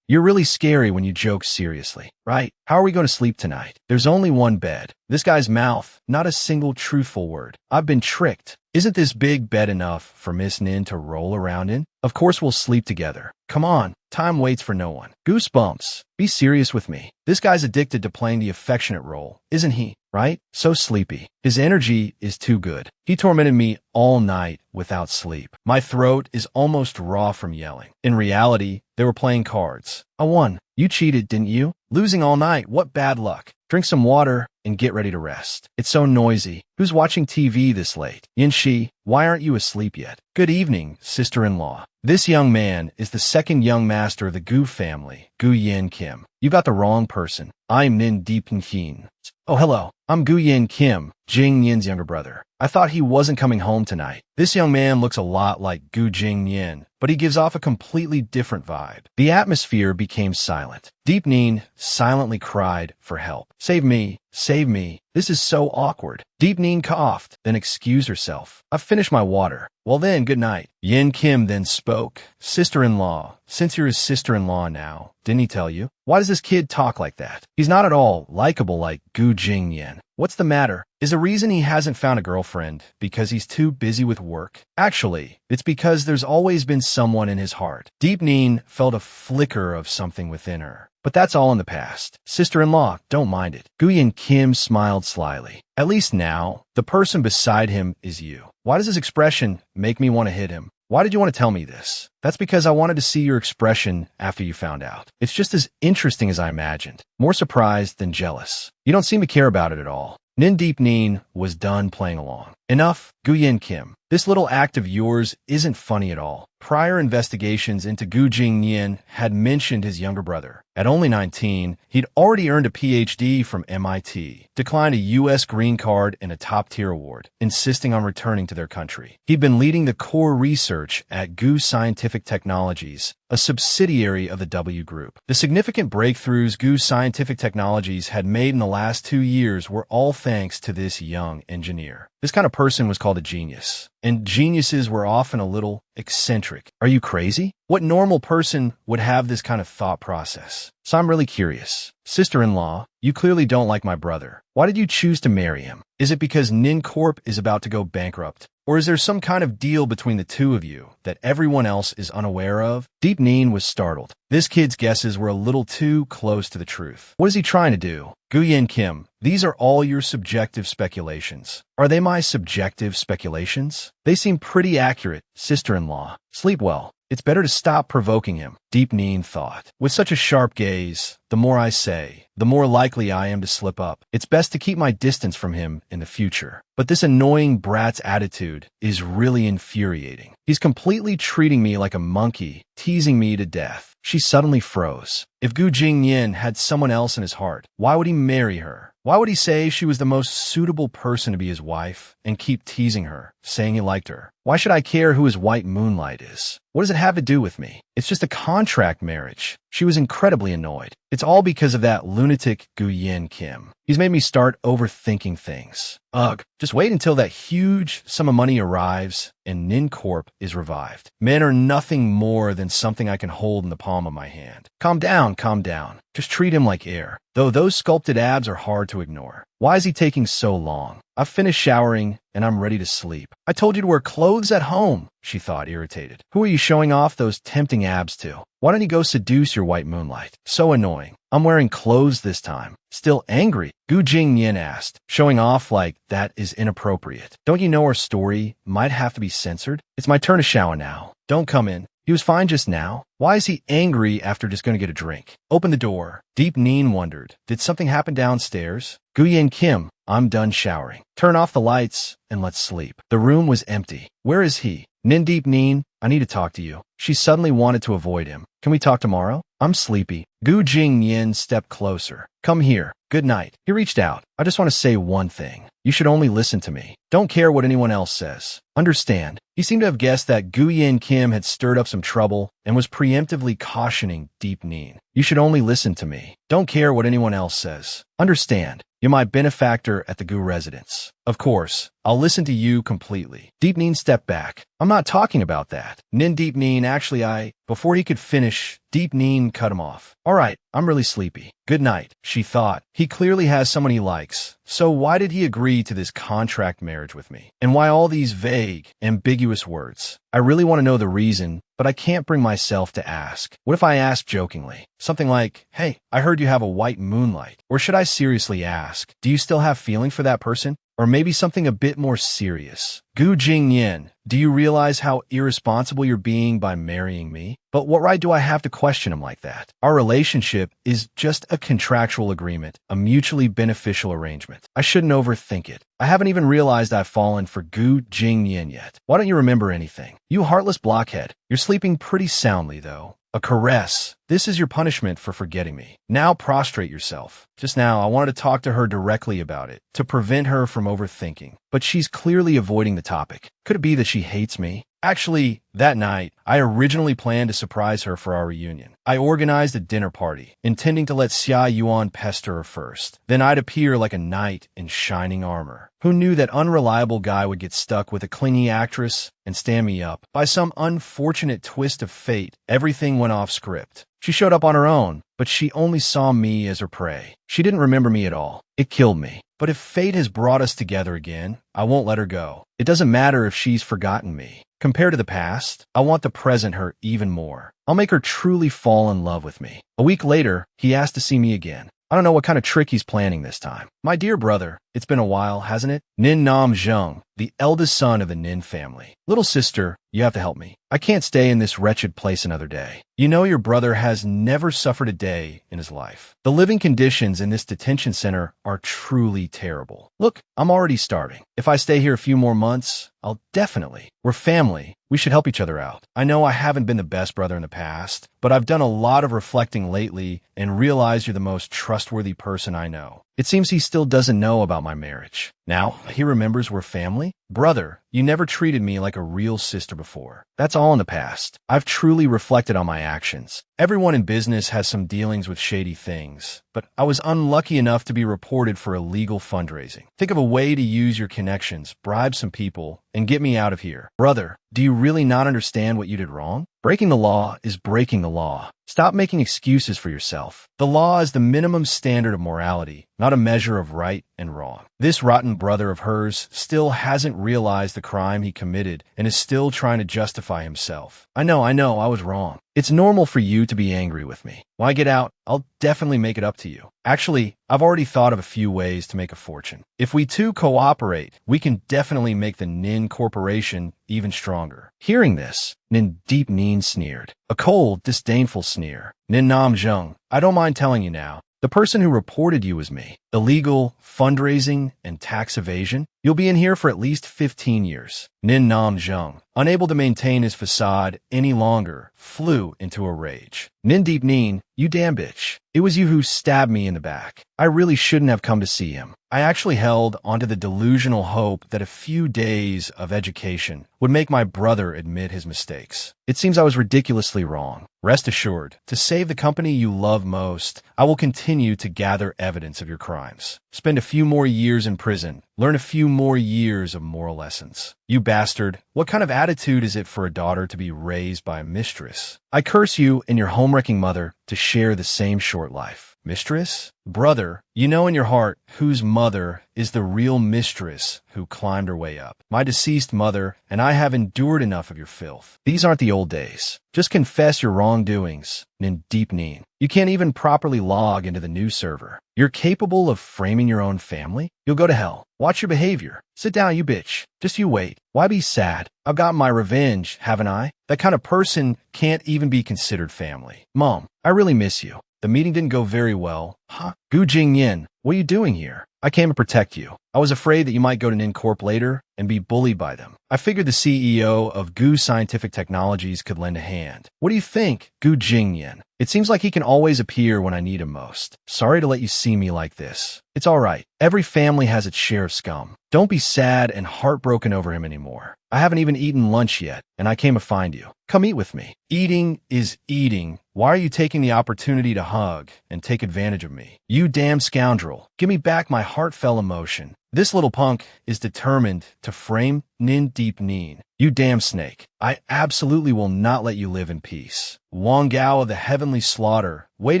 You're really scary when you joke seriously, right? How are we going to sleep tonight? There's only one bed. This guy's mouth, not a single truthful word. I've been tricked. Isn't this big bed enough for Miss Nin to roll around in? Of course we'll sleep together. Come on, time waits for no one. Goosebumps. Be serious with me. This guy's addicted to playing the affectionate role, isn't he? Right? So sleepy. His energy is too good. He tormented me all night without sleep. My throat is almost raw from yelling. In reality, they were playing cards. I won. You cheated, didn't you? Losing all night. What bad luck. Drink some water and get ready to rest. It's so noisy. Who's watching TV this late? Yin-Shi, why aren't you asleep yet? Good evening, sister-in-law. This young man is the second young master of the Gu family, Gu Yin Kim. You got the wrong person. I'm Nin Deep Yin. Oh, hello. I'm Gu Yin Kim, Jing Yin's younger brother. I thought he wasn't coming home tonight. This young man looks a lot like Gu Jing Yin, but he gives off a completely different vibe. The atmosphere became silent. Deep Nin silently cried for help. Save me. Save me. This is so awkward. Deep Nin coughed, then excused herself. I've finished my water. Well then, good night. Yin Kim then spoke. Sister-in-law, since you're his sister-in-law now, didn't he tell you? Why does this kid talk like that? He's not at all likable like Gu Jing Yin. What's the matter? Is the reason he hasn't found a girlfriend because he's too busy with work? Actually, it's because there's always been someone in his heart. Deep Nin felt a flicker of something within her. But that's all in the past. Sister-in-law, don't mind it. Guyen Kim smiled slyly. At least now, the person beside him is you. Why does this expression make me want to hit him? Why did you want to tell me this? That's because I wanted to see your expression after you found out. It's just as interesting as I imagined. More surprised than jealous. You don't seem to care about it at all. Nin Deep Nin was done playing along. Enough, Guyen Kim. This little act of yours isn't funny at all. Prior investigations into Gu Jingyan had mentioned his younger brother. At only 19, he'd already earned a PhD from MIT, declined a U.S. green card and a top-tier award, insisting on returning to their country. He'd been leading the core research at Gu Scientific Technologies, a subsidiary of the W Group. The significant breakthroughs Gu Scientific Technologies had made in the last 2 years were all thanks to this young engineer. This kind of person was called a genius, and geniuses were often a little eccentric. Are you crazy? What normal person would have this kind of thought process? So I'm really curious. Sister-in-law, you clearly don't like my brother. Why did you choose to marry him? Is it because Nin Corp is about to go bankrupt? Or is there some kind of deal between the two of you that everyone else is unaware of? Deep Nin was startled. This kid's guesses were a little too close to the truth. What is he trying to do? Guyen Kim, these are all your subjective speculations. Are they my subjective speculations? They seem pretty accurate, sister-in-law. Sleep well. It's better to stop provoking him, Deep Nin thought. With such a sharp gaze, the more I say, the more likely I am to slip up. It's best to keep my distance from him in the future. But this annoying brat's attitude is really infuriating. He's completely treating me like a monkey, teasing me to death. She suddenly froze. If Gu Jingyin had someone else in his heart, why would he marry her? Why would he say she was the most suitable person to be his wife and keep teasing her, saying he liked her? Why should I care who his white moonlight is? What does it have to do with me? It's just a contract marriage. She was incredibly annoyed. It's all because of that lunatic Guyen Kim. He's made me start overthinking things. Ugh, just wait until that huge sum of money arrives and Nin Corp is revived. Men are nothing more than something I can hold in the palm of my hand. Calm down, calm down. Just treat him like air. Though those sculpted abs are hard to ignore. Why is he taking so long? I've finished showering and I'm ready to sleep. I told you to wear clothes at home, she thought, irritated. Who are you showing off those tempting abs to? Why don't you go seduce your white moonlight? So annoying. I'm wearing clothes this time. Still angry? Gu Jingyin asked, showing off like that is inappropriate. Don't you know our story might have to be censored? It's my turn to shower now. Don't come in. He was fine just now. Why is he angry after just going to get a drink? Open the door. Deep Nin wondered. Did something happen downstairs? Guyen Kim, I'm done showering. Turn off the lights and let's sleep. The room was empty. Where is he? Nin Deep Nin, I need to talk to you. She suddenly wanted to avoid him. Can we talk tomorrow? I'm sleepy. Gu Jingyin stepped closer. Come here. Good night. He reached out. I just want to say one thing. You should only listen to me. Don't care what anyone else says. Understand? He seemed to have guessed that Guyen Kim had stirred up some trouble and was preemptively cautioning Deep Nin. You should only listen to me. Don't care what anyone else says. Understand? You're my benefactor at the Gu residence. Of course, I'll listen to you completely. Deep Nin stepped back. I'm not talking about that. Nin Deep Nin, actually Before he could finish, Deep Nin cut him off. All right, I'm really sleepy. Good night, she thought. He clearly has someone he likes. So why did he agree to this contract marriage with me? And why all these vague, ambiguous words? I really want to know the reason, but I can't bring myself to ask. What if I ask jokingly? Something like, hey, I heard you have a white moonlight. Or should I seriously ask, do you still have feeling for that person? Or maybe something a bit more serious. Gu Jingyin, do you realize how irresponsible you're being by marrying me? But what right do I have to question him like that? Our relationship is just a contractual agreement, a mutually beneficial arrangement. I shouldn't overthink it. I haven't even realized I've fallen for Gu Jingyin yet. Why don't you remember anything? You heartless blockhead. You're sleeping pretty soundly, though. A caress. This is your punishment for forgetting me. Now prostrate yourself. Just now, I wanted to talk to her directly about it, to prevent her from overthinking. But she's clearly avoiding the topic. Could it be that she hates me? Actually, that night, I originally planned to surprise her for our reunion. I organized a dinner party, intending to let Xia Yuan pester her first. Then I'd appear like a knight in shining armor. Who knew that unreliable guy would get stuck with a clingy actress and stand me up? By some unfortunate twist of fate, everything went off script. She showed up on her own, but she only saw me as her prey. She didn't remember me at all. It killed me. But if fate has brought us together again, I won't let her go. It doesn't matter if she's forgotten me. Compared to the past, I want to present her even more. I'll make her truly fall in love with me. A week later, he asked to see me again. I don't know what kind of trick he's planning this time. My dear brother, it's been a while, hasn't it? Nin Nam Zheng, the eldest son of the Nin family. Little sister, you have to help me. I can't stay in this wretched place another day. You know your brother has never suffered a day in his life. The living conditions in this detention center are truly terrible. Look, I'm already starving. If I stay here a few more months, I'll definitely. We're family. We should help each other out. I know I haven't been the best brother in the past, but I've done a lot of reflecting lately and realized you're the most trustworthy person I know. It seems he still doesn't know about my marriage. Now, he remembers we're family? Brother, you never treated me like a real sister before. That's all in the past. I've truly reflected on my actions. Everyone in business has some dealings with shady things, but I was unlucky enough to be reported for illegal fundraising. Think of a way to use your connections, bribe some people, and get me out of here. Brother, do you really not understand what you did wrong? Breaking the law is breaking the law. Stop making excuses for yourself. The law is the minimum standard of morality, not a measure of right and wrong. This rotten brother of hers still hasn't realized the crime he committed and is still trying to justify himself. I know, I was wrong. It's normal for you to be angry with me. When I get out, I'll definitely make it up to you. Actually, I've already thought of a few ways to make a fortune. If we two cooperate, we can definitely make the Nin Corporation even stronger. Hearing this, Nin Deep Nin sneered. A cold, disdainful sneer. Nin Nam Jung, I don't mind telling you now. The person who reported you was me. Illegal, fundraising, and tax evasion? You'll be in here for at least 15 years. Nin Nam Jung, unable to maintain his facade any longer, flew into a rage. Nin Deep Nin, you damn bitch. It was you who stabbed me in the back. I really shouldn't have come to see him. I actually held onto the delusional hope that a few days of education would make my brother admit his mistakes. It seems I was ridiculously wrong. Rest assured, to save the company you love most, I will continue to gather evidence of your crimes. Spend a few more years in prison. Learn a few more years of moral lessons. You bastard, what kind of attitude is it for a daughter to be raised by a mistress? I curse you and your home-wrecking mother to share the same short life. Mistress? Brother, you know in your heart whose mother is the real mistress who climbed her way up. My deceased mother, and I have endured enough of your filth. These aren't the old days. Just confess your wrongdoings, Nin Deep Nin. You can't even properly log into the new server. You're capable of framing your own family? You'll go to hell. Watch your behavior. Sit down, you bitch. Just you wait. Why be sad? I've gotten my revenge, haven't I? That kind of person can't even be considered family. Mom, I really miss you. The meeting didn't go very well. Huh? Gu Jingyin, what are you doing here? I came to protect you. I was afraid that you might go to Nin Corp later and be bullied by them. I figured the CEO of Gu Scientific Technologies could lend a hand. What do you think, Gu Jingyin? It seems like he can always appear when I need him most. Sorry to let you see me like this. It's all right. Every family has its share of scum. Don't be sad and heartbroken over him anymore. I haven't even eaten lunch yet, and I came to find you. Come eat with me. Eating is eating. Why are you taking the opportunity to hug and take advantage of me? You damn scoundrel. Give me back my heartfelt emotion. This little punk is determined to frame Nin Deep Nin. You damn snake. I absolutely will not let you live in peace. Wang Gao of the Heavenly Slaughter, wait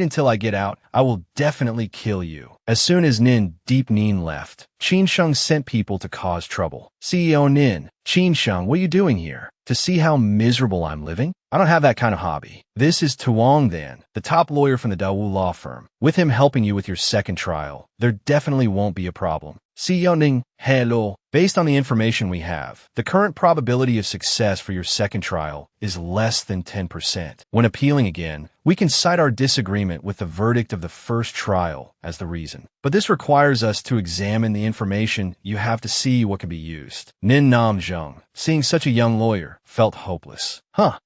until I get out. I will definitely kill you. As soon as Nin Deep Nin left, Qin Sheng sent people to cause trouble. CEO Nin, Qin Sheng, what are you doing here? To see how miserable I'm living? I don't have that kind of hobby. This is Tuong then, the top lawyer from the Dawu law firm. With him helping you with your second trial, there definitely won't be a problem. CEO Ning, hello. Based on the information we have, the current probability of success for your second trial is less than 10%. When appealing again, we can cite our disagreement with the verdict of the first trial as the reason. But this requires us to examine the information you have to see what can be used. Nin Nam Zheng, seeing such a young lawyer, felt hopeless.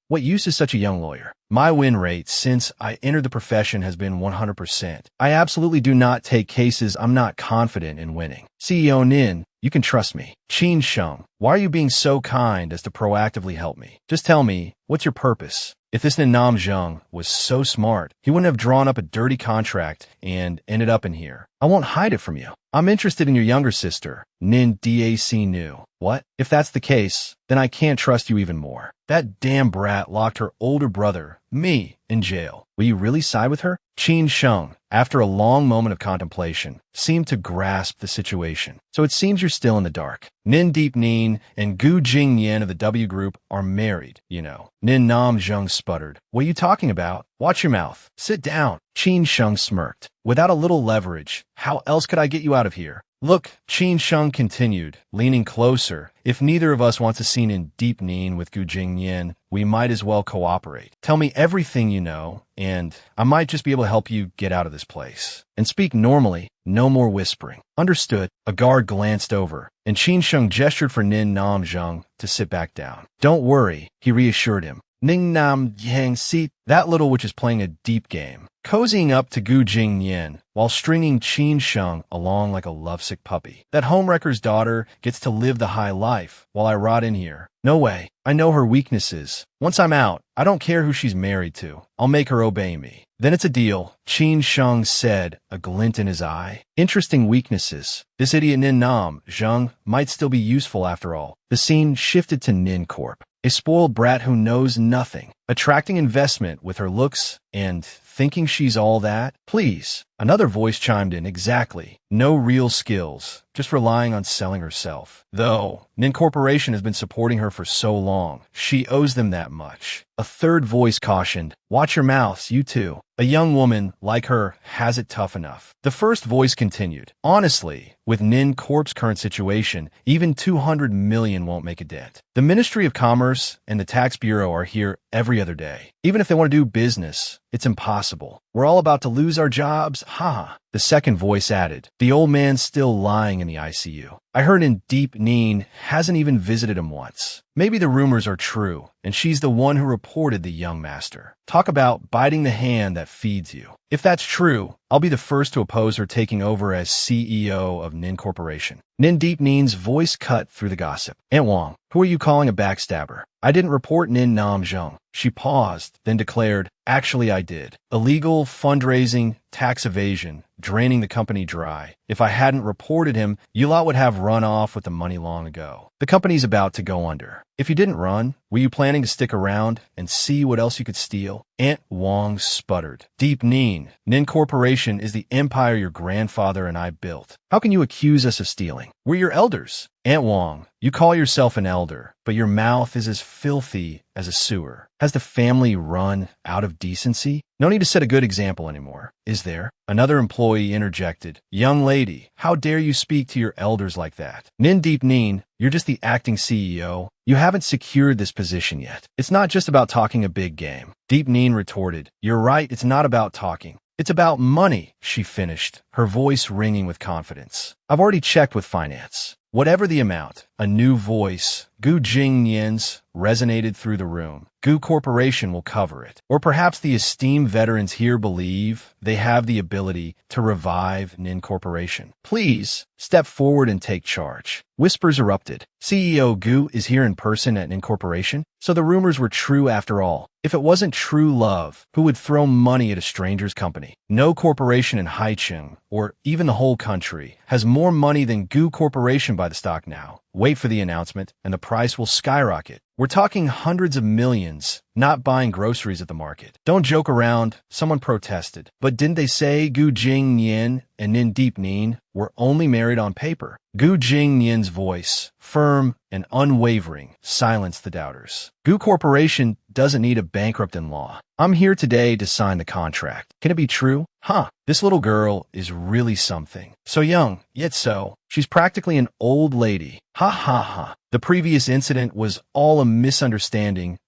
What use is such a young lawyer? My win rate since I entered the profession has been 100%. I absolutely do not take cases I'm not confident in winning. CEO Nin, you can trust me. Qin Sheng, why are you being so kind as to proactively help me? Just tell me, what's your purpose? If this Nam Zheng was so smart, he wouldn't have drawn up a dirty contract and ended up in here. I won't hide it from you. I'm interested in your younger sister, Nin Dac Nu. What? If that's the case, then I can't trust you even more. That damn brat locked her older brother, me, in jail. Will you really side with her? Qin Sheng, after a long moment of contemplation, seemed to grasp the situation. So it seems you're still in the dark. Nin Deep Nin and Gu Jingyan of the W Group are married, you know. Nin Nam Zheng sputtered. What are you talking about? Watch your mouth. Sit down. Qin Sheng smirked. Without a little leverage, how else could I get you out of here? Look, Qin Sheng continued, leaning closer. If neither of us wants a scene in Deep Nin with Gu Jingyan, we might as well cooperate. Tell me everything you know, and I might just be able to help you get out of this place. And speak normally, no more whispering. Understood. A guard glanced over, and Qin Sheng gestured for Nin Nam Zheng to sit back down. Don't worry, he reassured him. Ning Nam Yang Si, that little witch is playing a deep game, cozying up to Gu Jingyan while stringing Qin Sheng along like a lovesick puppy. That homewrecker's daughter gets to live the high life while I rot in here. No way. I know her weaknesses. Once I'm out, I don't care who she's married to. I'll make her obey me. Then it's a deal, Qin Sheng said, a glint in his eye. Interesting weaknesses. This idiot Nin Nam Zheng might still be useful after all. The scene shifted to Nin Corp, a spoiled brat who knows nothing, attracting investment with her looks and thinking she's all that. Please. Another voice chimed in. Exactly. No real skills, just relying on selling herself. Though, Nin Corporation has been supporting her for so long, she owes them that much. A third voice cautioned, watch your mouths, you too. A young woman like her has it tough enough. The first voice continued, honestly, with Nin Corp's current situation, even 200 million won't make a dent. The Ministry of Commerce and the Tax Bureau are here every other day. Even if they want to do business, it's impossible. We're all about to lose our jobs, haha. The second voice added, the old man's still lying in the ICU. I heard in Deep Neen hasn't even visited him once. Maybe the rumors are true, and she's the one who reported the young master. Talk about biting the hand that feeds you. If that's true, I'll be the first to oppose her taking over as CEO of Nin Corporation. Nin Deep Neen's voice cut through the gossip. Aunt Wong, who are you calling a backstabber? I didn't report Nin Nam Zheng. She paused, then declared, actually I did. Illegal fundraising, tax evasion, draining the company dry. If I hadn't reported him, you lot would have run off with the money long ago. The company's about to go under. If you didn't run, were you planning to stick around and see what else you could steal? Aunt Wong sputtered. Deep Neen, Nin Corporation is the empire your grandfather and I built. How can you accuse us of stealing? We're your elders. Aunt Wong, you call yourself an elder, but your mouth is as filthy as a sewer. Has the family run out of decency? No need to set a good example anymore, is there? Another employee interjected. Young lady, how dare you speak to your elders like that? Nin Deep Neen, you're just the acting CEO. You haven't secured this position yet. It's not just about talking a big game. Deep Neen retorted. You're right, it's not about talking. It's about money, she finished, her voice ringing with confidence. I've already checked with finance. Whatever the amount, a new voice, Gu Jingyan's, resonated through the room. Gu Corporation will cover it. Or perhaps the esteemed veterans here believe they have the ability to revive Nin Corporation. Please, step forward and take charge. Whispers erupted. CEO Gu is here in person at Nin Corporation? So the rumors were true after all. If it wasn't true love, who would throw money at a stranger's company? No corporation in Haicheng, or even the whole country, has more money than Gu Corporation by the stock now. Wait for the announcement, and the price will skyrocket. We're talking hundreds of millions, not buying groceries at the market. Don't joke around, someone protested. But didn't they say Gu Jingyan and Nin Deep Neen were only married on paper? Gu Jingyan's voice, firm and unwavering, silenced the doubters. Gu Corporation doesn't need a bankrupt in law. I'm here today to sign the contract. Can it be true? Huh, this little girl is really something. So young, yet so. She's practically an old lady. Ha ha ha. The previous incident was all a misunderstanding.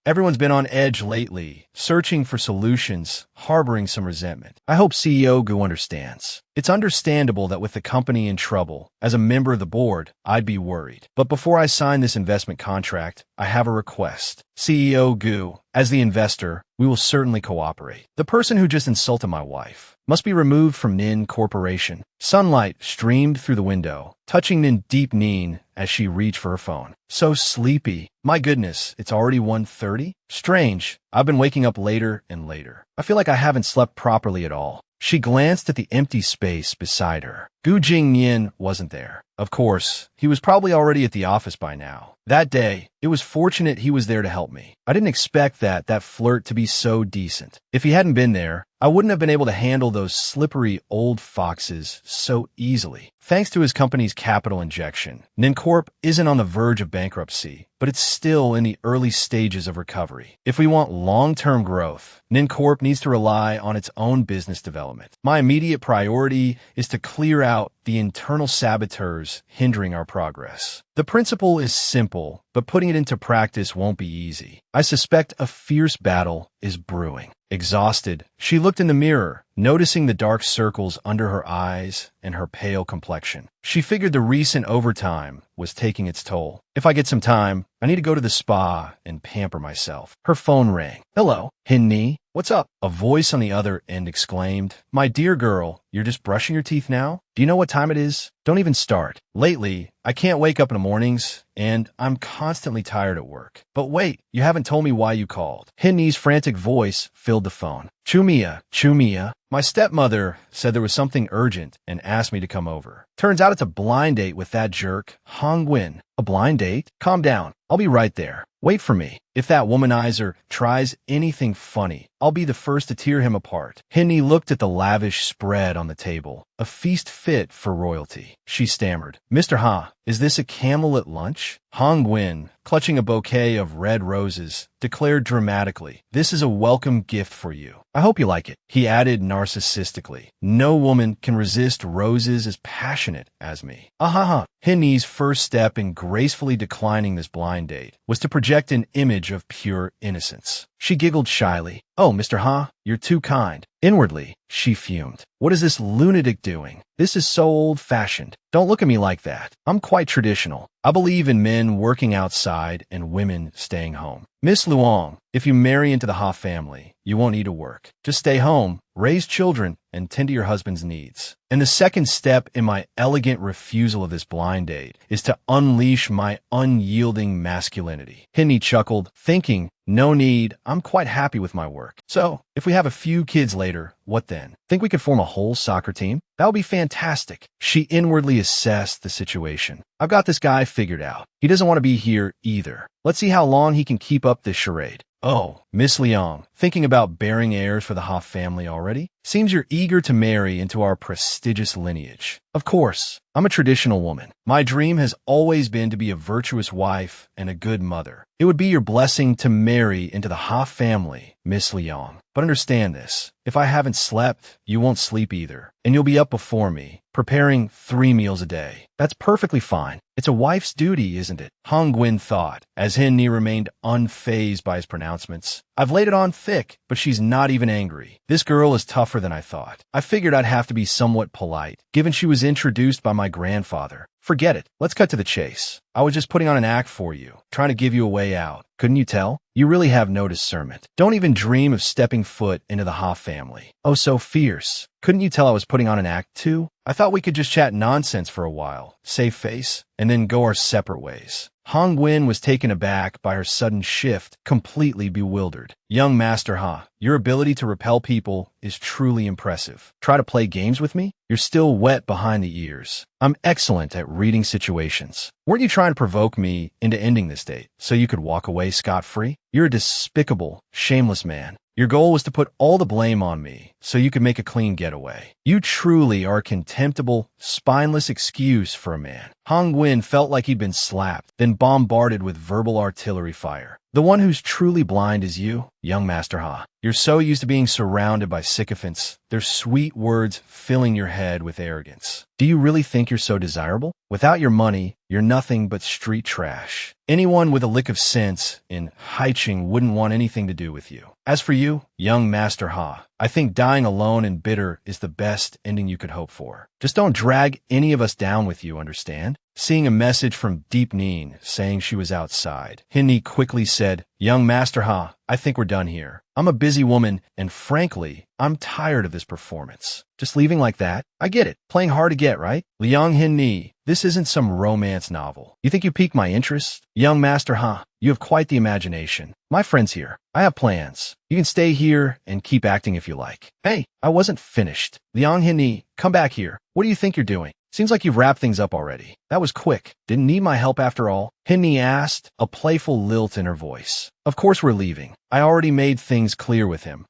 Everyone's been on edge lately, searching for solutions, harboring some resentment. I hope CEO Gu understands. It's understandable that with the company in trouble, as a member of the board, I'd be worried. But before I sign this investment contract, I have a request. CEO Gu, as the investor, we will certainly cooperate. The person who just insulted my wife must be removed from Nin Corporation. Sunlight streamed through the window, touching Nin Deep Neen as she reached for her phone. So sleepy. My goodness, it's already 1:30? Strange. I've been waking up later and later. I feel like I haven't slept properly at all. She glanced at the empty space beside her. Gu Jingyan wasn't there. Of course, he was probably already at the office by now. That day, it was fortunate he was there to help me. I didn't expect that flirt to be so decent. If he hadn't been there, I wouldn't have been able to handle those slippery old foxes so easily. Thanks to his company's capital injection, Nincorp isn't on the verge of bankruptcy, but it's still in the early stages of recovery. If we want long-term growth, Nincorp needs to rely on its own business development. My immediate priority is to clear out the internal saboteurs hindering our progress. The principle is simple, but putting it into practice won't be easy. I suspect a fierce battle is brewing. Exhausted, she looked in the mirror, noticing the dark circles under her eyes and her pale complexion. She figured the recent overtime was taking its toll. If I get some time, I need to go to the spa and pamper myself. Her phone rang. Hello, Hin-ni. What's up? A voice on the other end exclaimed, My dear girl, you're just brushing your teeth now? Do you know what time it is? Don't even start. Lately, I can't wake up in the mornings, and I'm constantly tired at work. But wait, you haven't told me why you called. Hin-ni's frantic voice filled the phone. Chumiya. My stepmother said there was something urgent and asked me to come over. Turns out it's a blind date with that jerk, Hong-win. A blind date? Calm down. I'll be right there. Wait for me. If that womanizer tries anything funny, I'll be the first to tear him apart. Hin-ni looked at the lavish spread on the table, a feast fit for royalty. She stammered, Mr. Ha, is this a camel at lunch? Hong-win, clutching a bouquet of red roses, declared dramatically, This is a welcome gift for you. I hope you like it. He added narcissistically, No woman can resist roses as passionate as me. Ahaha. Hin-ni's first step in gracefully declining this blind date was to project an image of pure innocence. She giggled shyly. Oh, Mr. Ha, you're too kind. Inwardly, she fumed. What is this lunatic doing? This is so old-fashioned. Don't look at me like that. I'm quite traditional. I believe in men working outside and women staying home. Miss Luong, if you marry into the Ha family, you won't need to work. Just stay home, raise children, and tend to your husband's needs. And the second step in my elegant refusal of this blind date is to unleash my unyielding masculinity. Hin-ni chuckled, thinking, No need, I'm quite happy with my work. So, if we have a few kids later, what then? Think we could form a whole soccer team? That would be fantastic. She inwardly assessed the situation. I've got this guy figured out. He doesn't want to be here either. Let's see how long he can keep up this charade. Oh, Miss Liang, thinking about bearing heirs for the Ha family already? Seems you're eager to marry into our prestigious lineage. Of course, I'm a traditional woman. My dream has always been to be a virtuous wife and a good mother. It would be your blessing to marry into the Ha family, Miss Liang. But understand this, if I haven't slept, you won't sleep either, and you'll be up before me, preparing 3 meals a day. That's perfectly fine. It's a wife's duty, isn't it? Hong-win thought, as Hin-ni remained unfazed by his pronouncements. I've laid it on thick, but she's not even angry. This girl is tougher than I thought. I figured I'd have to be somewhat polite, given she was introduced by my grandfather. Forget it. Let's cut to the chase. I was just putting on an act for you, trying to give you a way out. Couldn't you tell? You really have no discernment. Don't even dream of stepping foot into the Ha family. Oh, so fierce. Couldn't you tell I was putting on an act too? I thought we could just chat nonsense for a while, save face, and then go our separate ways. Hong-win was taken aback by her sudden shift, completely bewildered. Young Master Ha, your ability to repel people is truly impressive. Try to play games with me? You're still wet behind the ears. I'm excellent at reading situations. Weren't you trying to provoke me into ending this date so you could walk away scot-free? You're a despicable, shameless man. Your goal was to put all the blame on me so you could make a clean getaway. You truly are a contemptible, spineless excuse for a man. Hong-win felt like he'd been slapped, then bombarded with verbal artillery fire. The one who's truly blind is you, young Master Ha. You're so used to being surrounded by sycophants, their sweet words filling your head with arrogance. Do you really think you're so desirable? Without your money, you're nothing but street trash. Anyone with a lick of sense in Haiching wouldn't want anything to do with you. As for you, young Master Ha, I think dying alone and bitter is the best ending you could hope for. Just don't drag any of us down with you, understand? Seeing a message from Deep Neen saying she was outside, Hin-ni quickly said, Young Master Ha, I think we're done here. I'm a busy woman, and frankly, I'm tired of this performance. Just leaving like that? I get it. Playing hard to get, right? Liang Hin-ni, this isn't some romance novel. You think you piqued my interest? Young Master Ha, you have quite the imagination. My friend's here. I have plans. You can stay here and keep acting if you like. Hey, I wasn't finished. Liang Hin-ni, come back here. What do you think you're doing? Seems like you've wrapped things up already. That was quick. Didn't need my help after all. Hin-ni asked, a playful lilt in her voice. Of course we're leaving. I already made things clear with him.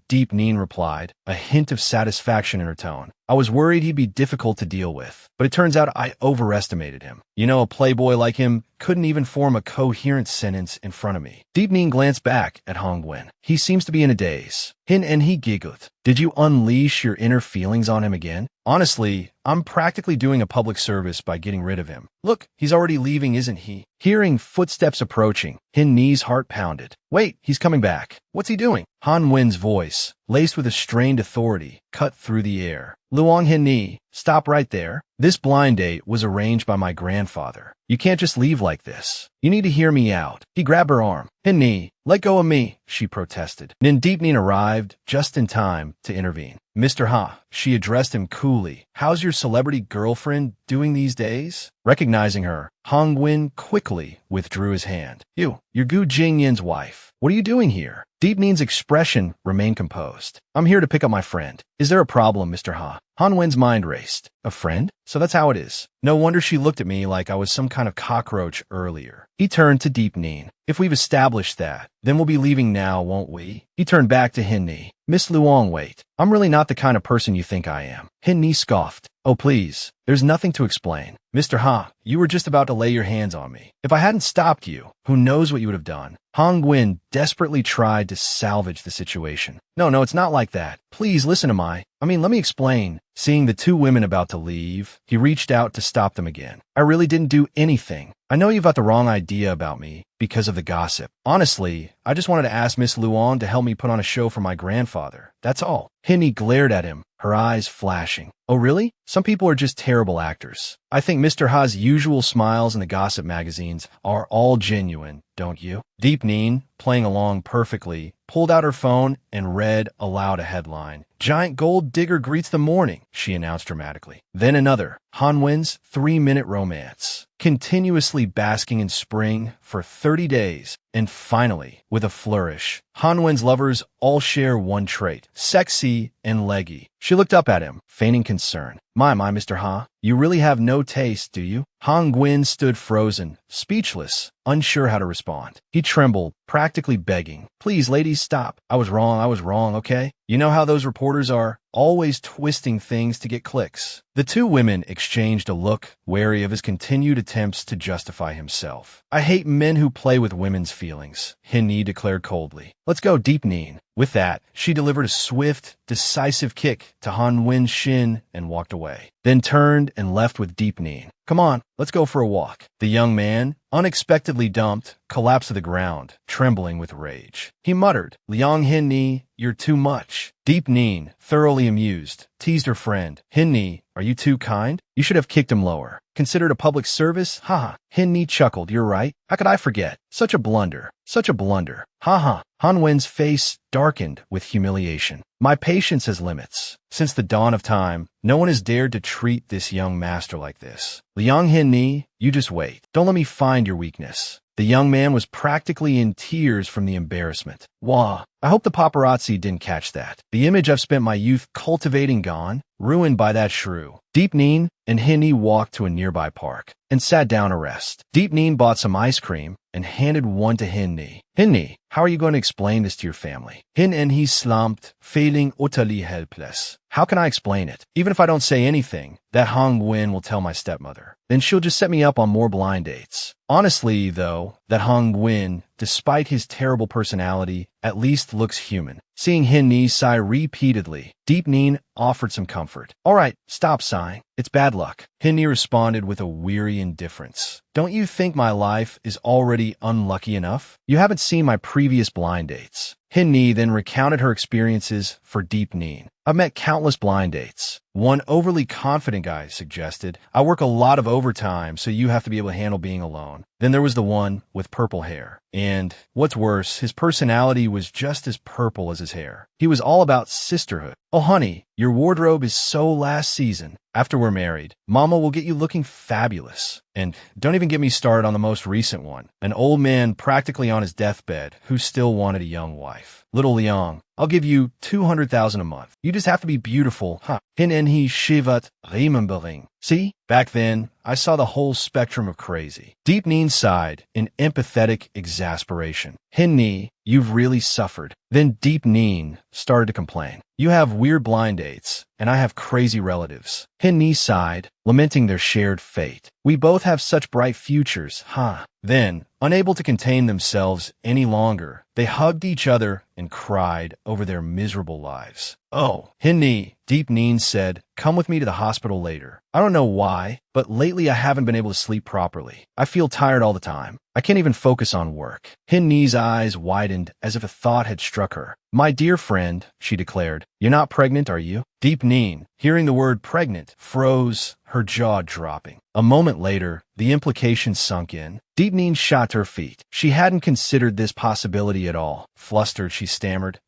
Deep Neen replied, a hint of satisfaction in her tone. I was worried he'd be difficult to deal with, but it turns out I overestimated him. You know, a playboy like him couldn't even form a coherent sentence in front of me. Deep Neen glanced back at Hong-win. He seems to be in a daze. And he giggled. Did you unleash your inner feelings on him again? Honestly, I'm practically doing a public service by getting rid rid of him. Look, he's already leaving, isn't he? Hearing footsteps approaching, Hin Ni's heart pounded. Wait, he's coming back. What's he doing? Han Wen's voice, laced with a strained authority, cut through the air. Luong Hin Ni, stop right there. This blind date was arranged by my grandfather. You can't just leave like this. You need to hear me out. He grabbed her arm. Hin Ni, let go of me, she protested. Nin Deep Nin arrived just in time to intervene. Mr. Ha, she addressed him coolly. How's your celebrity girlfriend doing these days? Recognizing her, Hong Win quickly withdrew his hand. You're Gu Jingyin's wife. What are you doing here? Deep Nin's expression remained composed. I'm here to pick up my friend. Is there a problem, Mr. Ha? Han Wen's mind raced. A friend? So that's how it is. No wonder she looked at me like I was some kind of cockroach earlier. He turned to Deep Nin. If we've established that, then we'll be leaving now, won't we? He turned back to Hin Ni. Miss Luong, wait. I'm really not the kind of person you think I am. Hin Ni scoffed. Oh, please. There's nothing to explain. Mr. Ha, you were just about to lay your hands on me. If I hadn't stopped you, who knows what you would have done? Hong Gwyn desperately tried to salvage the situation. No, it's not like that. Please listen to let me explain. Seeing the two women about to leave, he reached out to stop them again. I really didn't do anything. I know you've got the wrong idea about me because of the gossip. Honestly, I just wanted to ask Miss Luong to help me put on a show for my grandfather. That's all. Hinny glared at him, her eyes flashing. Oh, really? Some people are just terrible actors. I think Mr. Ha's usual smiles in the gossip magazines are all genuine, don't you? Deep Nin, playing along perfectly, pulled out her phone and read aloud a headline. Giant gold digger greets the morning, she announced dramatically. Then another, Hanwen's 3-minute romance, continuously basking in spring for 30 days. And finally, with a flourish, Hanwen's lovers all share one trait, sexy and leggy. She looked up at him, feigning concern. My, Mr. Ha, you really have no taste, do you? Han Gwyn stood frozen, speechless, unsure how to respond. He trembled, practically begging. Please, ladies, stop. I was wrong, okay? You know how those reporters are, always twisting things to get clicks. The two women exchanged a look, wary of his continued attempts to justify himself. I hate men who play with women's feelings, Hinni declared coldly. Let's go, Deep Nin. With that, she delivered a swift, decisive kick to Han Win's shin and walked away, then turned and left with Deep Nin. Come on, let's go for a walk. The young man, unexpectedly dumped, collapsed to the ground, trembling with rage. He muttered, Liang Hinni, you're too much. Deep Nin, thoroughly amused, teased her friend. Hinni, are you too kind? You should have kicked him lower. Considered a public service? Haha. Hinni chuckled. You're right. How could I forget? Such a blunder. Such a blunder. Haha. Han Wen's face darkened with humiliation. My patience has limits. Since the dawn of time, no one has dared to treat this young master like this. Liang Hinni, you just wait. Don't let me find your weakness. The young man was practically in tears from the embarrassment. Wah, I hope the paparazzi didn't catch that. The image I've spent my youth cultivating gone, ruined by that shrew. Deep Nin and Hinni walked to a nearby park and sat down to rest. Deep Nin bought some ice cream and handed one to Hinni. Hinni, how are you going to explain this to your family? Hin and he slumped, feeling utterly helpless. How can I explain it? Even if I don't say anything, that Hong Gwyn will tell my stepmother. Then she'll just set me up on more blind dates. Honestly, though, that Hong Gwyn, despite his terrible personality, at least looks human. Seeing Hinni sigh repeatedly, Deep Nin offered some comfort. All right, stop sighing. It's bad luck. Hinni responded with a weary indifference. Don't you think my life is already unlucky enough? You haven't seen my previous blind dates. Hinni then recounted her experiences for Deep Nin. I've met countless blind dates. One overly confident guy suggested, I work a lot of overtime, so you have to be able to handle being alone. Then there was the one with purple hair. And, what's worse, his personality was just as purple as his hair. He was all about sisterhood. Oh, honey, your wardrobe is so last season. After we're married, Mama will get you looking fabulous. And don't even get me started on the most recent one. An old man practically on his deathbed who still wanted a young wife. Little Liang, I'll give you 200,000 a month. You just have to be beautiful, huh? Hin en he shivat remembering. See? Back then, I saw the whole spectrum of crazy. Deep Nin sighed in empathetic exasperation. Hinni, you've really suffered. Then Deep Nin started to complain. You have weird blind dates, and I have crazy relatives. Hinni sighed, lamenting their shared fate. We both have such bright futures, huh? Then, unable to contain themselves any longer, they hugged each other and cried over their miserable lives. Oh, Hinni, Deep Neen said, come with me to the hospital later. I don't know why, but lately I haven't been able to sleep properly. I feel tired all the time. I can't even focus on work. Hinni's eyes widened as if a thought had struck her. My dear friend, she declared, you're not pregnant, are you? Deep Neen, hearing the word pregnant, froze, her jaw dropping. A moment later, the implication sunk in. Deep Neen shot to her feet. She hadn't considered this possibility at all. Flustered, she stammered,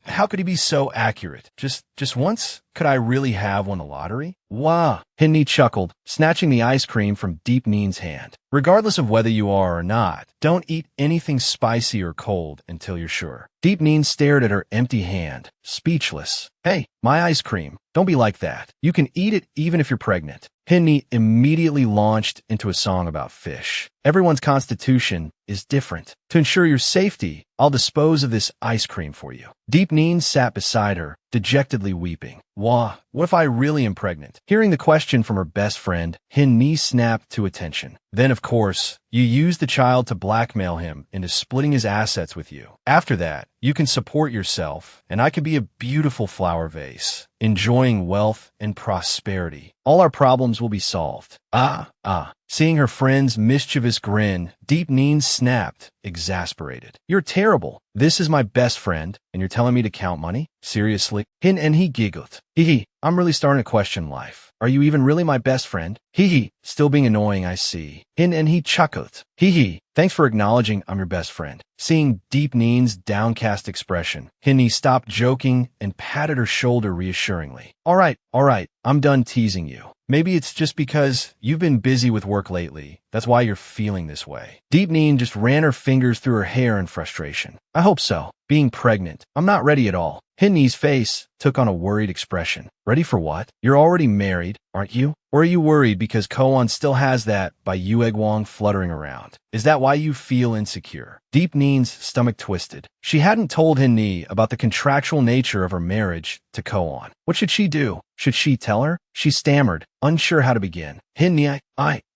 how could he be so accurate? Just once? Could I really have won the lottery? Wah! Hinni chuckled, snatching the ice cream from Deep Neen's hand. Regardless of whether you are or not, don't eat anything spicy or cold until you're sure. Deep Neen stared at her empty hand, speechless. Hey, my ice cream. Don't be like that. You can eat it even if you're pregnant. Hinni immediately launched into a song about fish. Everyone's constitution is different. To ensure your safety, I'll dispose of this ice cream for you. Deep Neen sat beside her, dejectedly weeping. Wah, what if I really am pregnant? Hearing the question from her best friend, Hinni snapped to attention. Then, of course, you use the child to blackmail him into splitting his assets with you. After that, you can support yourself, and I can be a beautiful flower vase, enjoying wealth and prosperity. All our problems will be solved. Seeing her friend's mischievous grin, Deep Neen snapped, exasperated. You're terrible. This is my best friend, and you're telling me to count money? Seriously? And he giggled. Hee, I'm really starting to question life. Are you even really my best friend? Hee, still being annoying, I see. And he chuckled. Hee, thanks for acknowledging I'm your best friend. Seeing Deep Neen's downcast expression, Hinni stopped joking and patted her shoulder reassuringly. All right, I'm done teasing you. Maybe it's just because you've been busy with work lately. That's why you're feeling this way. Deep Neen just ran her fingers through her hair in frustration. I hope so. Being pregnant. I'm not ready at all. Hinni's face took on a worried expression. Ready for what? You're already married, aren't you? Or are you worried because Koan still has that by Yuegwang fluttering around? Is that why you feel insecure? Deep Neen's stomach twisted. She hadn't told Hinni about the contractual nature of her marriage to Koan. What should she do? Should she tell her? She stammered, unsure how to begin. Hinni,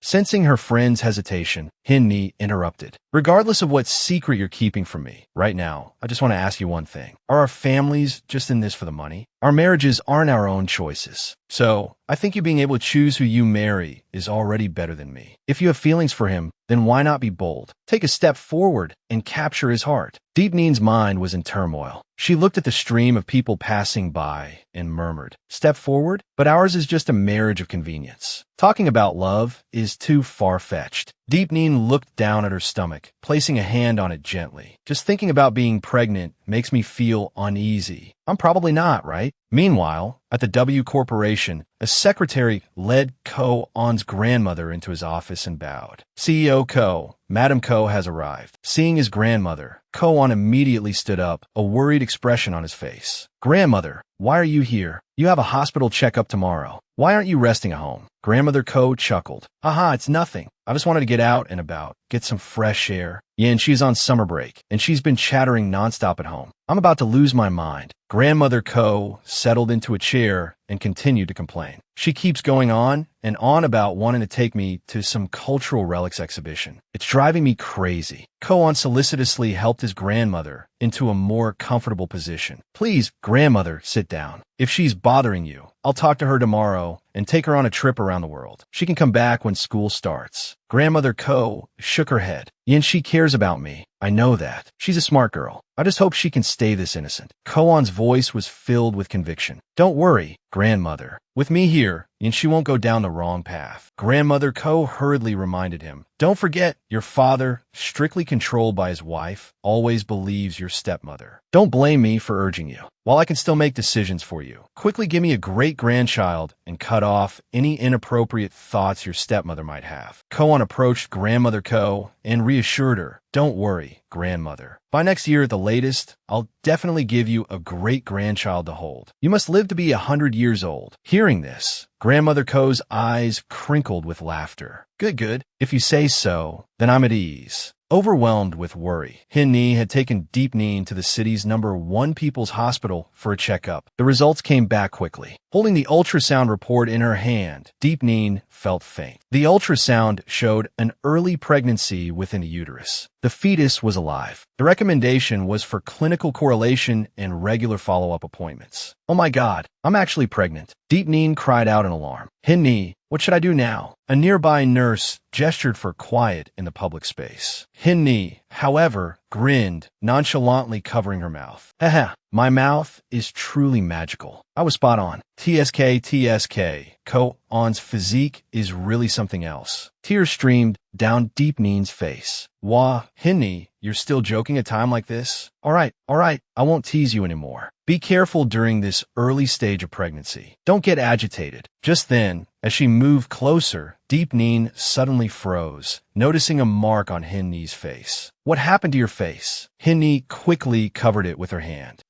Sensing her friend's hesitation, Hinni interrupted. Regardless of what secret you're keeping from me, right now, I just want to ask you one thing. Are our families just in this for the money? Our marriages aren't our own choices. So, I think you being able to choose who you marry is already better than me. If you have feelings for him, then why not be bold? Take a step forward and capture his heart. Deep Neen's mind was in turmoil. She looked at the stream of people passing by and murmured, step forward? But ours is just a marriage of convenience. Talking about love is too far-fetched. Deep Neen looked down at her stomach, placing a hand on it gently. Just thinking about being pregnant makes me feel uneasy. I'm probably not, right? Meanwhile, at the W Corporation, a secretary led Ko-on's grandmother into his office and bowed. CEO Ko, Madam Ko has arrived. Seeing his grandmother, Ko-on immediately stood up, a worried expression on his face. Grandmother, why are you here? You have a hospital checkup tomorrow. Why aren't you resting at home? Grandmother Ko chuckled. Haha, it's nothing. I just wanted to get out and about, get some fresh air. Yeah, and she's on summer break, and she's been chattering nonstop at home. I'm about to lose my mind. Grandmother Ko settled into a chair and continued to complain. She keeps going on and on about wanting to take me to some cultural relics exhibition. It's driving me crazy. Ko-on solicitously helped his grandmother into a more comfortable position. Please, grandmother, sit down. If she's bothering you, I'll talk to her tomorrow and take her on a trip around the world. She can come back when school starts. Grandmother Ko shook her head. Yin, she cares about me. I know that. She's a smart girl. I just hope she can stay this innocent. Ko-on's voice was filled with conviction. Don't worry, grandmother. With me here, and she won't go down the wrong path. Grandmother Ko hurriedly reminded him. Don't forget, your father, strictly controlled by his wife, always believes your stepmother. Don't blame me for urging you. While I can still make decisions for you, quickly give me a great-grandchild and cut off any inappropriate thoughts your stepmother might have. Ko-on approached Grandmother Ko and reassured her. Don't worry, grandmother. By next year at the latest, I'll definitely give you a great-grandchild to hold. You must live to be 100 years old. Hearing this, Grandmother Ko's eyes crinkled with laughter. Good. If you say so, then I'm at ease. Overwhelmed with worry, Hinni had taken Deep Neen to the city's #1 People's Hospital for a checkup. The results came back quickly. Holding the ultrasound report in her hand, Deep Neen felt faint. The ultrasound showed an early pregnancy within a uterus. The fetus was alive. The recommendation was for clinical correlation and regular follow-up appointments. Oh my God, I'm actually pregnant. Deep Neen cried out in alarm. Hinni, what should I do now? A nearby nurse gestured for quiet in the public space. Hinni, however, grinned, nonchalantly covering her mouth. Haha, my mouth is truly magical. I was spot on. TSK. Ko-on's physique is really something else. Tears streamed down Deep Neen's face. Wah, Hinni, you're still joking at a time like this? All right, I won't tease you anymore. Be careful during this early stage of pregnancy. Don't get agitated. Just then, as she moved closer, Deep Neen suddenly froze, noticing a mark on Hinni's face. What happened to your face? Hinni quickly covered it with her hand.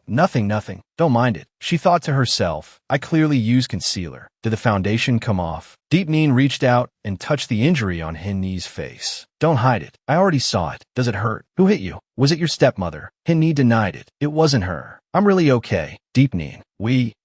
Nothing. Don't mind it. She thought to herself, I clearly used concealer. Did the foundation come off? Deep Neen reached out and touched the injury on Hinni's face. Don't hide it. I already saw it. Does it hurt? Who hit you? Was it your stepmother? Hinni denied it. It wasn't her. I'm really okay. Deep Neen.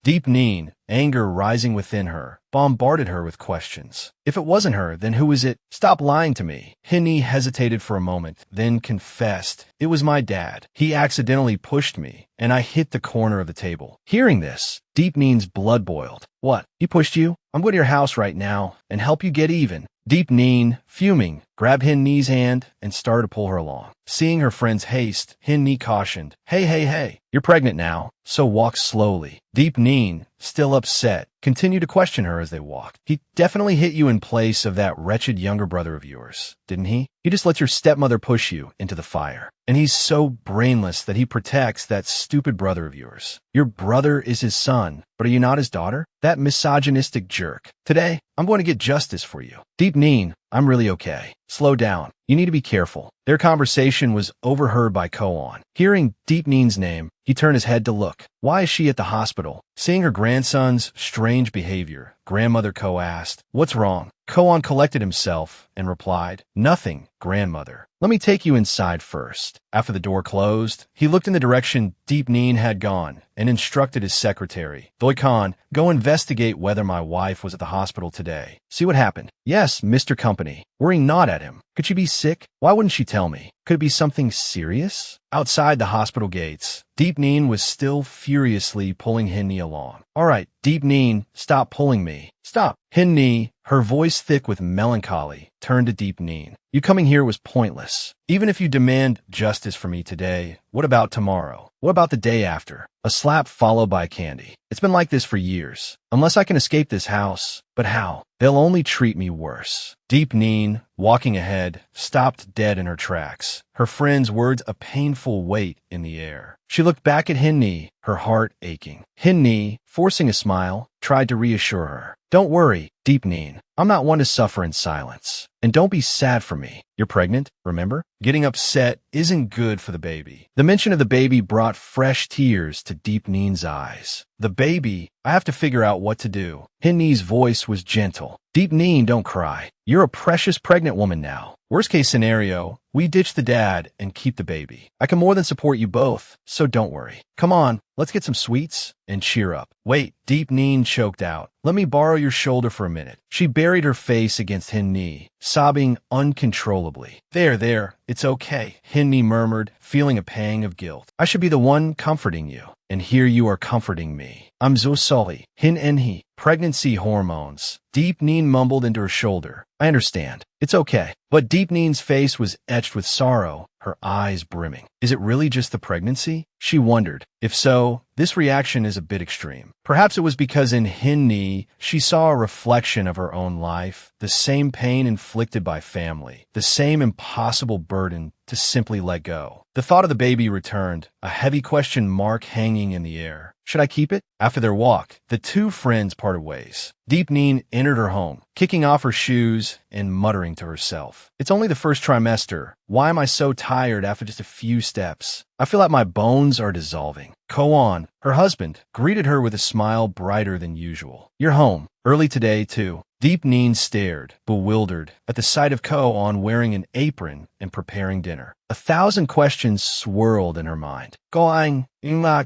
Deep Neen, anger rising within her, bombarded her with questions. If it wasn't her, then who is it? Stop lying to me. Hinni hesitated for a moment, then confessed. It was my dad. He accidentally pushed me, and I hit the corner of the table. Hearing this, Deep Neen's blood boiled. What? He pushed you? I'm going to your house right now and help you get even. Deep Neen, fuming, grabbed Hinni's hand and started to pull her along. Seeing her friend's haste, Hinni cautioned, Hey, you're pregnant now, so walk slowly. Deep Neen, still upset, continued to question her as they walked. He definitely hit you in place of that wretched younger brother of yours, didn't he? He just lets your stepmother push you into the fire. And he's so brainless that he protects that stupid brother of yours. Your brother is his son, but are you not his daughter? That misogynistic jerk. Today, I'm going to get justice for you. Deep Neen, I'm really okay. Slow down. You need to be careful. Their conversation was overheard by Ko-on. Hearing Deep Neen's name, he turned his head to look. Why is she at the hospital? Seeing her grandson's strange behavior, grandmother Ko asked, What's wrong? Ko-on collected himself and replied, Nothing, grandmother. Let me take you inside first. After the door closed, he looked in the direction Deep Neen had gone and instructed his secretary, Doikon, go investigate whether my wife was at the hospital today. See what happened. Yes, Mr. Company. Worrying not at him. Could she be sick? Why wouldn't she tell me? Could it be something serious? Outside the hospital gates, Deep Neen was still furiously pulling Hinni along. All right, Deep Neen, stop pulling me. Stop. Hinni, her voice thick with melancholy, turned to Deep Neen. You coming here was pointless. Even if you demand justice for me today, what about tomorrow? What about the day after? A slap followed by candy. It's been like this for years. Unless I can escape this house. But how? They'll only treat me worse. Deep Neen, walking ahead, stopped dead in her tracks, her friend's words a painful weight in the air. She looked back at Hinni, her heart aching. Hinni, forcing a smile, tried to reassure her. Don't worry, Deep Neen. I'm not one to suffer in silence. And don't be sad for me. You're pregnant, remember? Getting upset isn't good for the baby. The mention of the baby brought fresh tears to Deep Neen's eyes. The baby, I have to figure out what to do. Hinni's voice was gentle. Deep Neen, don't cry. You're a precious pregnant woman now. Worst case scenario, we ditch the dad and keep the baby. I can more than support you both, so don't worry. Come on, let's get some sweets and cheer up. Wait, Deep Neen choked out. Let me borrow your shoulder for a minute. She buried her face against Hinni, sobbing uncontrollably. There, it's okay, Hinni murmured, feeling a pang of guilt. I should be the one comforting you, and here you are comforting me. I'm so sorry. Hinni, pregnancy hormones. Deep Neen mumbled into her shoulder. I understand. It's okay. But Deep Neen's face was etched with sorrow, her eyes brimming. Is it really just the pregnancy? She wondered. If so, this reaction is a bit extreme. Perhaps it was because in Hinni, she saw a reflection of her own life, the same pain inflicted by family, the same impossible burden to simply let go. The thought of the baby returned, a heavy question mark hanging in the air. Should I keep it? After their walk, the two friends parted ways. Deep Neen entered her home, kicking off her shoes and muttering to herself. It's only the first trimester. Why am I so tired after just a few steps? I feel like my bones are dissolving. Ko-on, her husband, greeted her with a smile brighter than usual. You're home. Early today, too. Deep Neen stared, bewildered, at the sight of Ko-on wearing an apron and preparing dinner. 1,000 questions swirled in her mind. Going,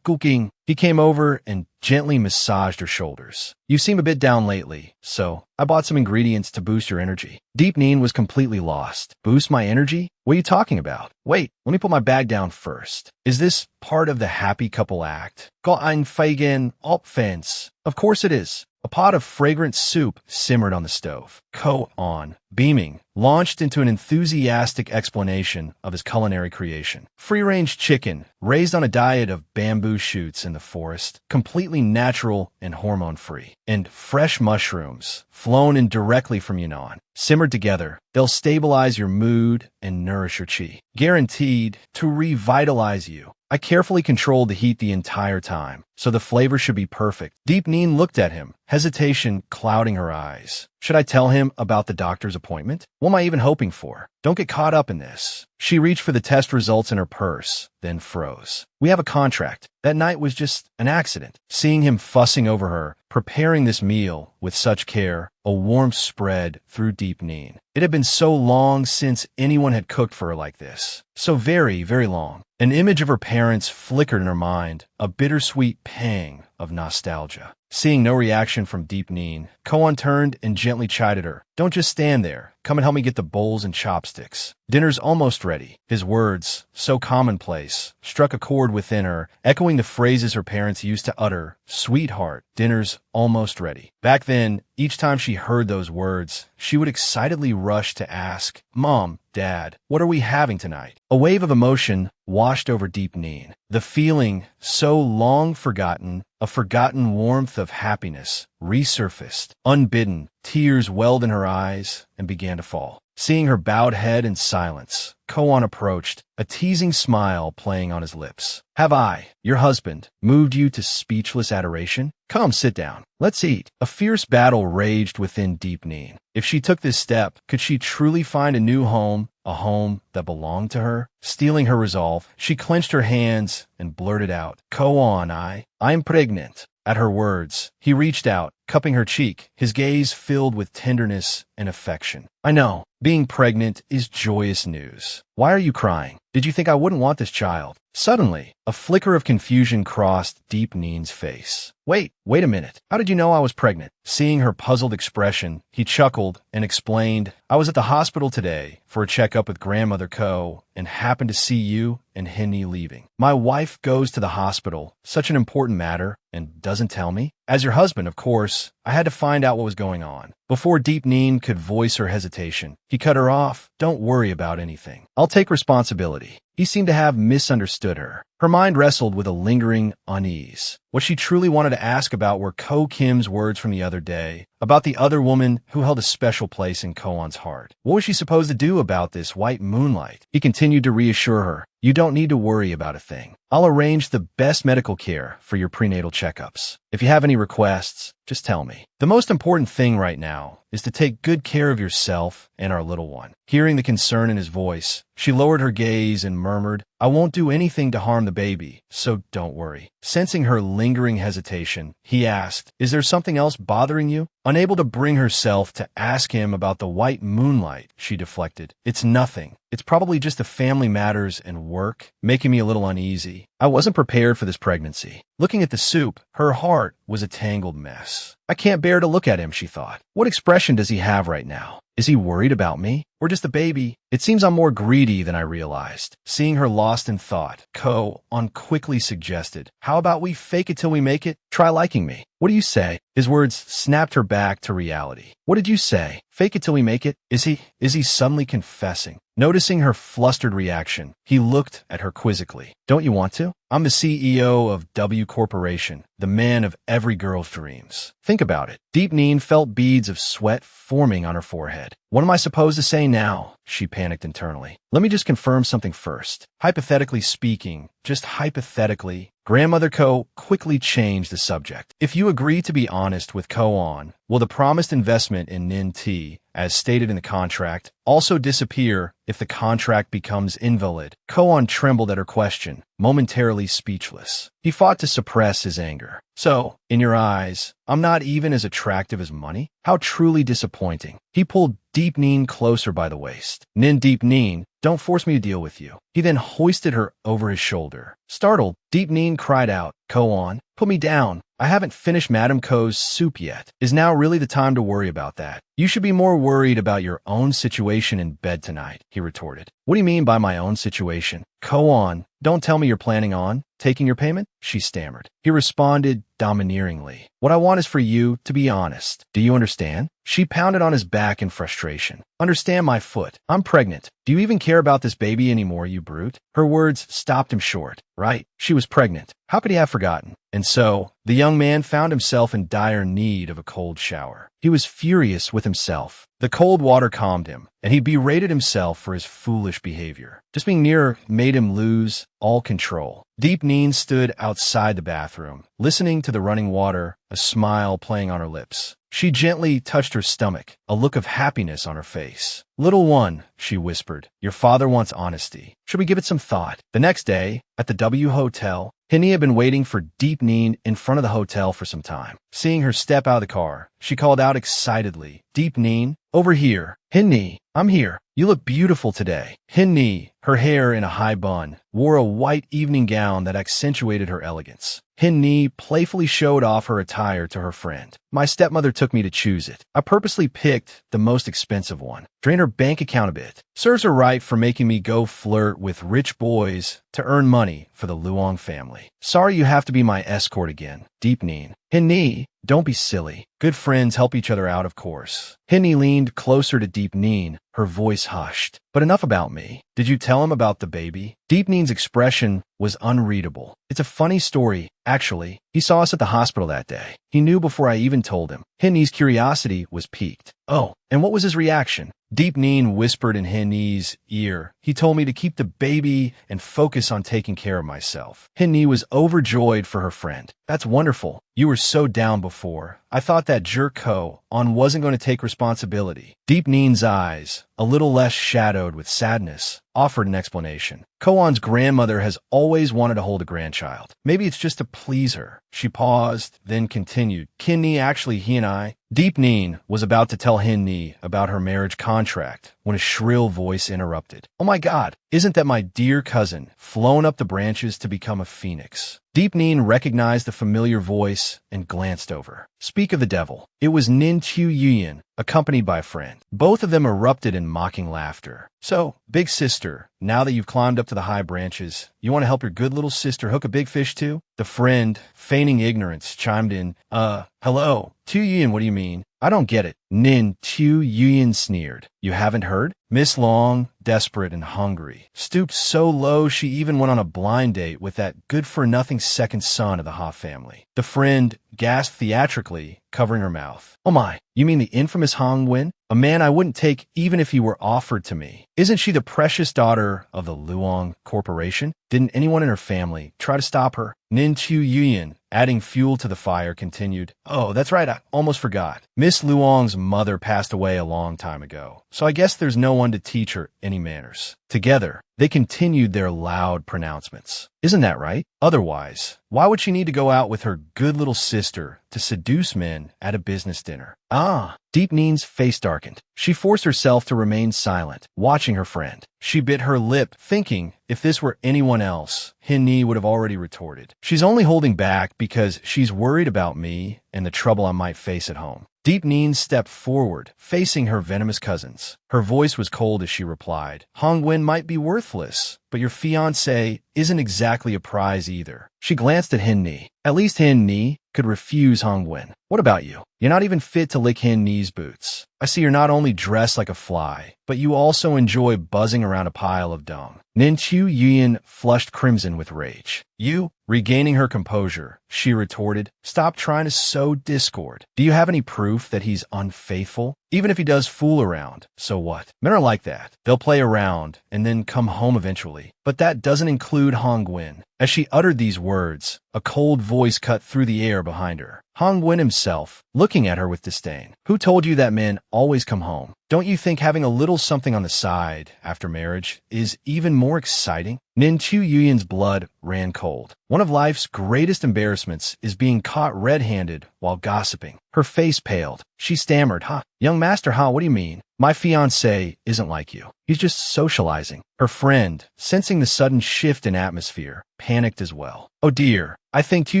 cooking. He came over and gently massaged her shoulders. You seem a bit down lately, so I bought some ingredients to boost your energy. Deep Neen was completely lost. Boost my energy? What are you talking about? Wait, let me put my bag down first. Is this part of the happy couple act? Got ein Feigen Opfens. Of course it is. A pot of fragrant soup simmered on the stove. Ko-on, beaming, launched into an enthusiastic explanation of his culinary creation. Free-range chicken, raised on a diet of bamboo shoots in the forest, completely natural and hormone-free. And fresh mushrooms, flown in directly from Yunnan. Simmered together, they'll stabilize your mood and nourish your qi. Guaranteed to revitalize you. I carefully controlled the heat the entire time, so the flavor should be perfect. Deep Neen looked at him, hesitation clouding her eyes. Should I tell him about the doctor's appointment? What am I even hoping for? Don't get caught up in this. She reached for the test results in her purse, then froze. We have a contract. That night was just an accident. Seeing him fussing over her, preparing this meal with such care, a warmth spread through Deep Neen. It had been so long since anyone had cooked for her like this. So very, very long. An image of her parents flickered in her mind, a bittersweet pang of nostalgia. Seeing no reaction from Deep Neen, Koan turned and gently chided her. Don't just stand there. Come and help me get the bowls and chopsticks. Dinner's almost ready. His words, so commonplace, struck a chord within her, echoing the phrases her parents used to utter. Sweetheart, dinner's almost ready. Back then, each time she heard those words, she would excitedly rush to ask, Mom, Dad, what are we having tonight? A wave of emotion washed over Deep Neen. The feeling, so long forgotten, a forgotten warmth of happiness, resurfaced. Unbidden, tears welled in her eyes and began to fall. Seeing her bowed head in silence, Koan approached, a teasing smile playing on his lips. Have I, your husband, moved you to speechless adoration? Come, sit down. Let's eat. A fierce battle raged within Deep Neen. If she took this step, could she truly find a new home, a home that belonged to her? Steeling her resolve, she clenched her hands and blurted out, Koan, I'm pregnant. At her words, he reached out, cupping her cheek, his gaze filled with tenderness and affection. I know, being pregnant is joyous news. Why are you crying? Did you think I wouldn't want this child? Suddenly, a flicker of confusion crossed Deep Neen's face. Wait a minute. How did you know I was pregnant? Seeing her puzzled expression, he chuckled and explained, I was at the hospital today for a checkup with grandmother Ko and happened to see you and Henny leaving. My wife goes to the hospital, such an important matter, and doesn't tell me. As your husband, of course, I had to find out what was going on. Before Deep Neen could voice her hesitation, he cut her off. Don't worry about anything. I'll take responsibility. He seemed to have misunderstood her. Her mind wrestled with a lingering unease. What she truly wanted to ask about were Ko Kim's words from the other day, about the other woman who held a special place in Koan's heart. What was she supposed to do about this white moonlight? He continued to reassure her, you don't need to worry about a thing. I'll arrange the best medical care for your prenatal checkups. If you have any requests, just tell me. The most important thing right now is to take good care of yourself and our little one. Hearing the concern in his voice, she lowered her gaze and murmured, I won't do anything to harm the baby, so don't worry. Sensing her lingering hesitation, he asked, is there something else bothering you? Unable to bring herself to ask him about the white moonlight, she deflected. It's nothing. It's probably just the family matters and work, making me a little uneasy. I wasn't prepared for this pregnancy. Looking at the soup, her heart was a tangled mess. I can't bear to look at him, she thought. What expression does he have right now? Is he worried about me? Or just the baby? It seems I'm more greedy than I realized. Seeing her lost in thought, Ko-on quickly suggested, how about we fake it till we make it? Try liking me. What do you say? His words snapped her back to reality. What did you say? Fake it till we make it? Is he suddenly confessing? Noticing her flustered reaction, he looked at her quizzically. Don't you want to? I'm the CEO of W Corporation, the man of every girl's dreams. Think about it. Deep Neen felt beads of sweat forming on her forehead. What am I supposed to say now? She panicked internally. Let me just confirm something first. Hypothetically speaking, just hypothetically, Grandmother Ko quickly changed the subject. If you agree to be honest with Ko-on, will the promised investment in Nin T, as stated in the contract, also disappear if the contract becomes invalid? Ko-on trembled at her question, momentarily speechless. He fought to suppress his anger. So, in your eyes, I'm not even as attractive as money? How truly disappointing. He pulled Deep Neen closer by the waist. Nin Deep Neen, don't force me to deal with you. He then hoisted her over his shoulder. Startled, Deep Neen cried out, Ko-on, Put me down. I haven't finished Madame Ko's soup yet. Is now really the time to worry about that? You should be more worried about your own situation in bed tonight, he retorted. What do you mean by my own situation? Go on. Don't tell me you're planning on taking your payment, she stammered. He responded domineeringly. What I want is for you to be honest. Do you understand? She pounded on his back in frustration. Understand my foot. I'm pregnant. Do you even care about this baby anymore, you brute? Her words stopped him short. Right, she was pregnant. How could he have forgotten? And so, the young man found himself in dire need of a cold shower. He was furious with himself. The cold water calmed him, and he berated himself for his foolish behavior. Just being near her made him lose all control. Deep Neen stood outside the bathroom, listening to the running water, a smile playing on her lips. She gently touched her stomach, a look of happiness on her face. Little one, she whispered, your father wants honesty. Should we give it some thought? The next day, at the W Hotel, Henny had been waiting for Deep Neen in front of the hotel for some time. Seeing her step out of the car, she called out excitedly, Deep Neen, over here. Henny, I'm here. You look beautiful today. Henny, her hair in a high bun, wore a white evening gown that accentuated her elegance. Henny playfully showed off her attire to her friend. My stepmother took me to choose it. I purposely picked the most expensive one. Drain her bank account a bit. Serves her right for making me go flirt with rich boys to earn money for the Luong family. Sorry you have to be my escort again. Deep Neen. Henny, don't be silly. Good friends help each other out, of course. Henny leaned closer to Deep Neen, her voice hushed. But enough about me. Did you tell him about the baby? Deep Neen's expression was unreadable. It's a funny story, actually. He saw us at the hospital that day. He knew before I even told him. Henny's curiosity was piqued. Oh, and what was his reaction? Deep Neen whispered in Henny's ear. He told me to keep the baby and focus on taking care of myself. Henny was overjoyed for her friend. That's wonderful. You were so down before. I thought that jerk Ko-on wasn't going to take responsibility. Deep Neen's eyes, a little less shadowed with sadness, offered an explanation. Ko-on's grandmother has always wanted to hold a grandchild. Maybe it's just to please her. She paused, then continued. Henny, actually, he and I. Deep Neen was about to tell Henny about her marriage contract when a shrill voice interrupted. Oh my God, isn't that my dear cousin, flown up the branches to become a phoenix? Deep Neen recognized the familiar voice and glanced over. Speak of the devil. It was Nin Chu Yuyan, accompanied by a friend. Both of them erupted in mocking laughter. So, big sister, now that you've climbed up to the high branches, you want to help your good little sister hook a big fish too? The friend, feigning ignorance, chimed in, hello. Tu Yuyan, what do you mean? I don't get it. Nin Tu Yuyan sneered. You haven't heard? Miss Long, desperate and hungry, stooped so low she even went on a blind date with that good-for-nothing second son of the Ha family. The friend gasped theatrically, covering her mouth. Oh my, you mean the infamous Hong Wen? A man I wouldn't take even if he were offered to me. Isn't she the precious daughter of the Luong Corporation? Didn't anyone in her family try to stop her? Nin Chu Yuyan, adding fuel to the fire, continued. Oh, that's right, I almost forgot. Miss Luong's mother passed away a long time ago, so I guess there's no one to teach her any manners. Together, they continued their loud pronouncements. Isn't that right? Otherwise, why would she need to go out with her good little sister to seduce men at a business dinner? Ah, Deep Neen's face darkened. She forced herself to remain silent, watching her friend. She bit her lip, thinking if this were anyone else, Henny would have already retorted. She's only holding back because she's worried about me and the trouble I might face at home. Deep Neen stepped forward, facing her venomous cousins. Her voice was cold as she replied, Hong Wen might be worthless, but your fiancé isn't exactly a prize either. She glanced at Henny. At least Henny could refuse Hong Wen. What about you? You're not even fit to lick Henny's boots. I see you're not only dressed like a fly, but you also enjoy buzzing around a pile of dung. Nin Chu Yuyan flushed crimson with rage. You? Regaining her composure, she retorted, stop trying to sow discord. Do you have any proof that he's unfaithful? Even if he does fool around, so what? Men are like that. They'll play around and then come home eventually. But that doesn't include Hong Wen. As she uttered these words, a cold voice cut through the air behind her. Hong Wen himself, looking at her with disdain. Who told you that men always come home? Don't you think having a little something on the side after marriage is even more exciting? Nin Chu Yuyan's blood ran cold. One of life's greatest embarrassments is being caught red-handed while gossiping. Her face paled. She stammered, young master, what do you mean? My fiancé isn't like you. He's just socializing. Her friend, sensing the sudden shift in atmosphere, panicked as well. Oh dear, I think Tu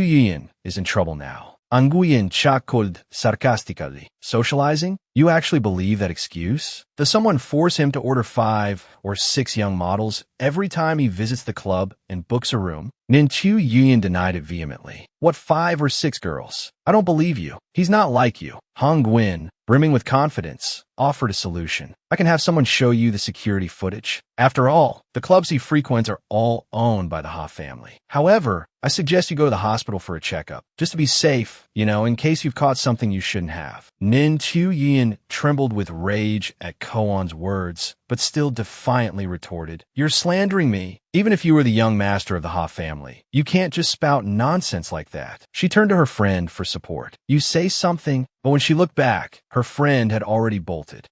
Yin is in trouble now. Nguyen chuckled sarcastically. Socializing? You actually believe that excuse? Does someone force him to order 5 or 6 young models every time he visits the club and books a room? Nin Chu Yuan denied it vehemently. What 5 or 6 girls? I don't believe you. He's not like you. Hong Nguyen, brimming with confidence, offered a solution. I can have someone show you the security footage. After all, the clubs he frequents are all owned by the Ha family. However, I suggest you go to the hospital for a checkup, just to be safe, in case you've caught something you shouldn't have. Nin Chu Yin trembled with rage at Koan's words, but still defiantly retorted, "You're slandering me. Even if you were the young master of the Ha family, you can't just spout nonsense like that." She turned to her friend for support. "You say something," but when she looked back, her friend had already bolted.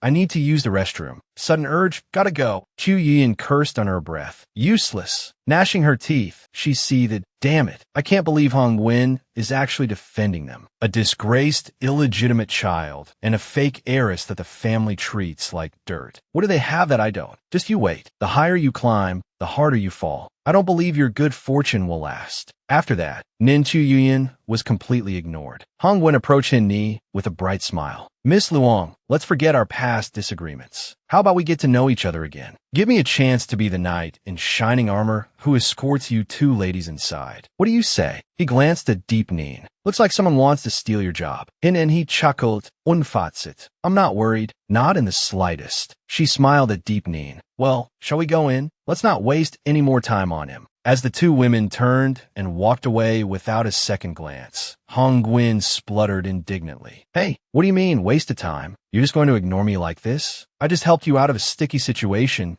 I need to use the restroom. Sudden urge, gotta go." Chu Yin cursed under her breath. Useless. Gnashing her teeth, she seethed, "Damn it. I can't believe Hong Nguyen is actually defending them. A disgraced, illegitimate child, and a fake heiress that the family treats like dirt. What do they have that I don't? Just you wait. The higher you climb, the harder you fall. I don't believe your good fortune will last." After that, Nin Chu Yuan was completely ignored. Hong Nguyen approached Hin Ni with a bright smile. "Miss Luong, let's forget our past disagreements. How about we get to know each other again? Give me a chance to be the knight in shining armor who escorts you 2 ladies inside. What do you say?" He glanced at Deep Nin. "Looks like someone wants to steal your job." And he chuckled, "Unfatsit. I'm not worried. Not in the slightest." She smiled at Deep Nin. "Well, shall we go in? Let's not waste any more time on him." As the 2 women turned and walked away without a second glance, Hong Nguyen spluttered indignantly. "Hey, what do you mean, waste of time? You're just going to ignore me like this? I just helped you out of a sticky situation,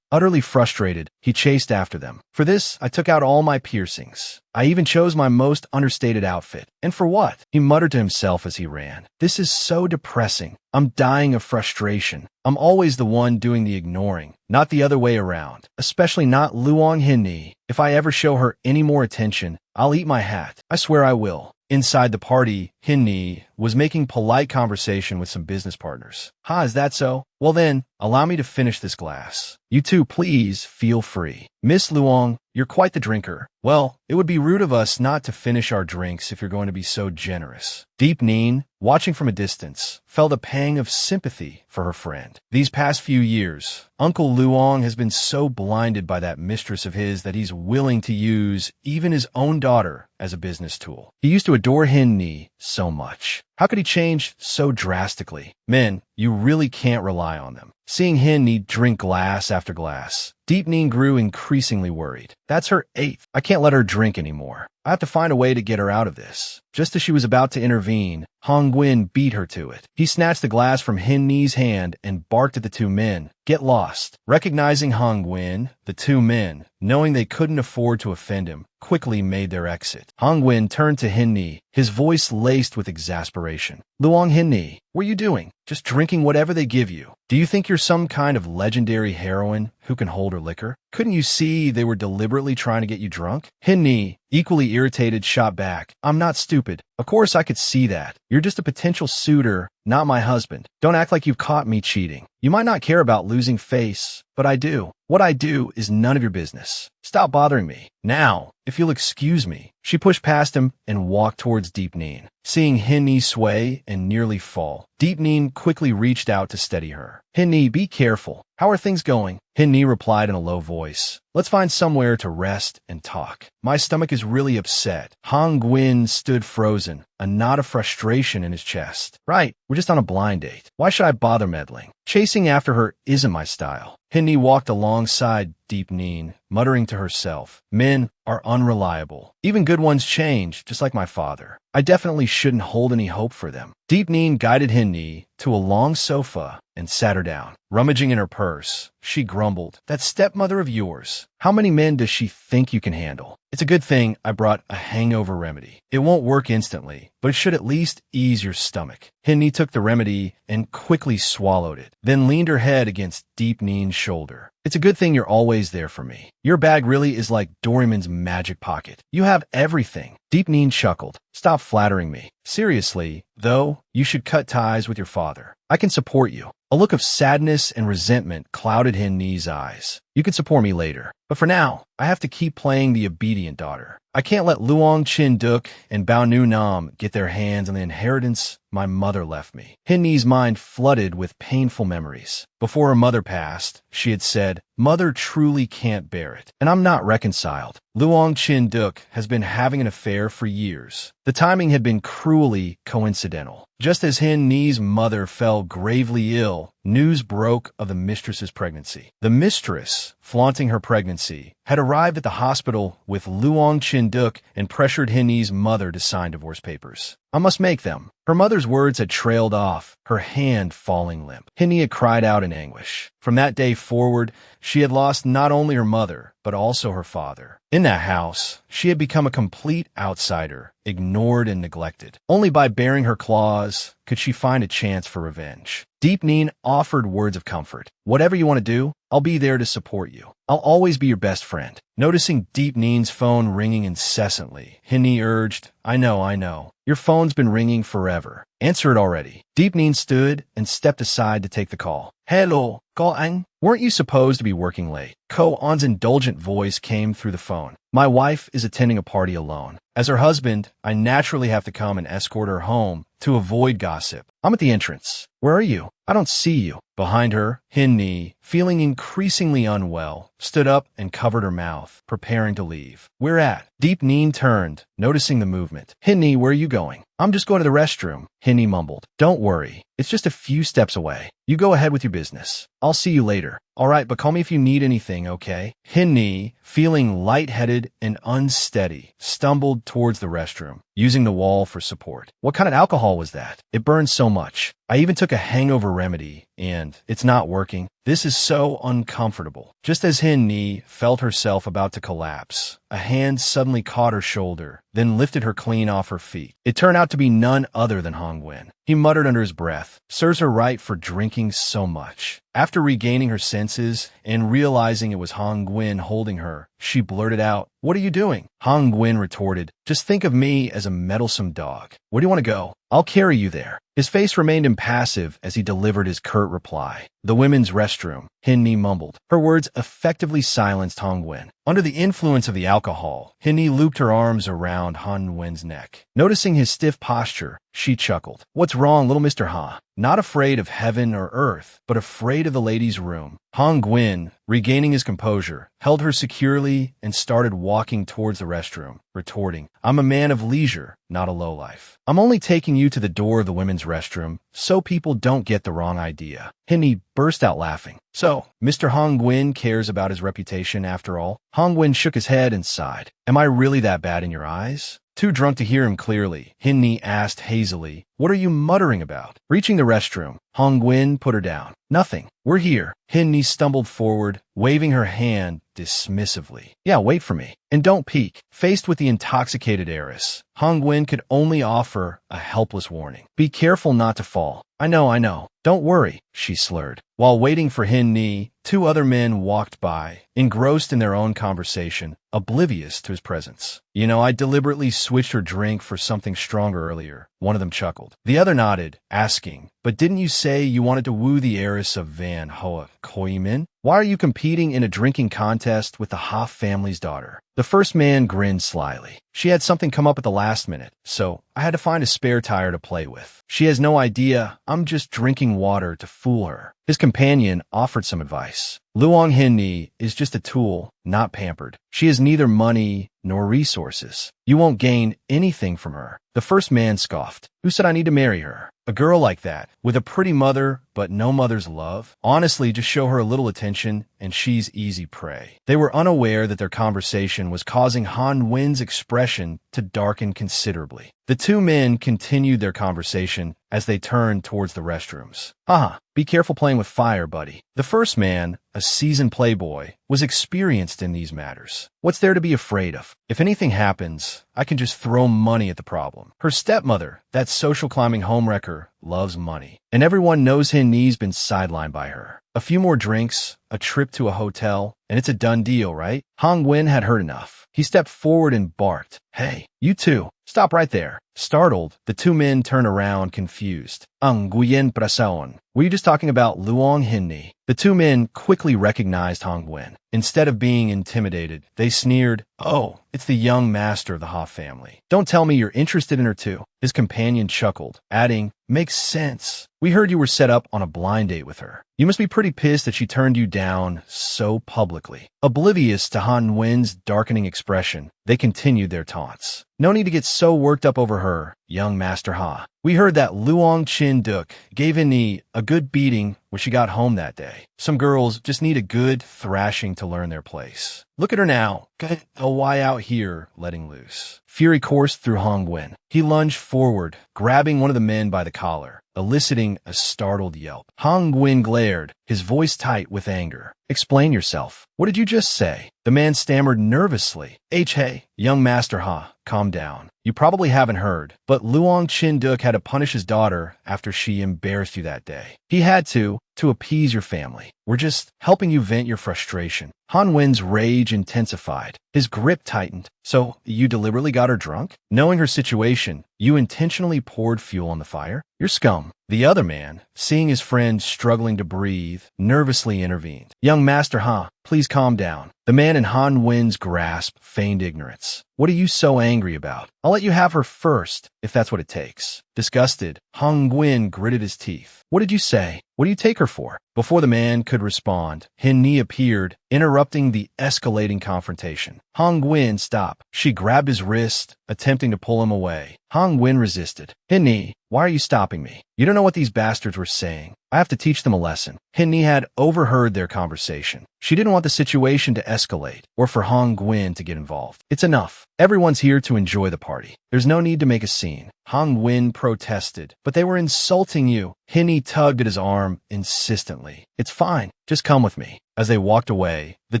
Utterly frustrated, he chased after them. "For this, I took out all my piercings. I even chose my most understated outfit. And for what?" He muttered to himself as he ran. "This is so depressing. I'm dying of frustration. I'm always the one doing the ignoring, not the other way around. Especially not Luong Hin Ni. If I ever show her any more attention, I'll eat my hat. I swear I will." Inside the party, Hin Ni was making polite conversation with some business partners. "Ha, is that so? Well then, allow me to finish this glass. You 2, please, feel free. Miss Luong, you're quite the drinker. Well, it would be rude of us not to finish our drinks if you're going to be so generous." Deep Nin, watching from a distance, felt a pang of sympathy for her friend. These past few years, Uncle Luong has been so blinded by that mistress of his that he's willing to use even his own daughter as a business tool. He used to adore Hin Ni so much. How could he change so drastically? Men, you really can't rely on them. Seeing Hin Ni drink glass after glass, Deep Nin grew increasingly worried. That's her 8th. I can't let her drink anymore. I have to find a way to get her out of this. Just as she was about to intervene, Hong Nguyen beat her to it. He snatched the glass from Hin Ni's hand and barked at the 2 men. "Get lost." Recognizing Hong Nguyen, the 2 men, knowing they couldn't afford to offend him, quickly made their exit. Hong Nguyen turned to Hin Ni, his voice laced with exasperation. "Luong Hin Ni, what are you doing? Just drinking whatever they give you. Do you think you're some kind of legendary heroine who can hold her liquor? Couldn't you see they were deliberately trying to get you drunk?" Hin Ni, equally irritated, shot back. "I'm not stupid. Of course I could see that. You're just a potential suitor, not my husband. Don't act like you've caught me cheating. You might not care about losing face, but I do. What I do is none of your business. Stop bothering me. Now, if you'll excuse me." She pushed past him and walked towards Deep Nin. Seeing Hin Ni sway and nearly fall, Deep Nin quickly reached out to steady her. "Hin Ni, be careful. How are things going?" Hin Ni replied in a low voice. "Let's find somewhere to rest and talk. My stomach is really upset." Hong Nguyen stood frozen, a knot of frustration in his chest. "Right, we're just on a blind date. Why should I bother meddling? Chasing after her isn't my style." Hin Ni walked alongside Deep Nin, muttering to herself, "Men are unreliable. Even good ones change, just like my father. I definitely shouldn't hold any hope for them." Deep Nin guided Hin Ni to a long sofa and sat her down. Rummaging in her purse, she grumbled, "That stepmother of yours, how many men does she think you can handle? It's a good thing I brought a hangover remedy. It won't work instantly, but it should at least ease your stomach." Hin Ni took the remedy and quickly swallowed it, then leaned her head against Deep Nin's shoulder. "It's a good thing you're always there for me. Your bag really is like Doraemon's magic pocket. You have everything." Deep Nin chuckled. "Stop flattering me. Seriously, though, you should cut ties with your father. I can support you. A look of sadness and resentment clouded Hin Ni's eyes. You can support me later. But for now, I have to keep playing the obedient daughter. I can't let Luong Chin Duk and Bao Nu Nam get their hands on the inheritance my mother left me. Hin Ni's mind flooded with painful memories. Before her mother passed, she had said, "Mother truly can't bear it, and I'm not reconciled." Luong Chin Duk has been having an affair for years. The timing had been cruelly coincidental. Just as Hin Ni's mother fell gravely ill, news broke of the mistress's pregnancy. The mistress, flaunting her pregnancy, had arrived at the hospital with Luong Chin Duk and pressured Hin Ni's mother to sign divorce papers. "I must make them." Her mother's words had trailed off, her hand falling limp. Hin Ni had cried out in anguish. From that day forward, she had lost not only her mother, but also her father. In that house, she had become a complete outsider, ignored and neglected. Only by baring her claws could she find a chance for revenge. Deep Neen offered words of comfort. "Whatever you want to do, I'll be there to support you. I'll always be your best friend." Noticing Deep Neen's phone ringing incessantly, Hin Ni urged, I know. Your phone's been ringing forever. Answer it already." Deep Neen stood and stepped aside to take the call. "Hello, Ko Ang? Weren't you supposed to be working late?" Ko An's indulgent voice came through the phone. "My wife is attending a party alone. As her husband, I naturally have to come and escort her home to avoid gossip. I'm at the entrance. Where are you? I don't see you." Behind her, Hin Ni, feeling increasingly unwell, stood up and covered her mouth, preparing to leave. "Where at?" Deep Neen turned, noticing the movement. "Hin Ni, where are you going?" "I'm just going to the restroom," Hin Ni mumbled. "Don't worry. It's just a few steps away. You go ahead with your business. I'll see you later." "All right, but call me if you need anything, okay?" Hin Ni, feeling lightheaded and unsteady, stumbled towards the restroom, using the wall for support. What kind of alcohol was that? It burned so much. I even took a hangover remedy, and it's not working. This is so uncomfortable. Just as Hin Ni felt herself about to collapse, a hand suddenly caught her shoulder, then lifted her clean off her feet. It turned out to be none other than Hong Wen. He muttered under his breath, "Serves her right for drinking so much." After regaining her senses and realizing it was Hong Wen holding her, she blurted out, "What are you doing?" Hong Wen retorted, "Just think of me as a meddlesome dog. Where do you want to go? I'll carry you there." His face remained impassive as he delivered his curt reply. "The women's restroom," Hin Ni mumbled. Her words effectively silenced Hong Wen. Under the influence of the alcohol, Hin Ni looped her arms around Hong Wen's neck. Noticing his stiff posture, she chuckled. "What's wrong, little Mr. Ha? Not afraid of heaven or earth, but afraid of the ladies' room." Hong Wen, regaining his composure, held her securely and started walking towards the restroom, retorting, "I'm a man of leisure, not a lowlife. I'm only taking you to the door of the women's restroom so people don't get the wrong idea." Hin Ni burst out laughing. "So, Mr. Hong Wen cares about his reputation after all?" Hong Wen shook his head and sighed. "Am I really that bad in your eyes?" Too drunk to hear him clearly, Hin Ni asked hazily, "What are you muttering about?" Reaching the restroom, Hong Wen put her down. "Nothing. We're here." Hin Ni stumbled forward, waving her hand dismissively. "Yeah, wait for me. And don't peek." Faced with the intoxicated heiress, Hong Wen could only offer a helpless warning. "Be careful not to fall." I know. Don't worry," she slurred. While waiting for Hin Ni, two other men walked by, engrossed in their own conversation, oblivious to his presence. I deliberately switched her drink for something stronger earlier," one of them chuckled. The other nodded, asking, "But didn't you say you wanted to woo the heiress of Van Hoa Koimin? Why are you competing in a drinking contest with the Ha family's daughter?" The first man grinned slyly. "She had something come up at the last minute, so I had to find a spare tire to play with. She has no idea I'm just drinking water to fool her." His companion offered some advice. "Luong Hin Ni is just a tool, not pampered. She has neither money nor resources. You won't gain anything from her." The first man scoffed. "Who said I need to marry her? A girl like that, with a pretty mother but no mother's love? Honestly, just show her a little attention and she's easy prey." They were unaware that their conversation was causing Han Wen's expression to darken considerably. The two men continued their conversation as they turned towards the restrooms. "Haha, be careful playing with fire, buddy." The first man, a seasoned playboy, was experienced in these matters. "What's there to be afraid of? If anything happens, I can just throw money at the problem. Her stepmother, that social climbing homewrecker, loves money. And everyone knows Hin Ni's been sidelined by her. A few more drinks, a trip to a hotel, and it's a done deal, right?" Hong Wen had heard enough. He stepped forward and barked, "Hey, you two, stop right there." Startled, the two men turn around, confused. Ang Nguyen Prasaon. Were you just talking about Luong Hinni? The two men quickly recognized Hong Nguyen. Instead of being intimidated, they sneered, "Oh, it's the young master of the Ha family. Don't tell me you're interested in her too." His companion chuckled, adding, "Makes sense. We heard you were set up on a blind date with her. You must be pretty pissed that she turned you down so publicly." Oblivious to Han Nguyen's darkening expression, they continued their taunts. "No need to get so worked up over her, young Master Ha. We heard that Luong Chin Duk gave Inni a good beating when she got home that day. Some girls just need a good thrashing to learn their place. Look at her now. Got a why out here letting loose." Fury coursed through Hong Nguyen. He lunged forward, grabbing one of the men by the collar, eliciting a startled yelp. Hong Nguyen glared, his voice tight with anger. "Explain yourself. What did you just say?" The man stammered nervously. Hey, young Master Ha, calm down. You probably haven't heard, but Luong Chin Duk had to punish his daughter after she embarrassed you that day. He had to appease your family. We're just helping you vent your frustration." Han Wen's rage intensified. His grip tightened. "So, you deliberately got her drunk? Knowing her situation, you intentionally poured fuel on the fire? You're scum." The other man, seeing his friend struggling to breathe, nervously intervened. "Young Master Ha, please calm down." The man in Han Wen's grasp feigned ignorance. "What are you so angry about? I'll let you have her first, if that's what it takes." Disgusted, Hong Nguyen gritted his teeth. "What did you say? What do you take her for?" Before the man could respond, Hin Ni appeared, interrupting the escalating confrontation. Hong Nguyen, stop. She grabbed his wrist, attempting to pull him away. Hong Nguyen resisted. "Hin Ni, why are you stopping me? You don't know what these bastards were saying. I have to teach them a lesson." Hin Ni had overheard their conversation. She didn't want the situation to escalate, or for Hong Nguyen to get involved. "It's enough. Everyone's here to enjoy the party. There's no need to make a scene." Hong Nguyen protested. "But they were insulting you." Hin Ni tugged at his arm insistently. "It's fine. Just come with me." As they walked away, the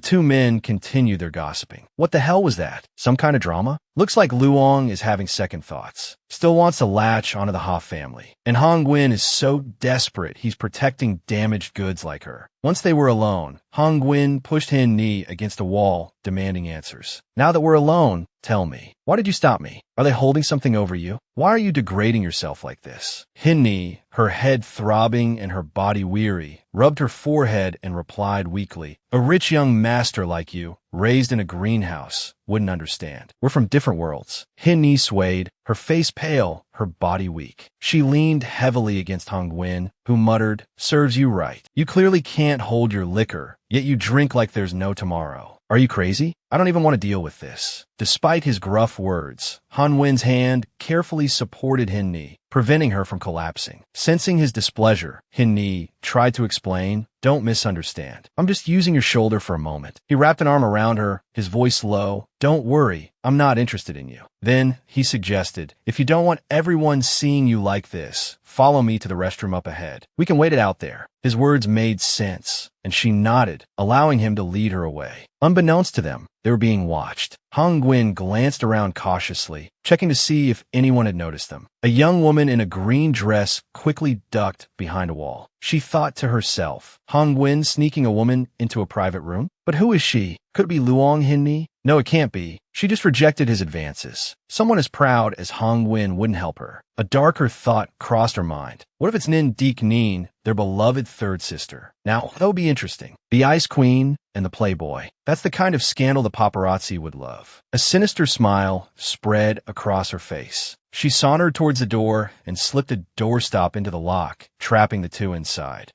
two men continued their gossiping. What the hell was that? Some kind of drama? Looks like Luong is having second thoughts. Still wants to latch onto the Ha family. And Hong Nguyen is so desperate he's protecting damaged goods like her. Once they were alone, Hong Nguyen pushed Hin Ni against a wall, demanding answers. "Now that we're alone, tell me, why did you stop me? Are they holding something over you? Why are you degrading yourself like this?" Hin Ni, her head throbbing and her body weary, rubbed her forehead and replied weakly, "A rich young master like you, raised in a greenhouse, wouldn't understand. We're from different worlds." Hin Ni swayed, her face pale, her body weak. She leaned heavily against Hong Nguyen, who muttered, "Serves you right. You clearly can't hold your liquor, yet you drink like there's no tomorrow. Are you crazy? I don't even want to deal with this." Despite his gruff words, Han Wen's hand carefully supported Hin Ni, preventing her from collapsing. Sensing his displeasure, Hin Ni tried to explain, "Don't misunderstand. I'm just using your shoulder for a moment." He wrapped an arm around her, his voice low. "Don't worry, I'm not interested in you." Then he suggested, "If you don't want everyone seeing you like this, follow me to the restroom up ahead. We can wait it out there." His words made sense, and she nodded, allowing him to lead her away. Unbeknownst to them, they were being watched. Hong Nguyen glanced around cautiously, checking to see if anyone had noticed them. A young woman in a green dress quickly ducked behind a wall. She thought to herself, Hong Nguyen sneaking a woman into a private room? But who is she? Could it be Luong Hin Ni? No, it can't be. She just rejected his advances. Someone as proud as Hong Nguyen wouldn't help her. A darker thought crossed her mind. What if it's Nin Deek Neen, their beloved third sister? Now, that would be interesting. The Ice Queen and the Playboy. That's the kind of scandal the paparazzi would love. A sinister smile spread across her face. She sauntered towards the door and slipped a doorstop into the lock, trapping the two inside.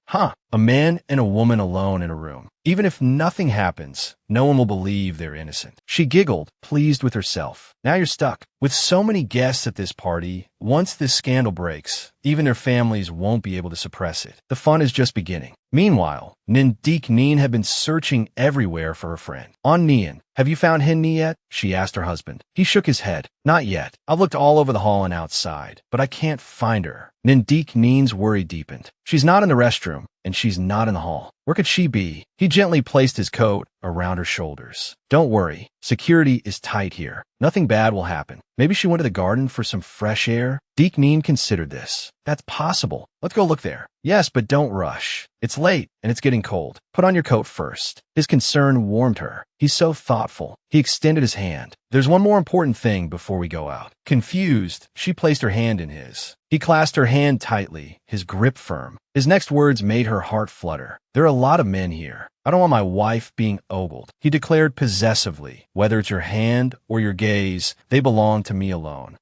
A man and a woman alone in a room. Even if nothing happens, no one will believe they're innocent. She giggled, pleased with herself. Now you're stuck. With so many guests at this party, once this scandal breaks, even their families won't be able to suppress it. The fun is just beginning. Meanwhile, Nindik Neen had been searching everywhere for her friend. On Nian, "Have you found Hin Ni yet?" she asked her husband. He shook his head. "Not yet. I've looked all over the hall and outside, but I can't find her." Nindik Neen's worry deepened. "She's not in the restroom, and she's not in the hall. Where could she be? He gently placed his coat around her shoulders. Don't worry. Security is tight here. Nothing bad will happen. Maybe she went to the garden for some fresh air? Deekneen considered this. That's possible. Let's go look there. Yes, but don't rush. It's late, and it's getting cold. Put on your coat first. His concern warmed her. He's so thoughtful. He extended his hand. There's one more important thing before we go out. Confused, she placed her hand in his. He clasped her hand tightly, his grip firm. His next words made her heart flutter. There are a lot of men here. I don't want my wife being ogled, he declared possessively. Whether it's your hand or your gaze, they belong to me alone.